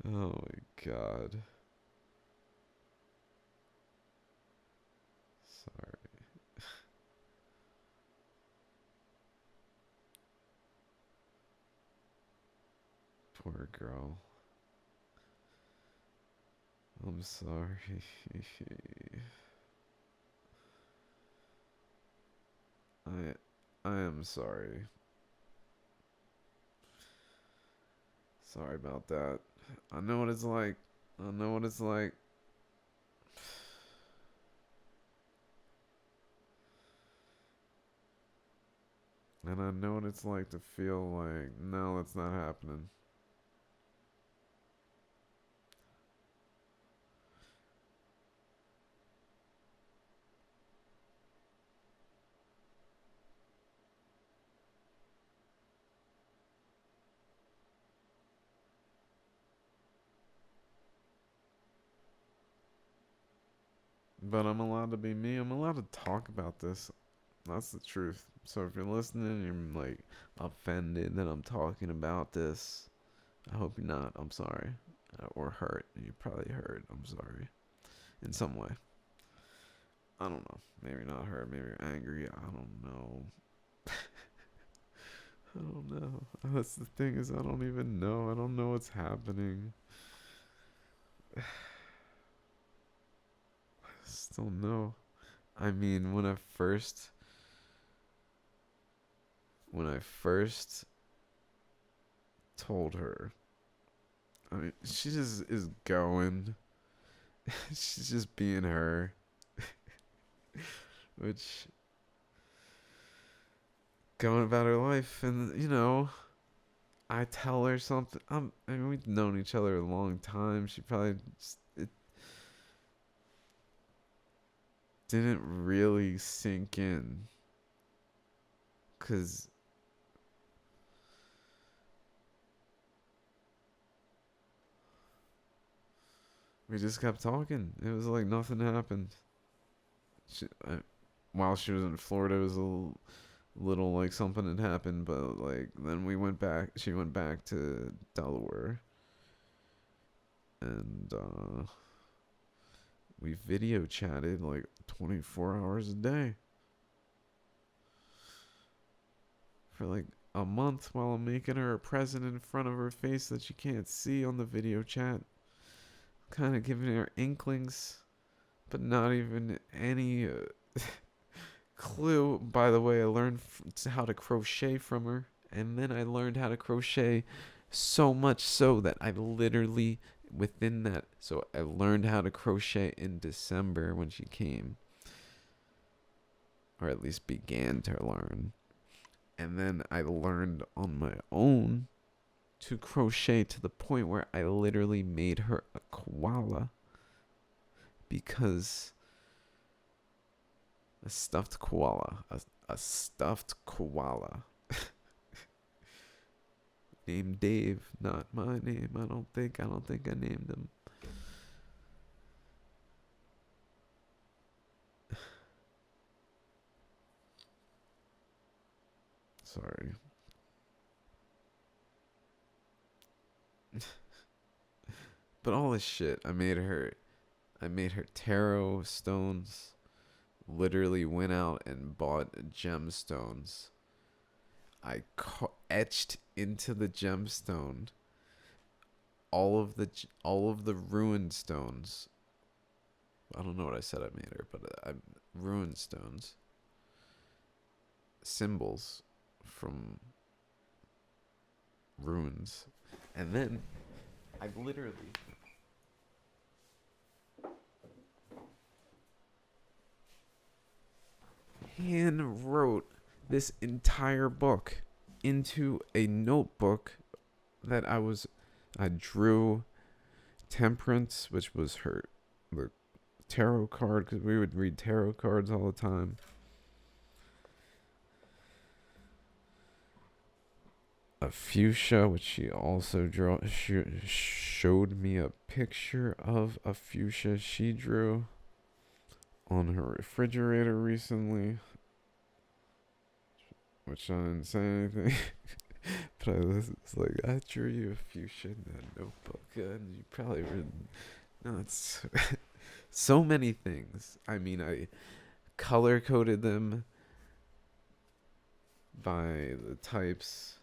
Speaker 1: Oh my god. Sorry. Poor girl. I'm sorry. I I am sorry. Sorry about that. I know what it's like. I know what it's like. And I know what it's like to feel like, no, that's not happening. But I'm allowed to be me. I'm allowed to talk about this. That's the truth. So if you're listening and you're like offended that I'm talking about this, I hope you're not. I'm sorry. Or hurt. You probably hurt. I'm sorry. In some way. I don't know. Maybe not hurt. Maybe you're angry. I don't know. I don't know. That's the thing is I don't even know. I don't know what's happening. I just don't know. I mean, when I first told her, I mean, she just is going. She's just being her, which going about her life, and I tell her something. I mean, we've known each other a long time. She probably just, it didn't really sink in, cause we just kept talking. It was like nothing happened. While she was in Florida, it was a little like something had happened, but like then we went back. She went back to Delaware, and we video chatted like 24 hours a day for like a month while I'm making her a present in front of her face that she can't see on the video chat. Kind of giving her inklings, but not even any clue. By the way, I learned how to crochet from her, and then I learned how to crochet so much so that I literally within that. So I learned how to crochet in December when she came, or at least began to learn. And then I learned on my own to crochet to the point where I literally made her a koala
Speaker 2: because a stuffed koala, a stuffed koala named Dave, not my name. I don't think I named him. Sorry. But all this shit, I made her tarot stones. Literally went out and bought gemstones. I etched into the gemstone all of the ruined stones. I don't know what I said I made her, but I ruined stones. Symbols from runes. And then I literally hand wrote this entire book into a notebook that I drew Temperance, which was the tarot card, because we would read tarot cards all the time. A fuchsia, which she also showed me a picture of a fuchsia she drew on her refrigerator recently, which I didn't say anything. But I was like, I drew you a fuchsia in that notebook, and you probably written. No, it's so many things. I mean, I color coded them by the types,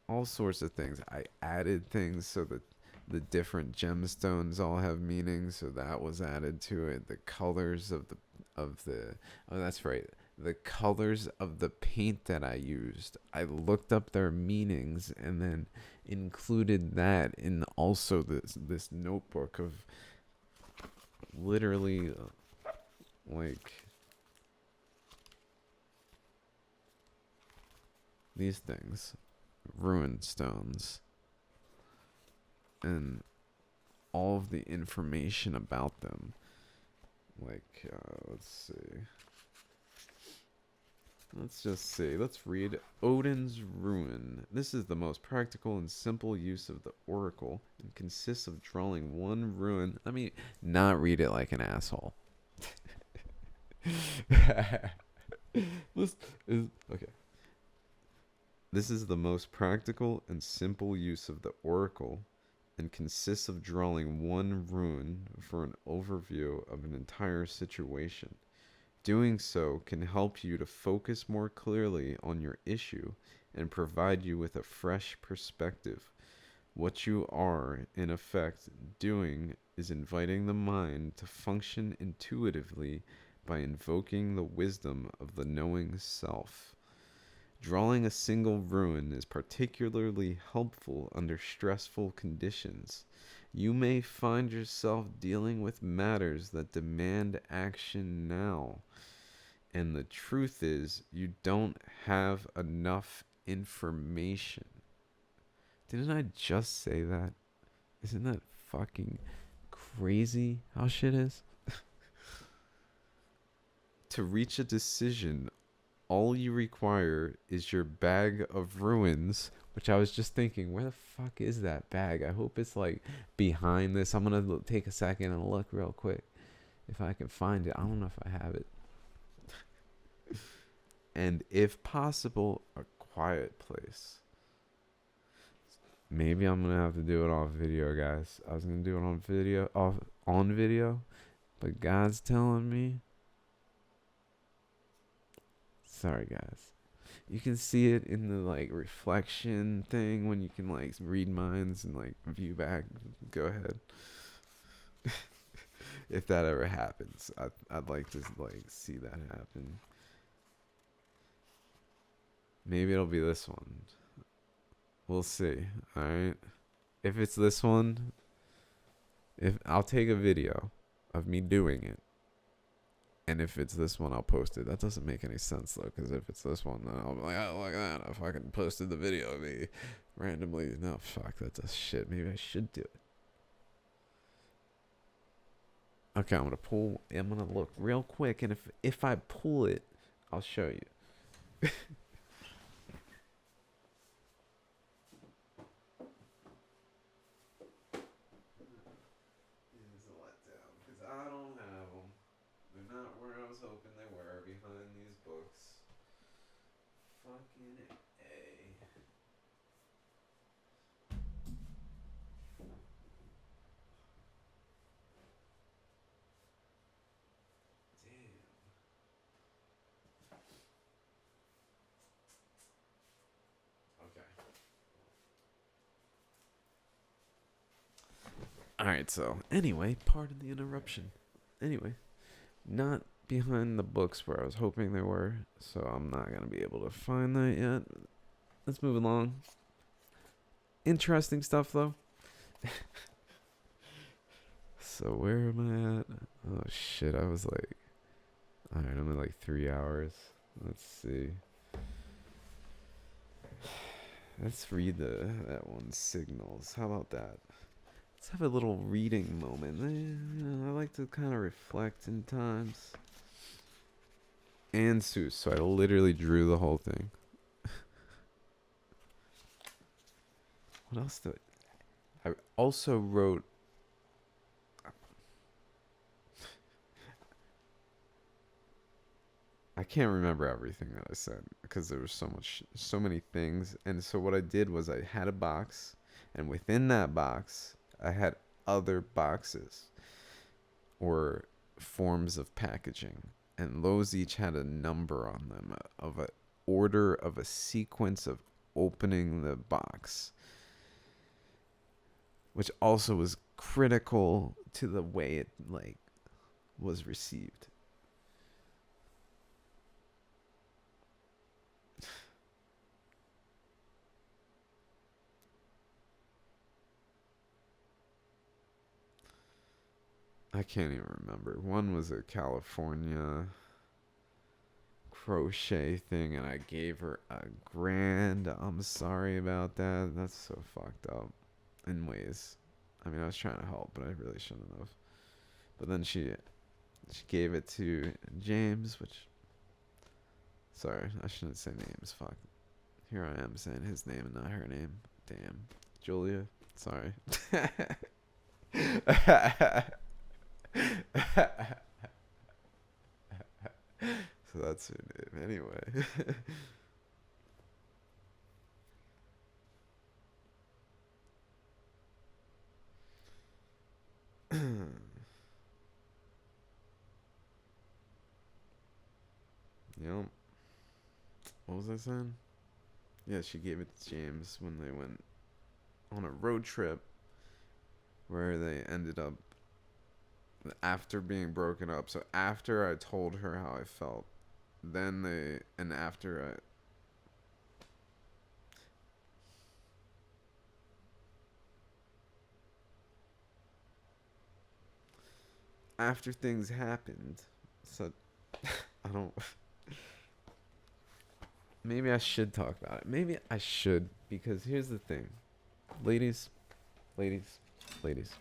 Speaker 2: all sorts of things. I added things so that the different gemstones all have meanings, so that was added to it. The colors of the oh, that's right, the colors of the paint that I used, I looked up their meanings and then included that in also this notebook of literally like these things, ruined stones, and all of the information about them. Like, let's see. Let's just see. Let's read Odin's Ruin. This is the most practical and simple use of the oracle and consists of drawing one rune. Let me not read it like an asshole. Okay. This is the most practical and simple use of the oracle and consists of drawing one rune for an overview of an entire situation. Doing so can help you to focus more clearly on your issue and provide you with a fresh perspective. What you are, in effect, doing is inviting the mind to function intuitively by invoking the wisdom of the knowing self. Drawing a single rune is particularly helpful under stressful conditions. You may find yourself dealing with matters that demand action now. And the truth is, you don't have enough information. Didn't I just say that? Isn't that fucking crazy how shit is? To reach a decision, all you require is your bag of ruins, which I was just thinking, where the fuck is that bag? I hope it's like behind this. I'm going to take a second and look real quick if I can find it. I don't know if I have it. And if possible, a quiet place. Maybe I'm going to have to do it off video, guys. I was going to do it on video, but God's telling me. Sorry, guys. You can see it in the like reflection thing when you can like read minds and like view back. Go ahead. If that ever happens, I'd like to like see that happen. Maybe it'll be this one. We'll see. All right. If it's this one, if I'll take a video of me doing it. And if it's this one, I'll post it. That doesn't make any sense, though, because if it's this one, then I'll be like, oh, look at that. I fucking posted the video of me randomly. No, fuck, that's a shit. Maybe I should do it. Okay, I'm gonna pull. I'm gonna look real quick, and if I pull it, I'll show you. It's a letdown because I don't have them. They're not where I was hoping they were behind these books. Fucking A. Damn. Okay. Alright, so anyway, pardon the interruption. Anyway, not behind the books where I was hoping they were, so I'm not going to be able to find that yet. Let's move along. Interesting stuff, though. So, where am I at? Oh, shit, I was like... Alright, I'm at like 3 hours. Let's see. Let's read that one, Signals. How about that? Let's have a little reading moment. I like to kind of reflect in times. And Seuss, so I literally drew the whole thing. What else did I also wrote... I can't remember everything that I said because there was so many things. And so what I did was I had a box, and within that box, I had other boxes or forms of packaging, and those each had a number on them of a order of a sequence of opening the box, which also was critical to the way it like was received. I can't even remember. One was a California crochet thing, and I gave her $1,000. I'm sorry about that. That's so fucked up in ways. I mean, I was trying to help, but I really shouldn't have. But then she gave it to James, which... Sorry, I shouldn't say names. Fuck. Here I am saying his name and not her name. Damn. Julia. Sorry. So that's her name. Anyway. Yep. What was I saying? Yeah, she gave it to James when they went on a road trip where they ended up after being broken up. So after I told her how I felt, then they and after things happened. So I don't. Maybe I should talk about it. Maybe I should, because here's the thing, ladies, ladies, ladies.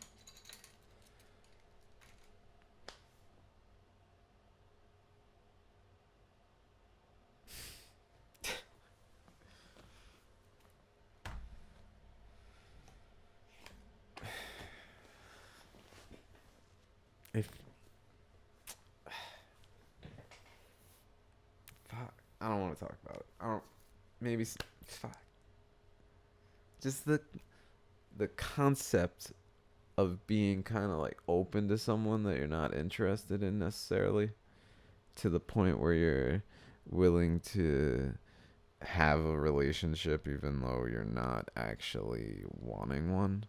Speaker 2: If fuck, I don't want to talk about it. I don't. Maybe fuck. Just the concept of being kind of like open to someone that you're not interested in necessarily, to the point where you're willing to have a relationship even though you're not actually wanting one.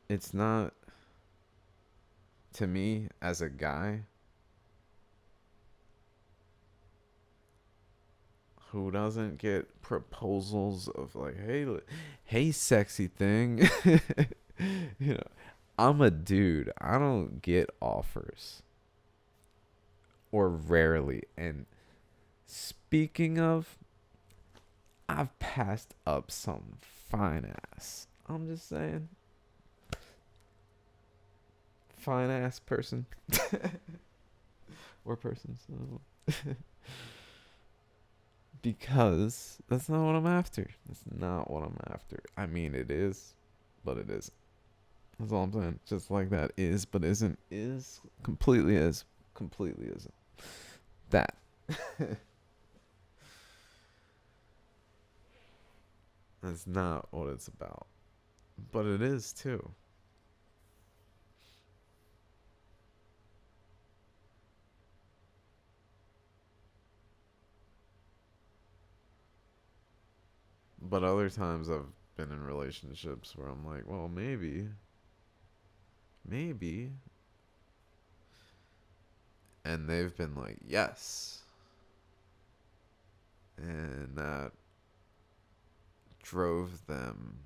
Speaker 2: It's not, to me as a guy who doesn't get proposals of like, hey sexy thing. You know, I'm a dude. I don't get offers, or rarely. And speaking of, I've passed up some fine ass. I'm just saying. fine ass person or persons. I don't know. Because that's not what I'm after. That's not what I'm after. I mean, it is, but it isn't. That's all I'm saying. Just like that is, but isn't. Is, completely isn't. That. That's not what it's about. But it is too. But other times I've been in relationships where I'm like, well, maybe. And they've been like, yes. And that drove them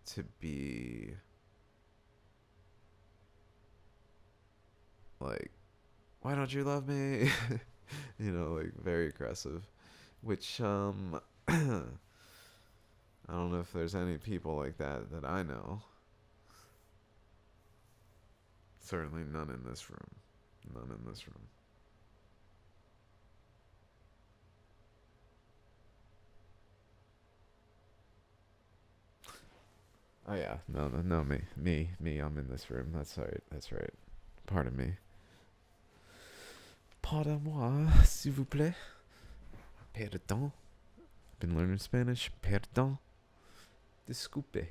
Speaker 2: to be like, why don't you love me? Like very aggressive. Which, I don't know if there's any people like that I know. Certainly none in this room. None in this room. Oh yeah, no, me. I'm in this room. That's right. That's right. Pardon me. Pardon-moi, s'il vous plaît. Perdón. Been learning Spanish. Perdón. Disculpe.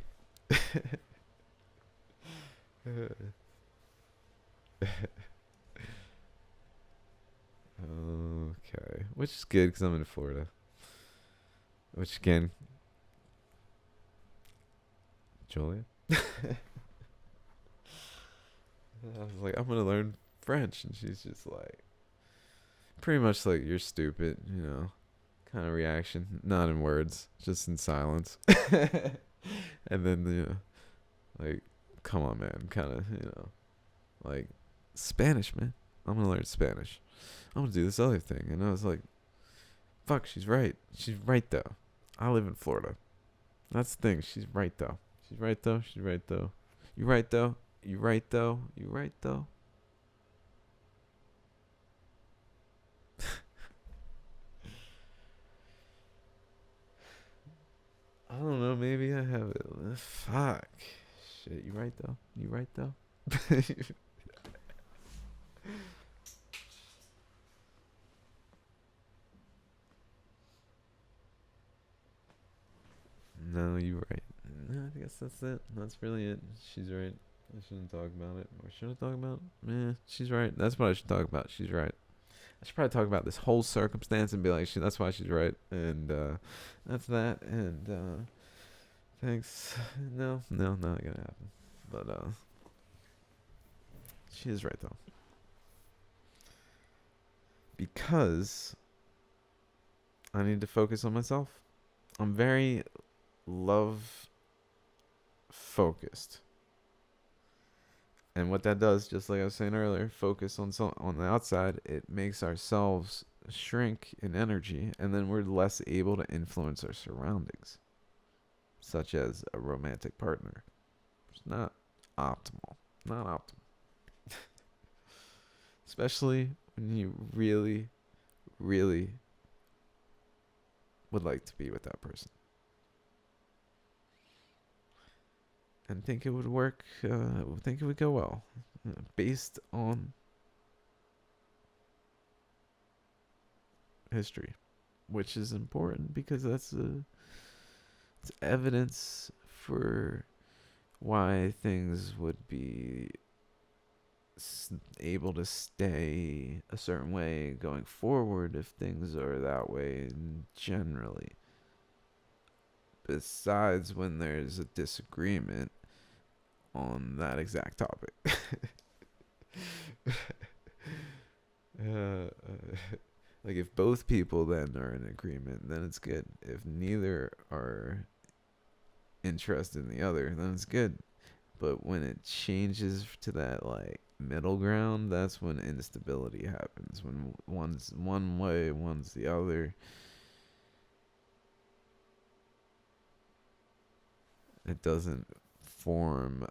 Speaker 2: Okay, which is good because I'm in Florida. Which again, Julia. I was like, I'm gonna learn French, and she's just like, pretty much like, you're stupid, kind of reaction. Not in words, just in silence. And then like, come on, man, kind of, like, Spanish, man. I'm gonna learn Spanish. I'm gonna do this other thing, and I was like, fuck, she's right. She's right though. I live in Florida. That's the thing. She's right though. She's right though. She's right though. You right though. You right though. You right though. I don't know. Maybe I have it. Fuck. Shit. You right though. You right though. No, you right. No, I guess that's it. That's really it. She's right. I shouldn't talk about it. Or should I talk about it? She's right. That's what I should talk about. She's right. I should probably talk about this whole circumstance and be like, that's why she's right. And that's that. And thanks. No, not gonna happen. But she is right though. Because I need to focus on myself. I'm very love focused. And what that does, just like I was saying earlier, focus on the outside, it makes ourselves shrink in energy, and then we're less able to influence our surroundings, such as a romantic partner. It's not optimal. Not optimal. Especially when you really, really would like to be with that person. And think it would work, think it would go well, based on history, which is important because it's evidence for why things would be able to stay a certain way going forward if things are that way generally. Besides when there's a disagreement on that exact topic. Like if both people then are in agreement, then it's good. If neither are interested in the other, then it's good. But when it changes to that like middle ground, that's when instability happens. When one's one way, one's the other. It doesn't form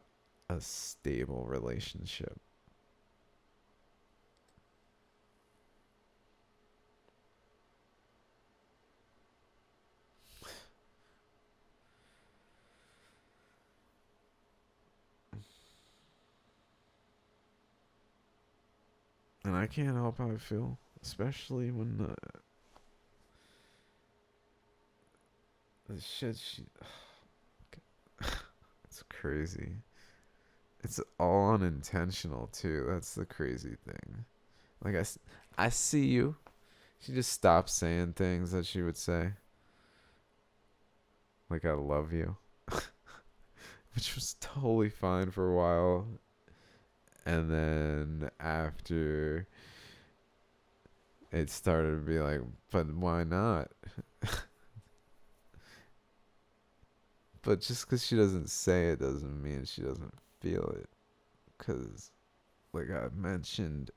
Speaker 2: a stable relationship. And I can't help how I feel, especially when the shit she. It's crazy. It's all unintentional too. That's the crazy thing. Like I see you. She just stopped saying things that she would say. Like I love you, which was totally fine for a while. And then after it started to be like, but why not? But just because she doesn't say it doesn't mean she doesn't feel it. Because, like I mentioned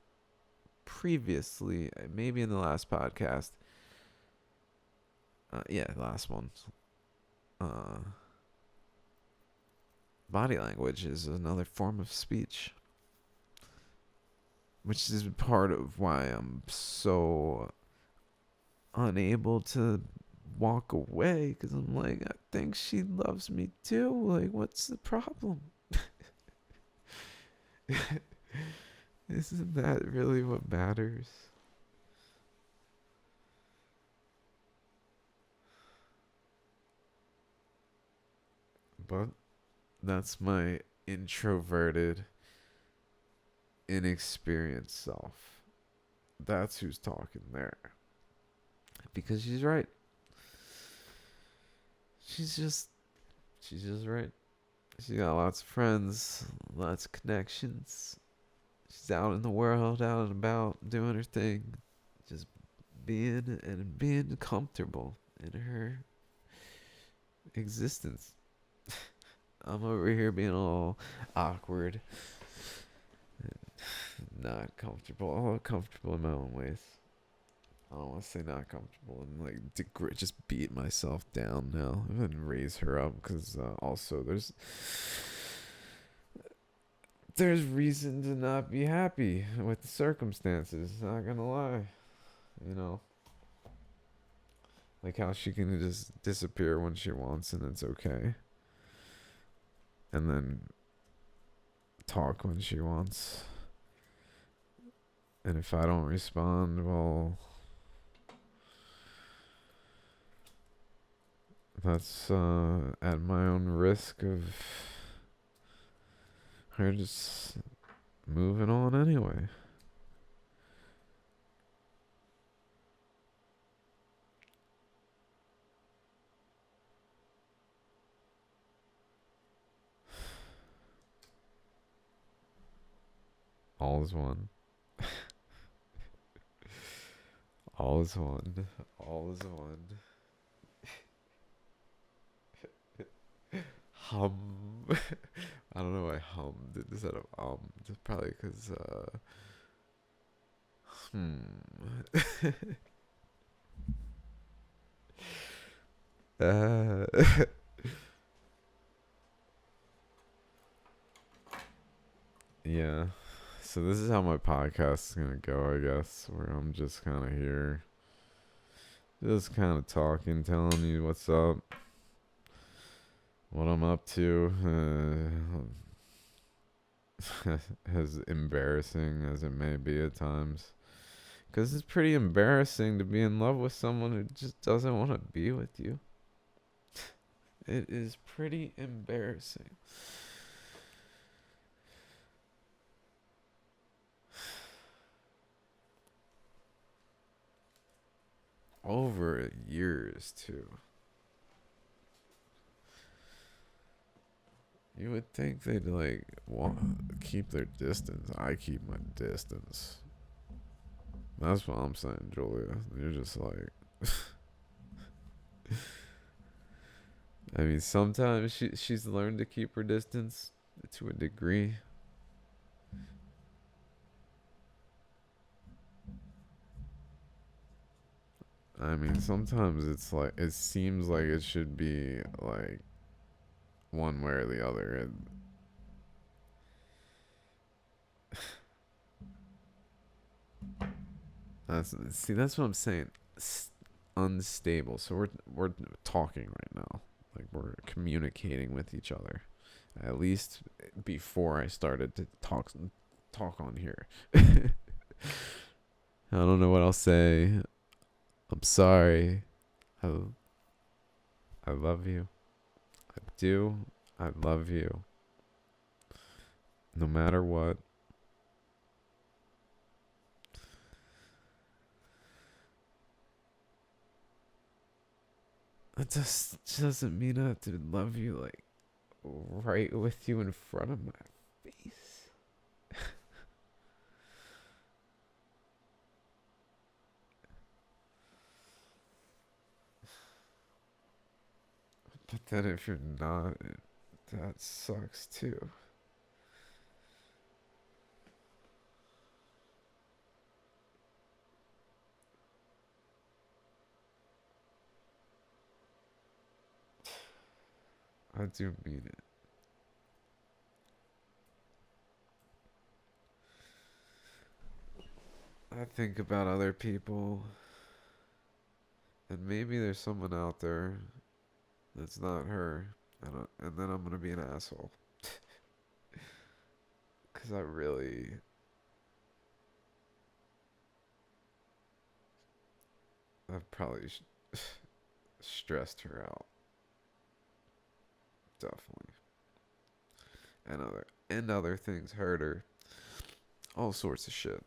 Speaker 2: previously, maybe in the last podcast, yeah, last one, uh, body language is another form of speech, which is part of why I'm so unable to walk away because I'm like, I think she loves me too. Like, what's the problem? Isn't that really what matters? But that's my introverted, inexperienced self. That's who's talking there. Because she's right. She's just she's just right. She got lots of friends, lots of connections. She's out in the world, out and about, doing her thing, just being comfortable in her existence. I'm over here being all awkward, not comfortable. I'm comfortable in my own ways. I don't want to say not comfortable and like just beat myself down now and raise her up because also there's reason to not be happy with the circumstances. Not gonna lie, you know, like how she can just disappear when she wants and it's okay, and then talk when she wants. And if I don't respond, well, that's at my own risk of her just moving on anyway. All is one. All is one. All is one. Hum. I don't know why I hummed instead of probably because uh, yeah. So this is how my podcast is gonna go, I guess, where I'm just kind of here, just kind of talking, telling you what's up, what I'm up to, as embarrassing as it may be at times. Because it's pretty embarrassing to be in love with someone who just doesn't want to be with you. It is pretty embarrassing. Over years, too. You would think they'd, like, want keep their distance. I keep my distance. That's what I'm saying, Julia. You're just like... I mean, sometimes she's learned to keep her distance to a degree. I mean, sometimes it's like it seems like it should be like one way or the other. That's what I'm saying. Unstable. So we're talking right now. Like we're communicating with each other. At least before I started to talk on here. I don't know what I'll say. I'm sorry. I I love you. I do. I love you. No matter what. It just doesn't mean I have to love you like right with you in front of my face. But then if you're not, that sucks too. I do mean it. I think about other people, and maybe there's someone out there that's not her, and then I'm gonna be an asshole. Cause I've probably stressed her out, definitely, and other things hurt her, all sorts of shit.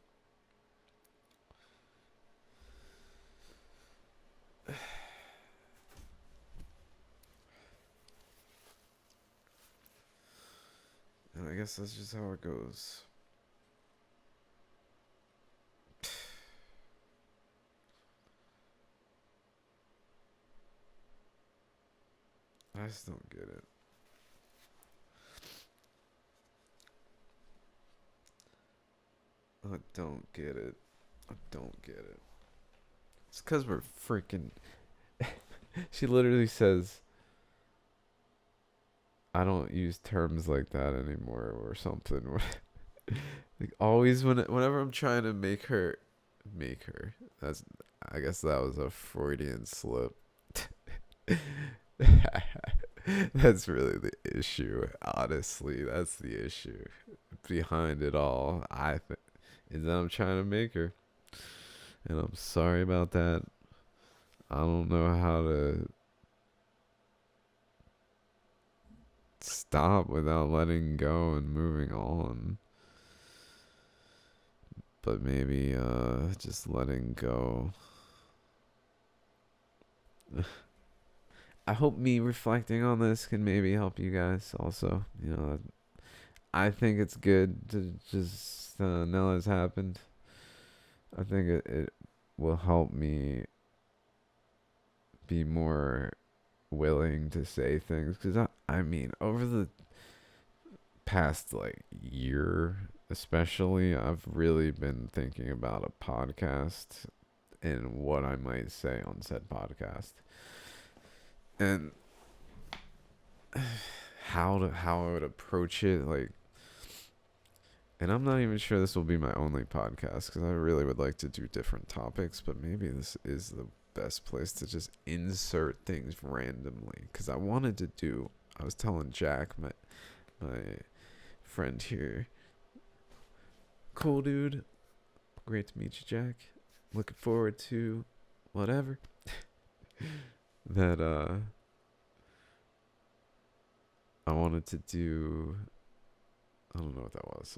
Speaker 2: And I guess that's just how it goes. I just don't get it. I don't get it. I don't get it. It's because we're freaking. She literally says, I don't use terms like that anymore or something. Like always whenever I'm trying to make her. That's I guess that was a Freudian slip. That's really the issue. Honestly, that's the issue behind it all. Is that I'm trying to make her, and I'm sorry about that. I don't know how to stop without letting go and moving on. But maybe just letting go. I hope me reflecting on this can maybe help you guys also. I think it's good to just know it's happened. I think it will help me be more willing to say things. Because, I mean, over the past, like, year, especially, I've really been thinking about a podcast and what I might say on said podcast. And how I would approach it, like, and I'm not even sure this will be my only podcast because I really would like to do different topics, but maybe this is the best place to just insert things randomly because I was telling Jack, my friend here, cool dude, great to meet you, Jack, looking forward to whatever, that I wanted to do. I don't know what that was.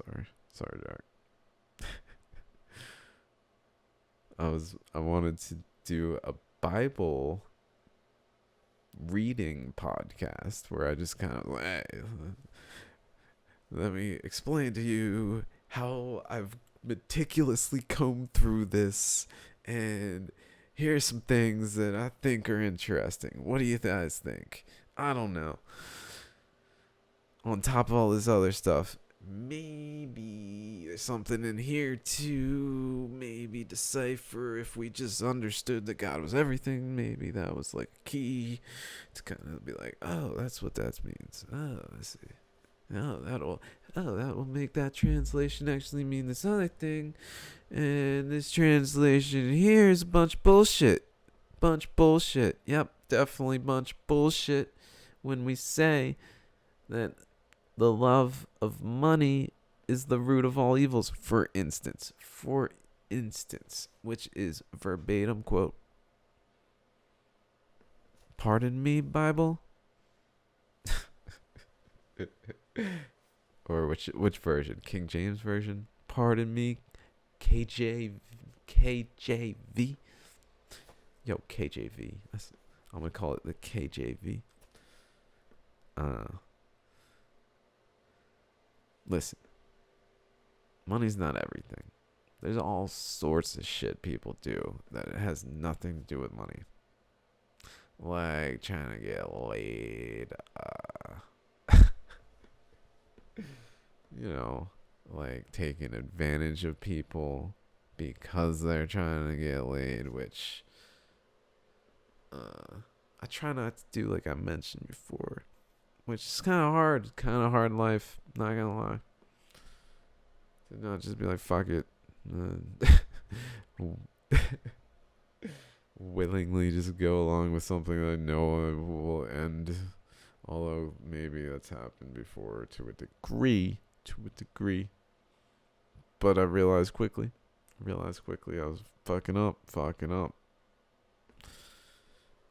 Speaker 2: Sorry, Jack. I wanted to do a Bible reading podcast where I just kind of let me explain to you how I've meticulously combed through this, and here's some things that I think are interesting. What do you guys think? I don't know. On top of all this other stuff, maybe there's something in here to maybe decipher if we just understood that God was everything. Maybe that was like a key to kind of be like, oh, that's what that means. Oh, I see. Oh, that will make that translation actually mean this other thing, and this translation here is a bunch of bullshit. Bunch bullshit. Yep, definitely bunch bullshit when we say that the love of money is the root of all evils. For instance, which is verbatim quote. Pardon me, Bible. Or which version? King James version? Pardon me, KJV. Yo, KJV. I'm gonna call it the KJV. Listen, money's not everything. There's all sorts of shit people do that has nothing to do with money. Like trying to get laid. Like taking advantage of people because they're trying to get laid, which I try not to do, like I mentioned before, which is kind of hard life, not gonna lie. To not just be like, fuck it. Willingly just go along with something that I know will end. Although maybe that's happened before to a degree. But I realized quickly I was fucking up.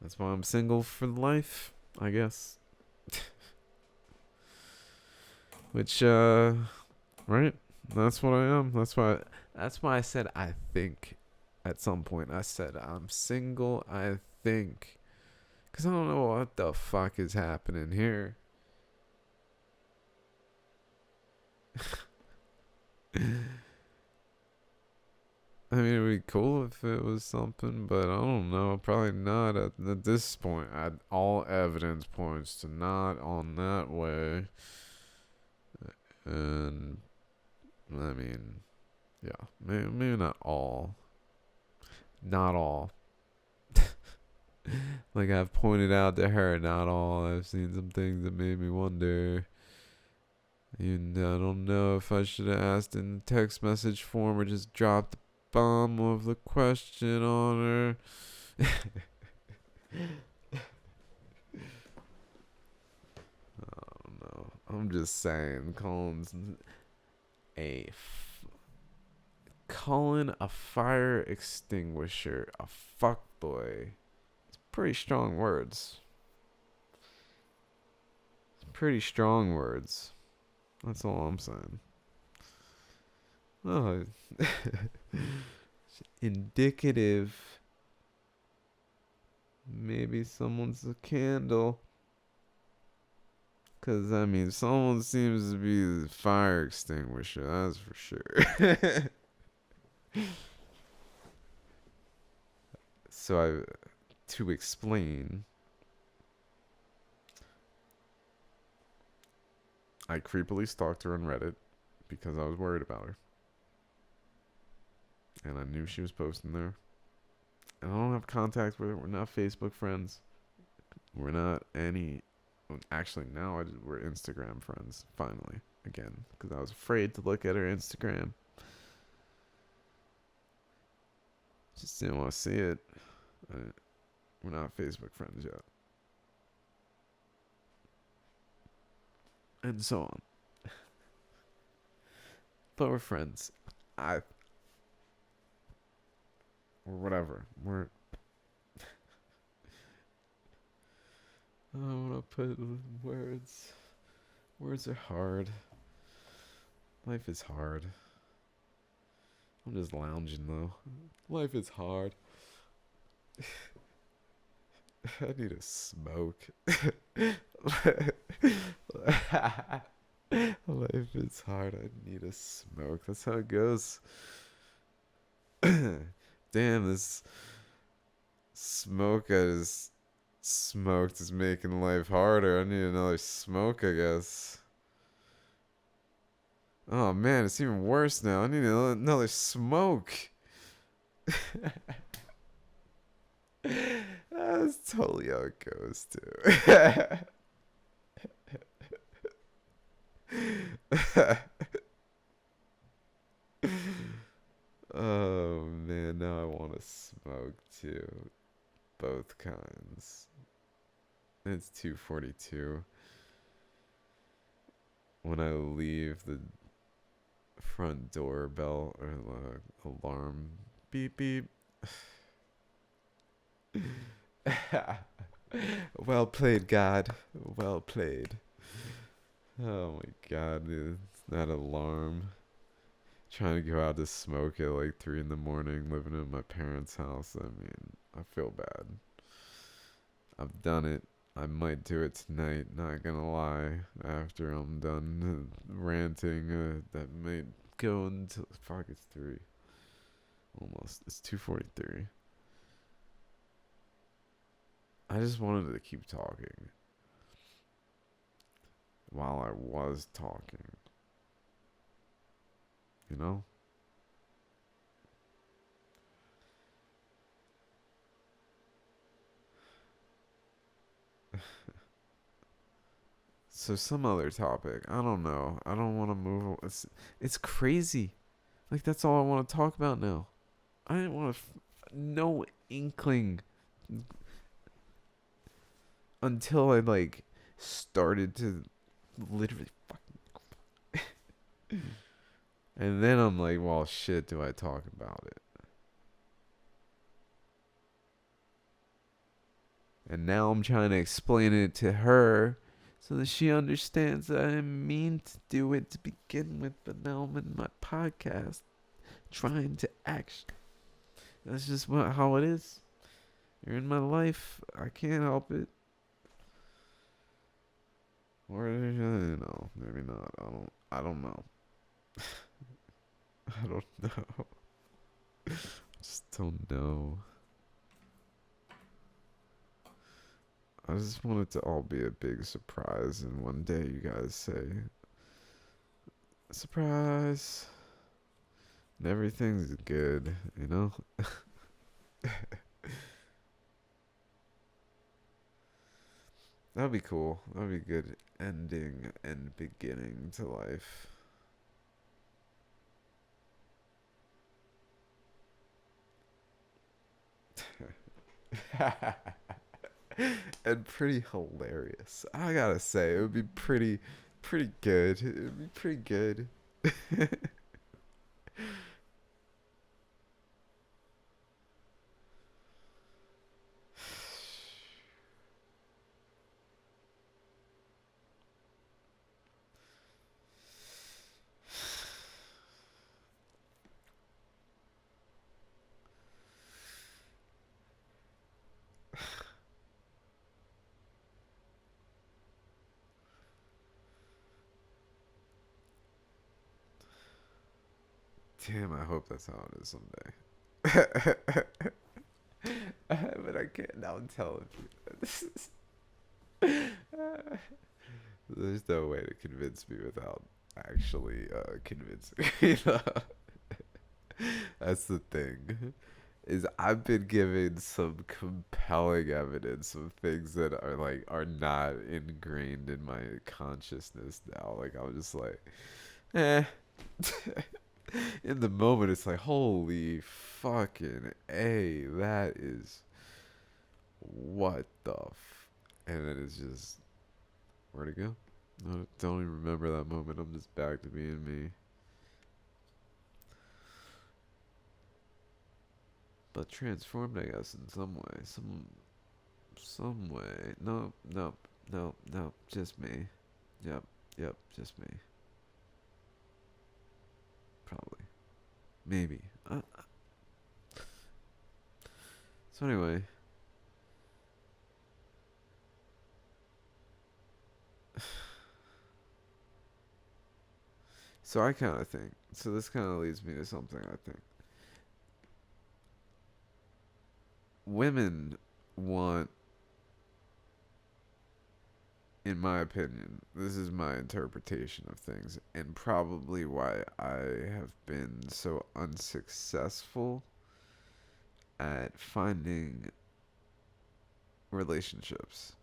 Speaker 2: That's why I'm single for life, I guess. Which, right? That's what I am. That's why I said I think at some point. I said I'm single, I think. Because I don't know what the fuck is happening here. I mean, it'd be cool if it was something, but I don't know. Probably not at this point. All evidence points to not on that way. And, I mean, yeah. Maybe not all. Not all. Like I've pointed out to her, not all. I've seen some things that made me wonder. And I don't know if I should have asked in the text message form or just dropped the bomb of the question on her. I don't know. I'm just saying, calling a fire extinguisher a fuckboy. It's pretty strong words. Pretty strong words. That's all I'm saying. Oh, indicative. Maybe someone's a candle. Because, I mean, someone seems to be the fire extinguisher. That's for sure. So, to explain, I creepily stalked her on Reddit because I was worried about her. And I knew she was posting there. And I don't have contact with her. We're not Facebook friends. We're not any. Actually, now we're Instagram friends, finally. Again. Because I was afraid to look at her Instagram. Just didn't want to see it. We're not Facebook friends yet. And so on. But we're friends. Or whatever. I don't want to put it in words. Words are hard. Life is hard. I'm just lounging though. Life is hard. I need a smoke. Life is hard. I need a smoke. That's how it goes. Damn, this smoke I just smoked is making life harder. I need another smoke, I guess. Oh man, it's even worse now. I need another smoke. That's totally how it goes, too. Oh man, now I want to smoke too. Both kinds. It's 2:42. When I leave the front doorbell or the alarm beep beep. Well played, God. Well played. Oh my God, dude. That alarm. Trying to go out to smoke at like 3 in the morning, living in my parents' house. I mean, I feel bad. I've done it. I might do it tonight, not gonna lie. After I'm done ranting, that might go until. Fuck, it's 3. Almost. It's 2:43. I just wanted to keep talking while I was talking. You know? So some other topic. I don't know. I don't want to move. It's crazy. Like that's all I want to talk about now. I didn't want to. No inkling until I like started to literally fucking. And then I'm like, well, shit. Do I talk about it? And now I'm trying to explain it to her so that she understands that I didn't mean to do it to begin with, but now I'm in my podcast trying to act. That's just how it is. You're in my life. I can't help it. Or no, maybe not. I don't know. I don't know. Just don't know. I just want it to all be a big surprise, and one day you guys say, surprise, and everything's good, you know? That'd be cool. That'd be good ending and beginning to life. And pretty hilarious. I gotta say, it would be pretty good. It would be pretty good. Damn, I hope that's how it is someday. But I can't now tell you. There's no way to convince me without actually convincing me. That's the thing. Is I've been given some compelling evidence of things that are not ingrained in my consciousness now. Like I'm just like, eh. In the moment, it's like, holy fucking A, that is what and then it's just, where'd it go? No, don't even remember that moment. I'm just back to being me. But transformed, I guess, in some way. Some way. Nope, nope, nope, nope. Just me. Yep, yep, just me. Probably. Maybe. So anyway. So I kind of think. So this kind of leads me to something I think. Women want, in my opinion, this is my interpretation of things, and probably why I have been so unsuccessful at finding relationships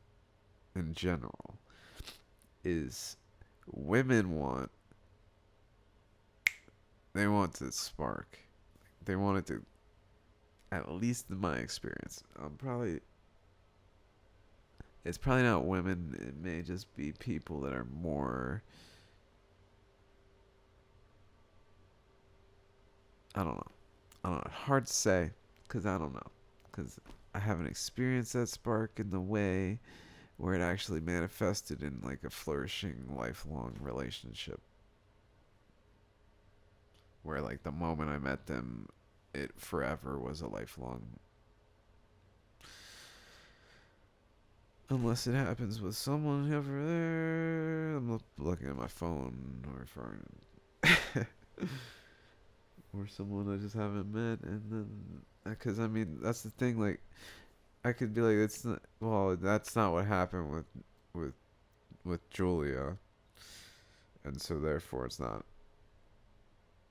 Speaker 2: in general, is Women want, they want to spark. They want it to, at least in my experience. It's probably not women. It may just be people that are more, I don't know. I don't know. Hard to say, because I don't know. Because I haven't experienced that spark in the way where it actually manifested in like a flourishing, lifelong relationship. Where like the moment I met them, it forever was a lifelong. Unless it happens with someone over there. I'm looking at my phone or phone. Or someone I just haven't met, and then because I mean that's the thing. Like I could be like, it's not. Well, that's not what happened with with Julia, and so therefore it's not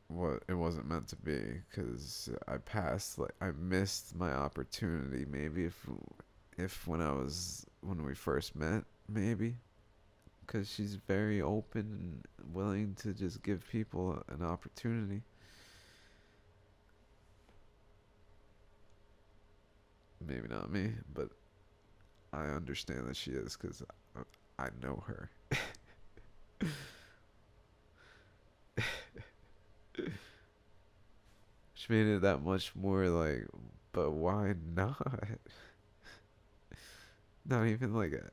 Speaker 2: what it wasn't meant to be. Because I passed, like I missed my opportunity. Maybe if when we first met, maybe because she's very open and willing to just give people an opportunity. Maybe not me, but I understand that she is because I know her. Which made it that much more like, but why not? Not even like a,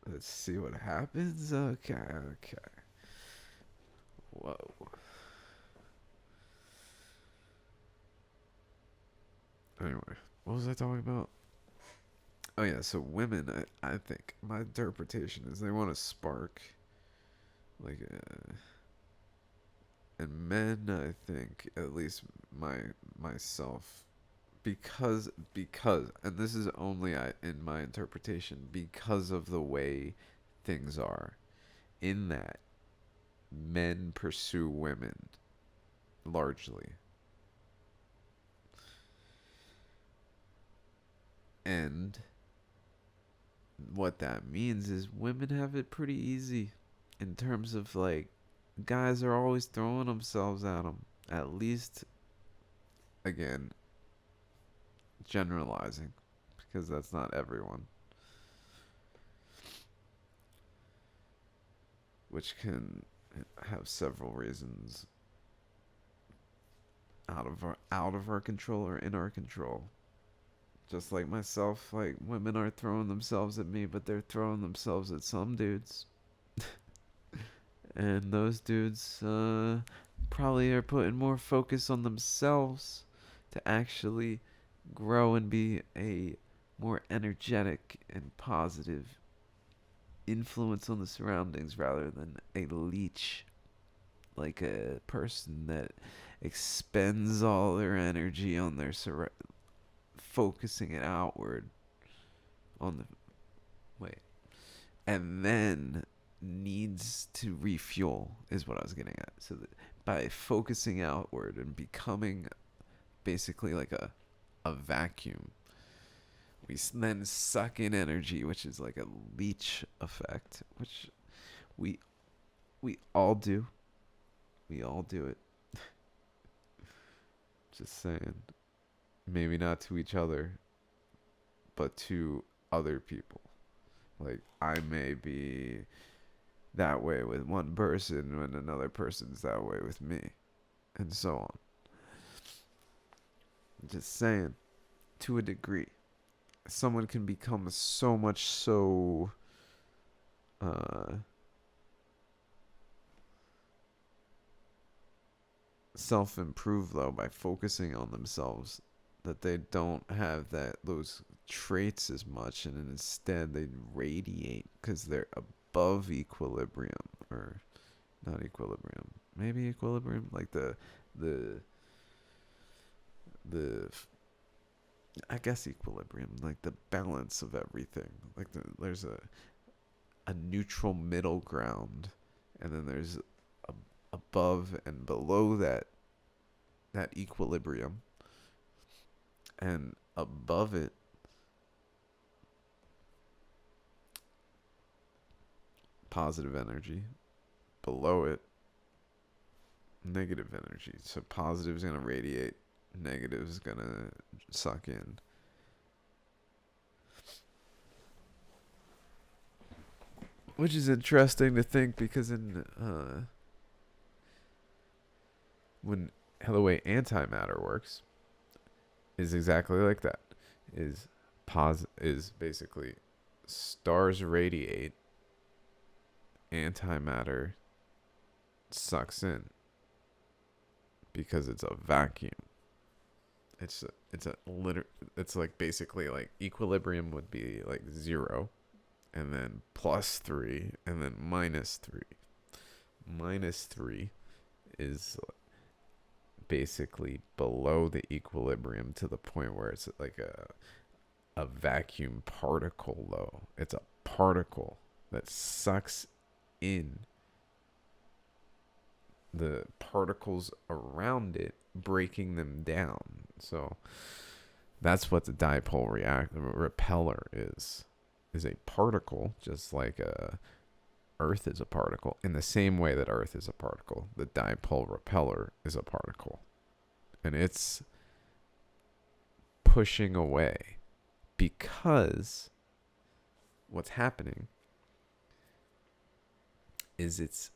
Speaker 2: let's see what happens? Okay, okay. Whoa. Anyway, what was I talking about? Oh, yeah, so women, I think, my interpretation is they want to spark. Like, and men, I think, at least myself, because and this is only in my interpretation because of the way things are in that men pursue women largely, and what that means is women have it pretty easy in terms of like guys are always throwing themselves at them, at least, again, generalizing because that's not everyone, which can have several reasons out of our control or in our control. Just like myself, like women are throwing themselves at me, but they're throwing themselves at some dudes, and those dudes probably are putting more focus on themselves to actually grow and be a more energetic and positive influence on the surroundings rather than a leech, like a person that expends all their energy on focusing it outward on the wait, and then needs to refuel is what I was getting at. So that by focusing outward and becoming basically like a vacuum, we then suck in energy, which is like a leech effect, which we we all do. We all do it. Just saying. Maybe not to each other, but to other people. Like I may be that way with one person when another person's that way with me, and so on. Just saying, to a degree, someone can become so much so uh, self improve though by focusing on themselves that they don't have those traits as much, and instead they radiate because they're above equilibrium, or not equilibrium, maybe equilibrium, like the the I guess equilibrium, like the balance of everything. Like there's a neutral middle ground, and then there's a, above and below that equilibrium, and above it positive energy, below it, negative energy. So positive is going to radiate, negative is going to suck in. Which is interesting to think because when the way antimatter works is exactly like that. Is basically stars radiate, antimatter sucks in because it's a vacuum. It's like basically like equilibrium would be like 0 and then +3 and then -3. -3 is basically below the equilibrium to the point where it's like a vacuum particle though. It's a particle that sucks in the particles around it, breaking them down. So that's what the dipole repeller is a particle, just like Earth is a particle. In the same way that Earth is a particle, the dipole repeller is a particle. And it's pushing away because what's happening is it's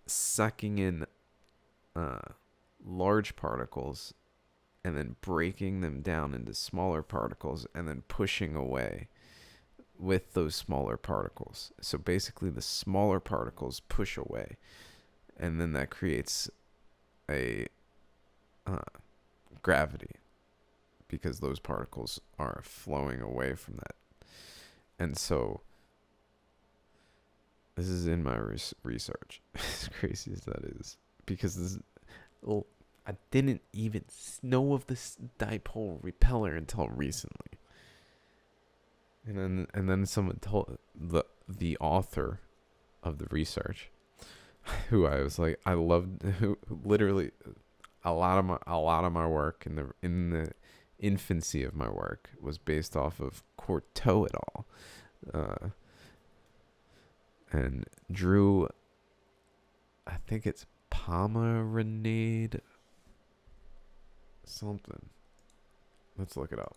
Speaker 2: sucking in large particles and then breaking them down into smaller particles and then pushing away with those smaller particles. So basically the smaller particles push away, and then that creates a gravity because those particles are flowing away from that. And so this is in my research, as crazy as that is, because this, well, I didn't even know of this dipole repeller until recently. And then someone told the author of the research, who I was like, I loved, who literally a lot of my work in the infancy of my work was based off of Courteau et al. And Drew, I think it's Pomeranade something. Let's look it up.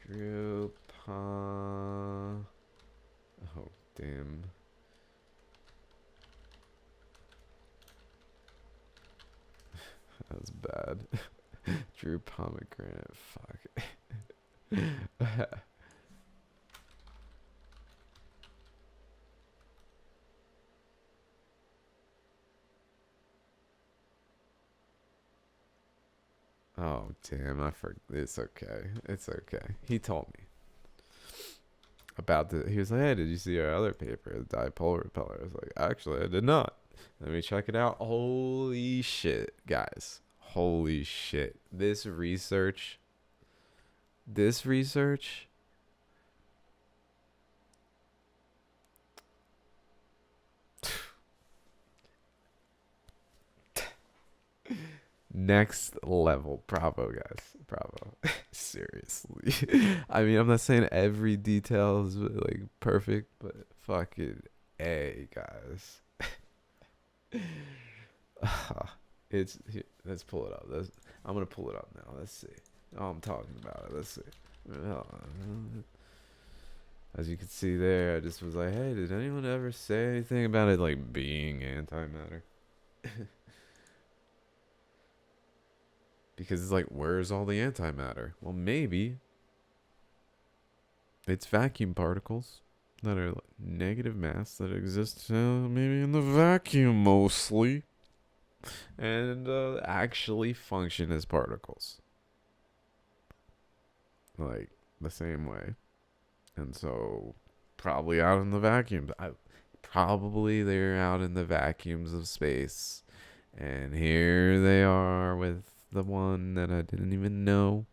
Speaker 2: Drew Oh, damn. That was bad. Drew Pomegranate. Fuck. Oh, damn. It's okay. It's okay. He told me about he was like, hey, did you see our other paper, the dipole repeller? I was like, actually, I did not. Let me check it out. Holy shit, guys. Holy shit. This research. Next level. Bravo, guys. Bravo. Seriously. I mean, I'm not saying every detail is like perfect, but fucking A, guys. Let's pull it up. I'm gonna pull it up now. Let's see. Oh, I'm talking about it. Let's see. As you can see there, I just was like, hey, did anyone ever say anything about it like being antimatter? Because it's like, where's all the antimatter? Well, maybe it's vacuum particles that are like negative mass that exist maybe in the vacuum mostly, and actually function as particles, like the same way. And so probably out in the vacuum. Probably they're out in the vacuums of space, and here they are with the one that I didn't even know.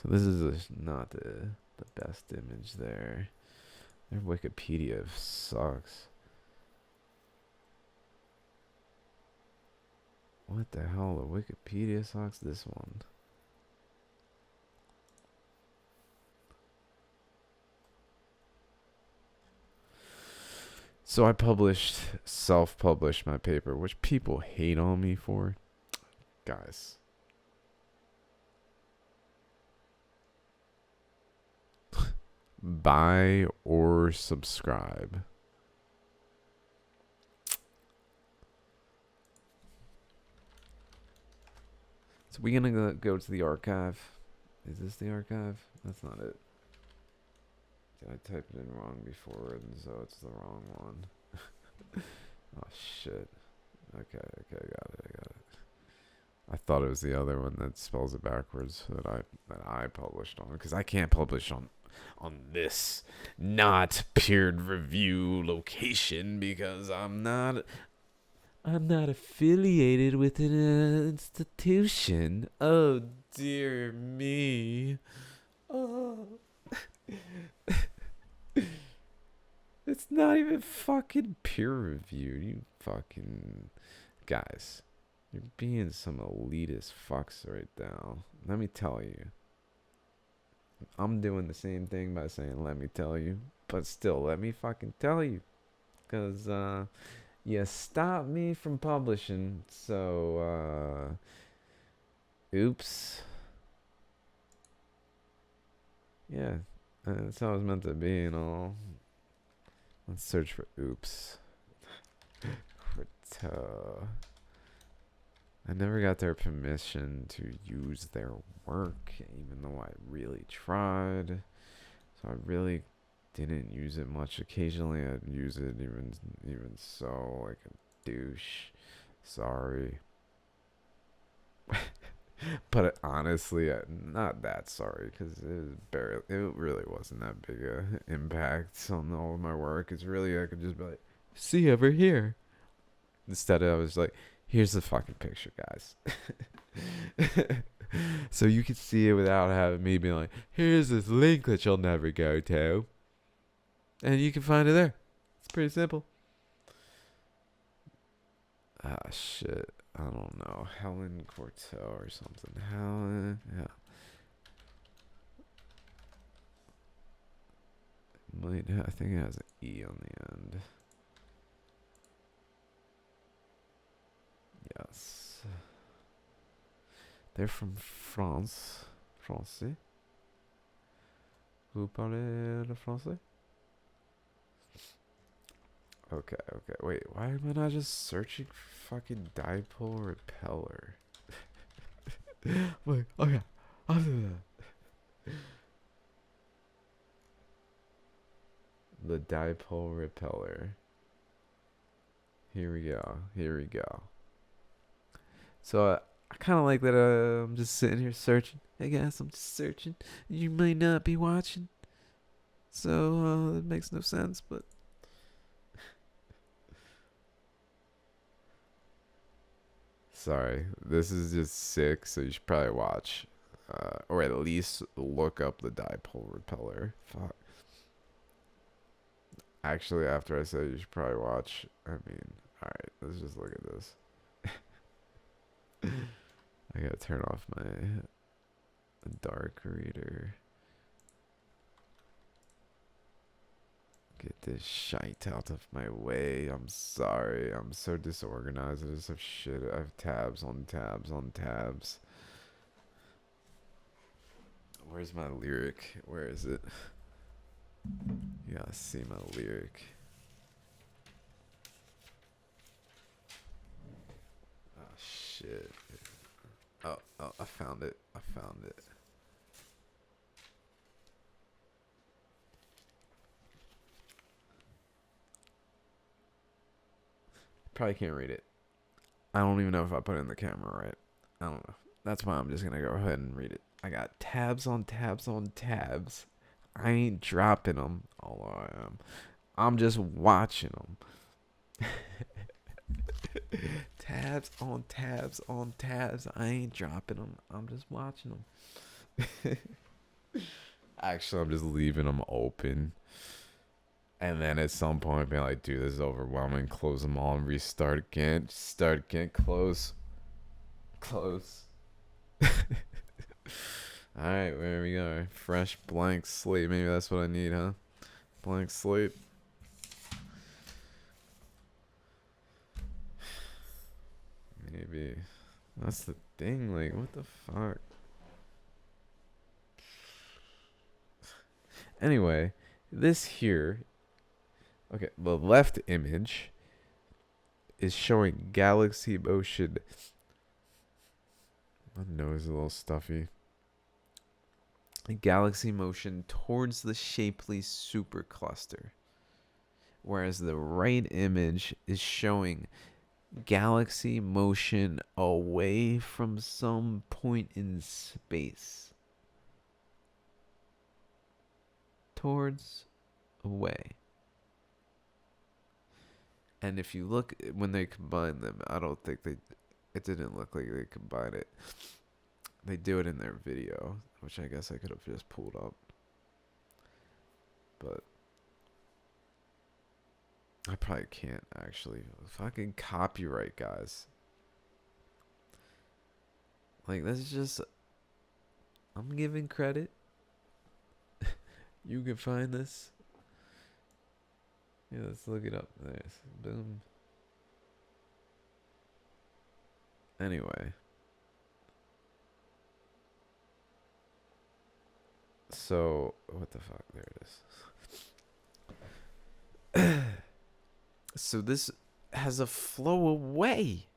Speaker 2: So this is not the best image there. Their Wikipedia sucks. What the hell? The Wikipedia sucks. This one. So I self-published my paper, which people hate on me for. Guys, buy or subscribe. So we gonna go to the archive. Is this the archive? That's not it. Did I type it in wrong before, and so it's the wrong one? Oh shit. Okay, got it. I thought it was the other one that spells it backwards that I published on, because I can't publish on this not peer review location because I'm not affiliated with an institution. Oh dear me. Oh. It's not even fucking peer reviewed, you fucking guys. You're being some elitist fucks right now. Let me tell you. I'm doing the same thing by saying let me tell you. But still, let me fucking tell you. Because, you stopped me from publishing. So, oops. Yeah, that's how it was meant to be and all. Let's search for oops. I never got their permission to use their work, even though I really tried. So I really didn't use it much. Occasionally I'd use it, even so, like a douche. Sorry. But honestly, not that sorry, because it really wasn't that big a impact on all of my work. It's really, I could just be like, see over here. Instead, I was like, here's the fucking picture, guys. So you can see it without having me being like, here's this link that you'll never go to. And you can find it there. It's pretty simple. Ah, shit. I don't know. Helen Cortel or something. Helen. Yeah. I think it has an E on the end. Yes. They're from France. Français. Vous parlez le français? Okay. Wait, why am I not just searching for fucking dipole repeller? Wait, okay. I'll do that. The dipole repeller. Here we go. So I kind of like that I'm just sitting here searching. Hey guys, I'm just searching. You may not be watching. So it makes no sense, but... Sorry, this is just sick, so you should probably watch. Or at least look up the dipole repeller. Fuck. Actually, after I say you should probably watch, I mean, alright, let's just look at this. I gotta turn off my dark reader. Get this shite out of my way. I'm sorry. I'm so disorganized. I just have shit. I have tabs on tabs on tabs. Where's my lyric? Where is it? You gotta see my lyric. Oh, shit. Oh, I found it. Probably can't read it. I don't even know if I put it in the camera right. I don't know. That's why I'm just gonna go ahead and read it. I got tabs on tabs on tabs. I ain't dropping them, although I am. I'm just watching them. Tabs on tabs on tabs. I ain't dropping them. I'm just watching them. Actually, I'm just leaving them open. And then at some point, being like, dude, this is overwhelming. Close them all and restart again. Start again. Close. Alright, where we go. Fresh blank slate. Maybe that's what I need, huh? Blank slate. That's the thing. Like, what the fuck? Anyway, this here. Okay, the left image is showing galaxy motion. My nose is a little stuffy. Galaxy motion towards the Shapley supercluster, whereas the right image is showing galaxy motion away from some point in space. Towards away. And if you look when they combine them, I don't think it didn't look like they combined it. They do it in their video, which I guess I could have just pulled up. But I probably can't actually. Fucking copyright, guys. Like, that's just. I'm giving credit. You can find this. Yeah, let's look it up. There's. Boom. Anyway. So, what the fuck? There it is. So, this has a flow away.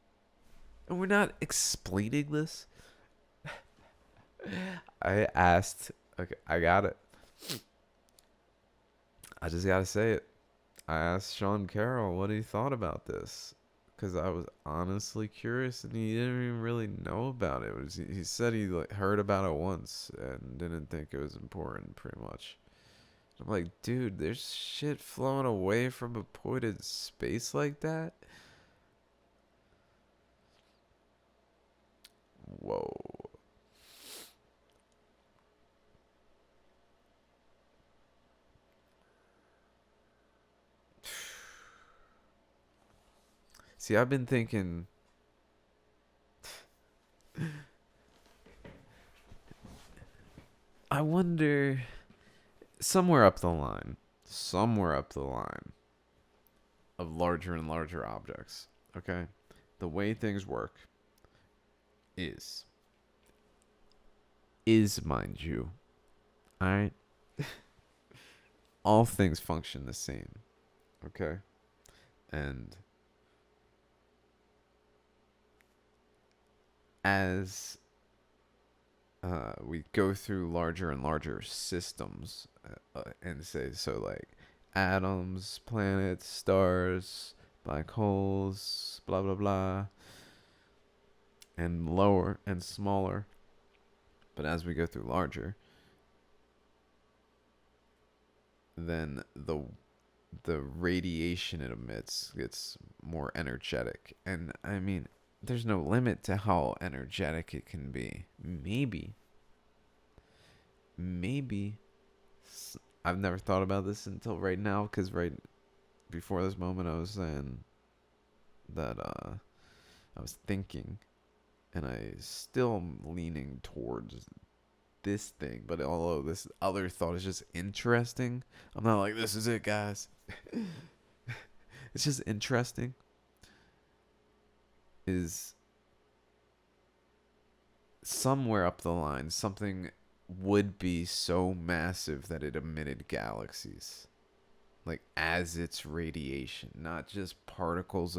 Speaker 2: And we're not explaining this. I asked. Okay, I got it. I just gotta say it. I asked Sean Carroll what he thought about this. Because I was honestly curious and he didn't even really know about it. He said he heard about it once and didn't think it was important, pretty much. I'm like, dude, there's shit flowing away from a point in space like that? Whoa. See, I've been thinking. I wonder. Somewhere up the line of larger and larger objects, okay? The way things work is, mind you, alright? All things function the same, okay? And as we go through larger and larger systems and say, so like atoms, planets, stars, black holes, blah, blah, blah, and lower and smaller. But as we go through larger, then the radiation it emits gets more energetic. And I mean, there's no limit to how energetic it can be. Maybe I've never thought about this until right now, because right before this moment I was saying that I was thinking, and I still am leaning towards this thing, but although this other thought is just interesting, I'm not like, this is it, guys. It's just interesting. Is somewhere up the line something would be so massive that it emitted galaxies, like as its radiation, not just particles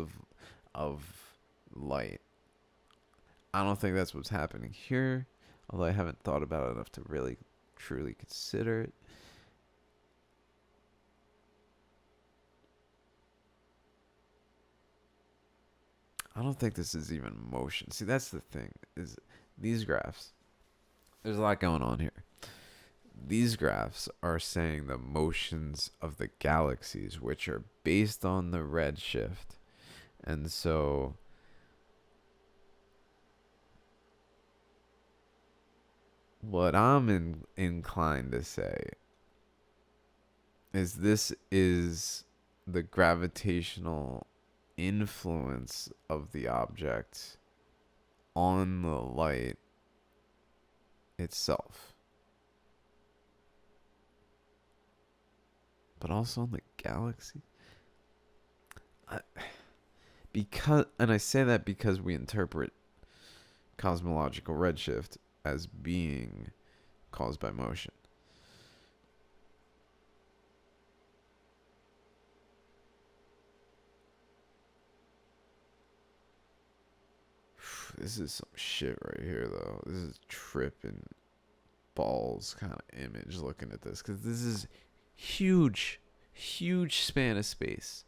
Speaker 2: of light. I don't think that's what's happening here, although I haven't thought about it enough to really truly consider it. I don't think this is even motion. See, that's the thing, is these graphs, there's a lot going on here. These graphs are saying the motions of the galaxies, which are based on the redshift. And so what I'm inclined to say is this is the gravitational influence of the object on the light itself, but also on the galaxy. And I say that because we interpret cosmological redshift as being caused by motion. This is some shit right here, though. This is tripping balls kind of image looking at this, because this is huge, huge span of space.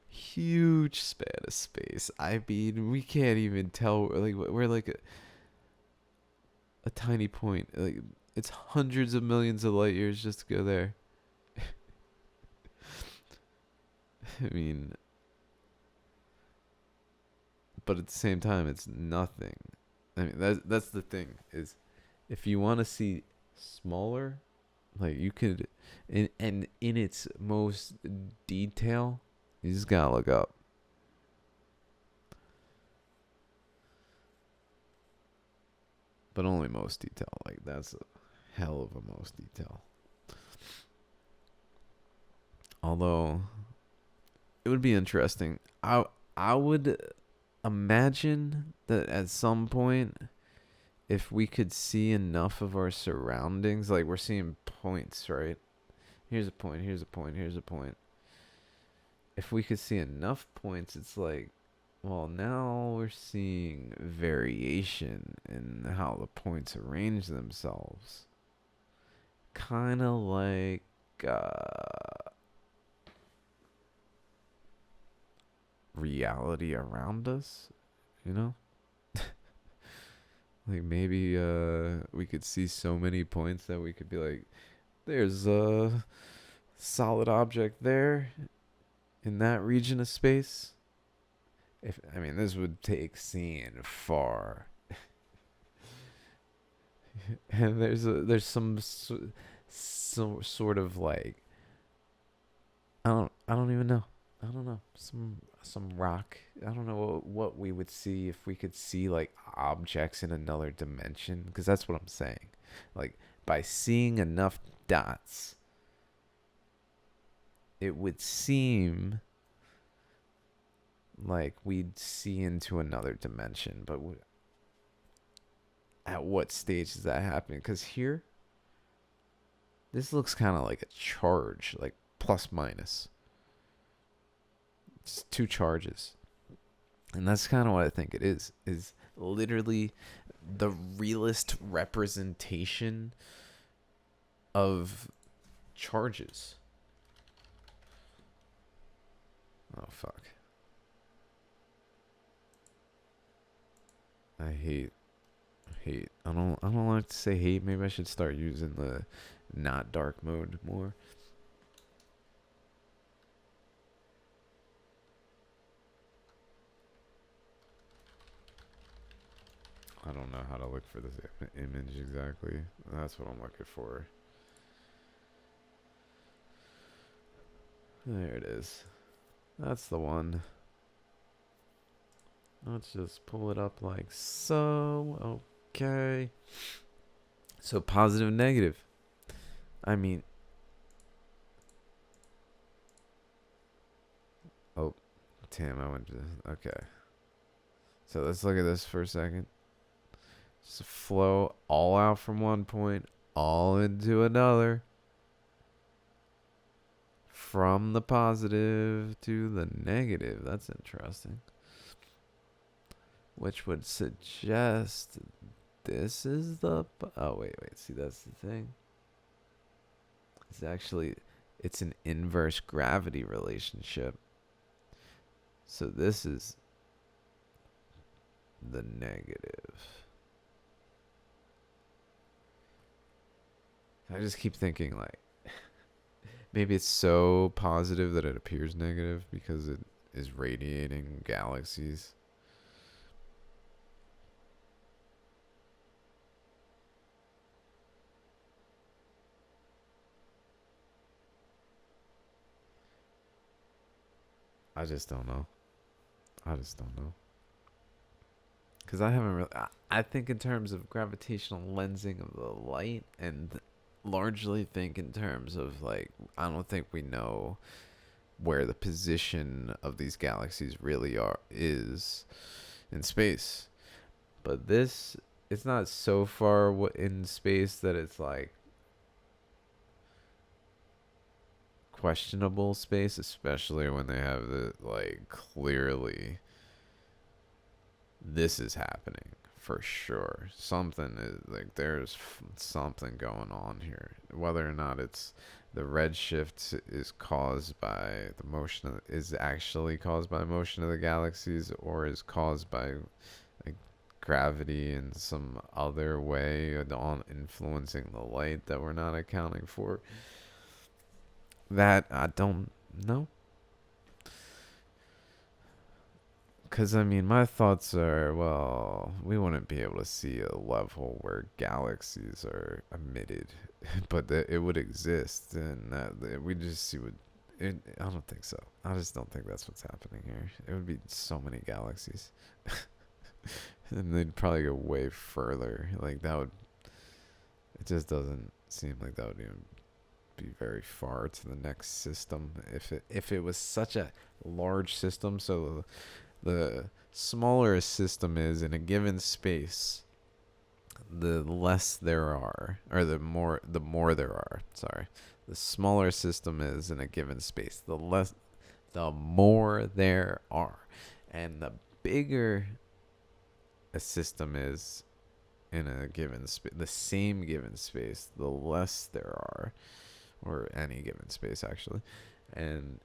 Speaker 2: Huge span of space. I mean, we can't even tell. Like, we're like a tiny point. Like, it's hundreds of millions of light years just to go there. I mean, but at the same time, it's nothing. I mean, that's the thing, is if you want to see smaller, like, you could, and in its most detail, you just gotta look up. But only most detail. Like, that's a hell of a most detail. Although it would be interesting. I would imagine that at some point, if we could see enough of our surroundings, like, we're seeing points, right? Here's a point, here's a point, here's a point. If we could see enough points, it's like, well, now we're seeing variation in how the points arrange themselves. Kind of like reality around us, you know? Like, maybe we could see so many points that we could be like, there's a solid object there in that region of space. If I mean, this would take seeing far. And there's some sort of, like, I don't even know. I don't know. Some rock. I don't know what we would see if we could see, like, objects in another dimension, because that's what I'm saying. Like, by seeing enough dots, it would seem like we'd see into another dimension, but at what stage is that happening? Because here, this looks kind of like a charge, like plus minus. It's two charges. And that's kind of what I think it is literally the realist representation of charges. Oh, fuck. I hate. I don't like to say hate. Maybe I should start using the not dark mode more. I don't know how to look for this image exactly. That's what I'm looking for. There it is. That's the one. Let's just pull it up like so. Okay. So positive, negative. I mean. Oh, damn, I went to. Okay. So let's look at this for a second. Just flow all out from one point, all into another. From the positive to the negative. That's interesting. Which would suggest this is the... Oh, wait. See, that's the thing. It's actually... It's an inverse gravity relationship. So this is the negative. I just keep thinking, like, maybe it's so positive that it appears negative because it is radiating galaxies. I just don't know. Because I haven't really... I think in terms of gravitational lensing of the light, and largely think in terms of, like, I don't think we know where the position of these galaxies really is in space. But this, it's not so far in space that it's like questionable space, especially when they have the like clearly this is happening for sure. Something is like there's something going on here. Whether or not it's the redshift is caused by the motion of, is actually caused by motion of the galaxies or is caused by like gravity in some other way on influencing the light that we're not accounting for. That I don't know. Because, I mean, my thoughts are, well, we wouldn't be able to see a level where galaxies are emitted, but it would exist, and we just see what. I don't think so. I just don't think that's what's happening here. It would be so many galaxies. And they'd probably go way further. Like, that would. It just doesn't seem like that would even be very far to the next system. If it was such a large system, so the smaller a system is in a given space, the less there are, or the more there are. Sorry, the smaller a system is in a given space, the more there are, and the bigger a system is in a given space, the same given space, the less there are, or any given space actually, and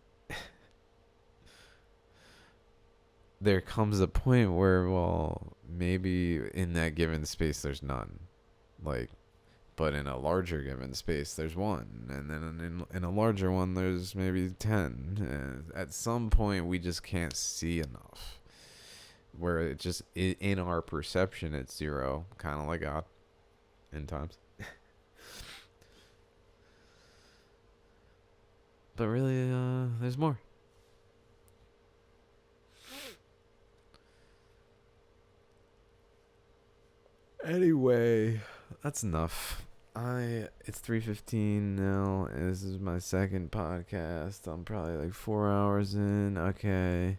Speaker 2: there comes a point where, well, maybe in that given space there's none, like, but in a larger given space there's one, and then in a larger one there's maybe 10, and at some point we just can't see enough where it just in our perception it's zero, kind of like God in times. But really, there's more. Anyway, that's enough. It's 3:15 now, and this is my second podcast. I'm probably like 4 hours in. Okay.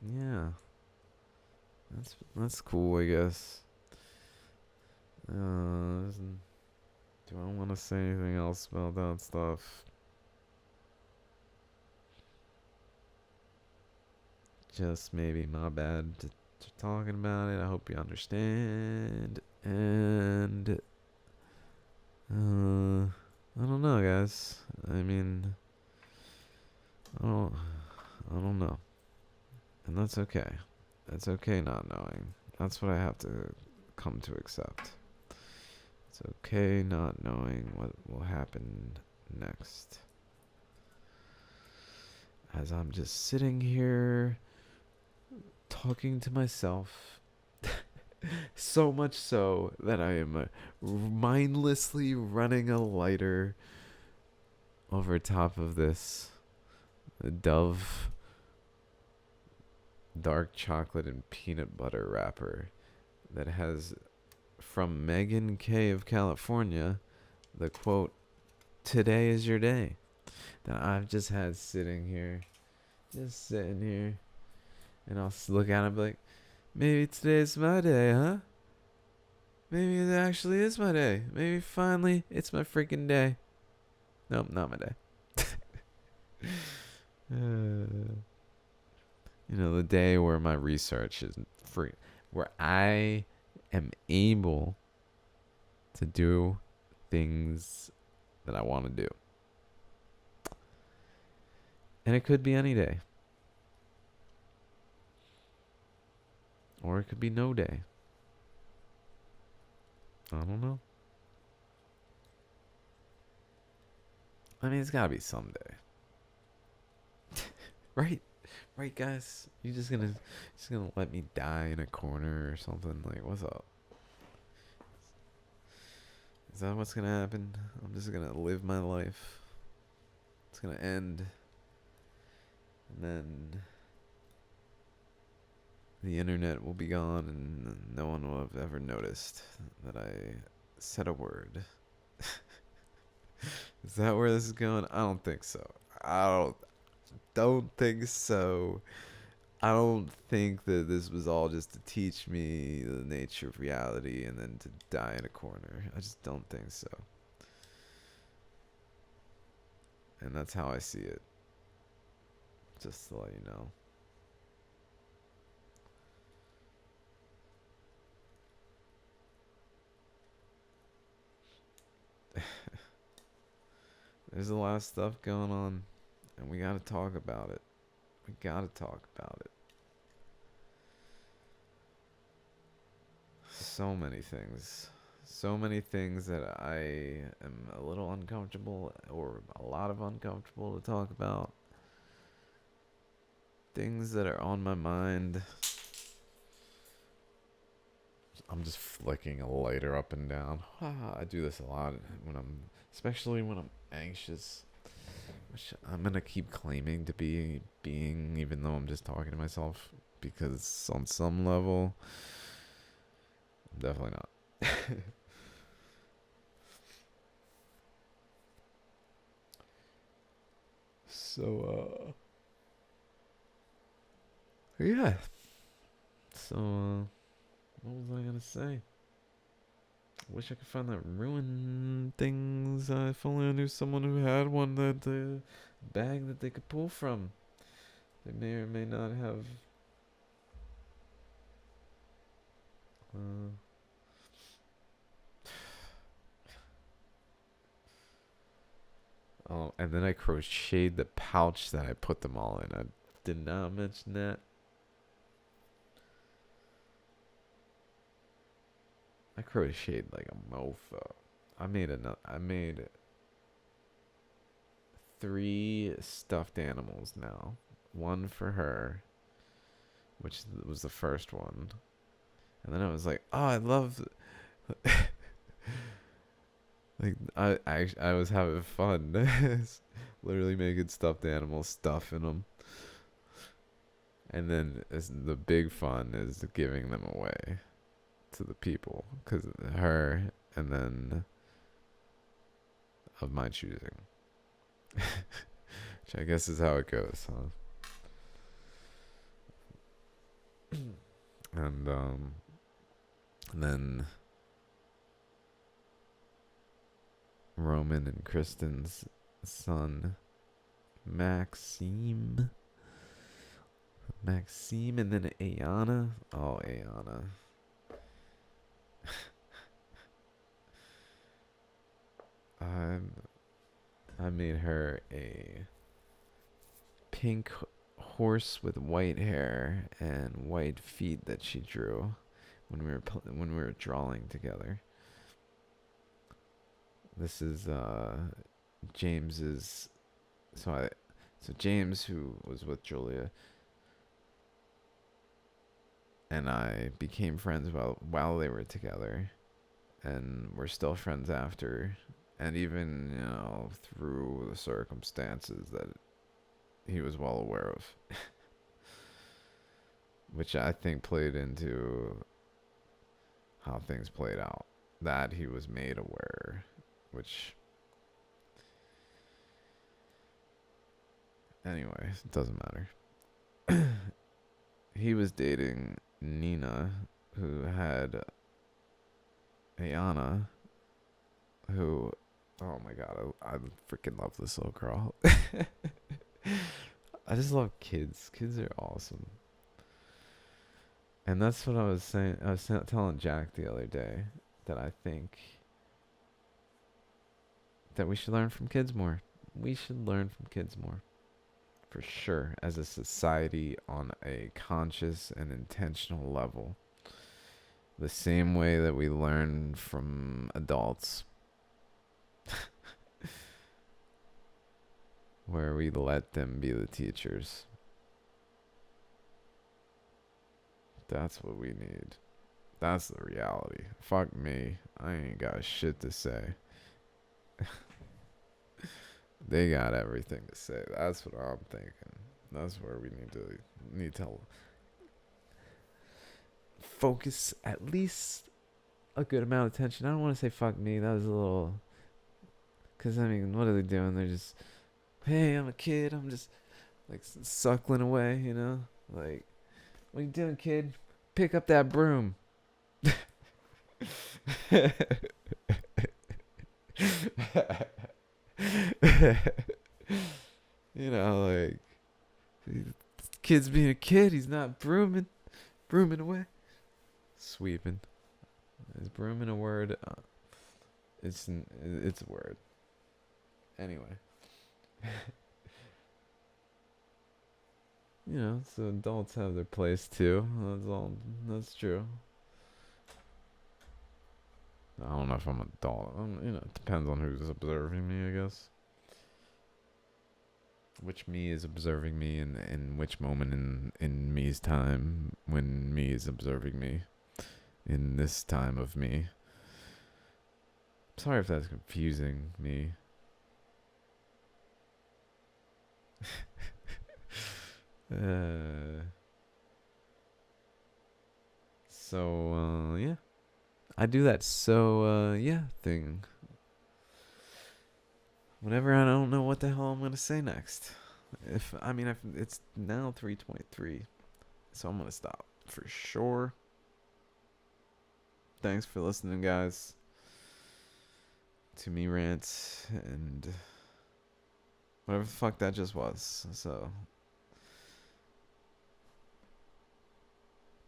Speaker 2: Yeah. That's cool, I guess. Do I want to say anything else about that stuff? Just maybe my bad to talking about it. I hope you understand. And I don't know, guys. I mean, I don't, I don't know, and that's okay. That's okay not knowing. That's what I have to come to accept. It's okay not knowing what will happen next. As I'm just sitting here talking to myself. So much so that I am mindlessly running a lighter over top of this Dove dark chocolate and peanut butter wrapper that has, from Megan K of California, the quote, "Today is your day," that I've just had sitting here, just sitting here, and I'll look at it and be like, maybe today's my day, huh? Maybe it actually is my day. Maybe finally it's my freaking day. Nope, not my day. The day where my research is free, where I am able to do things that I want to do. And it could be any day. Or it could be no day. I don't know. I mean, it's gotta be someday. Right? Right, guys? You just gonna let me die in a corner or something? Like, what's up? Is that what's gonna happen? I'm just gonna live my life. It's gonna end. And then the internet will be gone and no one will have ever noticed that I said a word. Is that where this is going? I don't think so. I don't think so. I don't think that this was all just to teach me the nature of reality and then to die in a corner. I just don't think so. And that's how I see it. Just to let you know. There's a lot of stuff going on, and we gotta talk about it. We gotta talk about it. So many things. So many things that I am a little uncomfortable or a lot of uncomfortable to talk about. Things that are on my mind. I'm just flicking a lighter up and down. I do this a lot especially when I'm anxious. Which I'm gonna keep claiming to be being, even though I'm just talking to myself, because on some level, I'm definitely not. So, yeah. So, what was I gonna say? Wish I could find that ruin things. If only I knew someone who had one that bag that they could pull from. They may or may not have. Uh, oh, and then I crocheted the pouch that I put them all in. I did not mention that. I crocheted like a mofo. I made 3 stuffed animals now. One for her, which was the first one. And then I was like, oh, I love like I was having fun. Literally making stuffed animals, stuffing them. And then the big fun is giving them away to the people, cuz her and then of my choosing. Which I guess is how it goes, huh? And then Roman and Kristen's son, Maxime. Maxime, and then Ayana. Oh, Ayana. I made her a pink horse with white hair and white feet that she drew when we were drawing together. This is James's. So James, who was with Julia, and I became friends while they were together, and we're still friends after, and even through the circumstances that he was well aware of, which I think played into how things played out. That he was made aware, which anyway, it doesn't matter. He was dating Nina, who had Ayana, who, oh my god, I freaking love this little girl. I just love kids. Kids are awesome. And that's what I was saying. I was telling Jack the other day that I think that we should learn from kids more. We should learn from kids more. For sure, as a society on a conscious and intentional level. The same way that we learn from adults. Where we let them be the teachers. That's what we need. That's the reality. Fuck me. I ain't got shit to say. They got everything to say. That's what I'm thinking. That's where we need to focus at least a good amount of attention. I don't want to say fuck me. That was a little. Because, I mean, what are they doing? They're just, hey, I'm a kid. I'm just, like, suckling away, Like,
Speaker 1: What are you doing, kid? Pick up that broom. You know, like, kid's being a kid. He's not brooming away. Sweeping. Is brooming a word? It's a word. Anyway, you know, so adults have their place too. That's all. That's true. I don't know if I'm an adult. You know, it depends on who's observing me, I guess. Which me is observing me, and in which moment in me's time when me is observing me in this time of me. Sorry if that's confusing me. uh, yeah, I do that. Yeah thing. Whenever I don't know what the hell I'm gonna say next. If it's now 3:23, so I'm gonna stop for sure. Thanks for listening, guys, to me rant and whatever the fuck that just was. So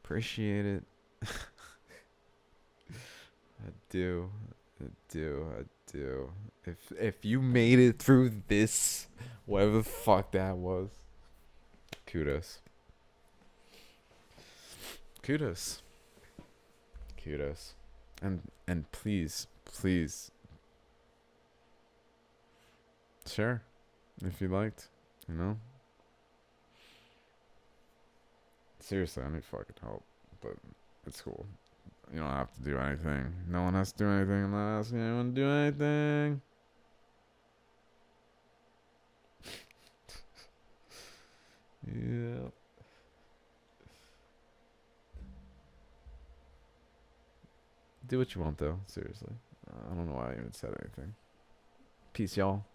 Speaker 1: appreciate it. I do. I do. I do. If you made it through this, whatever the fuck that was, kudos. Kudos. Kudos. And please, share if you liked, you know. Seriously, I need fucking help, but it's cool. You don't have to do anything. No one has to do anything. I'm not asking anyone to do anything. Yeah. Do what you want, though. Seriously. I don't know why I even said anything. Peace, y'all.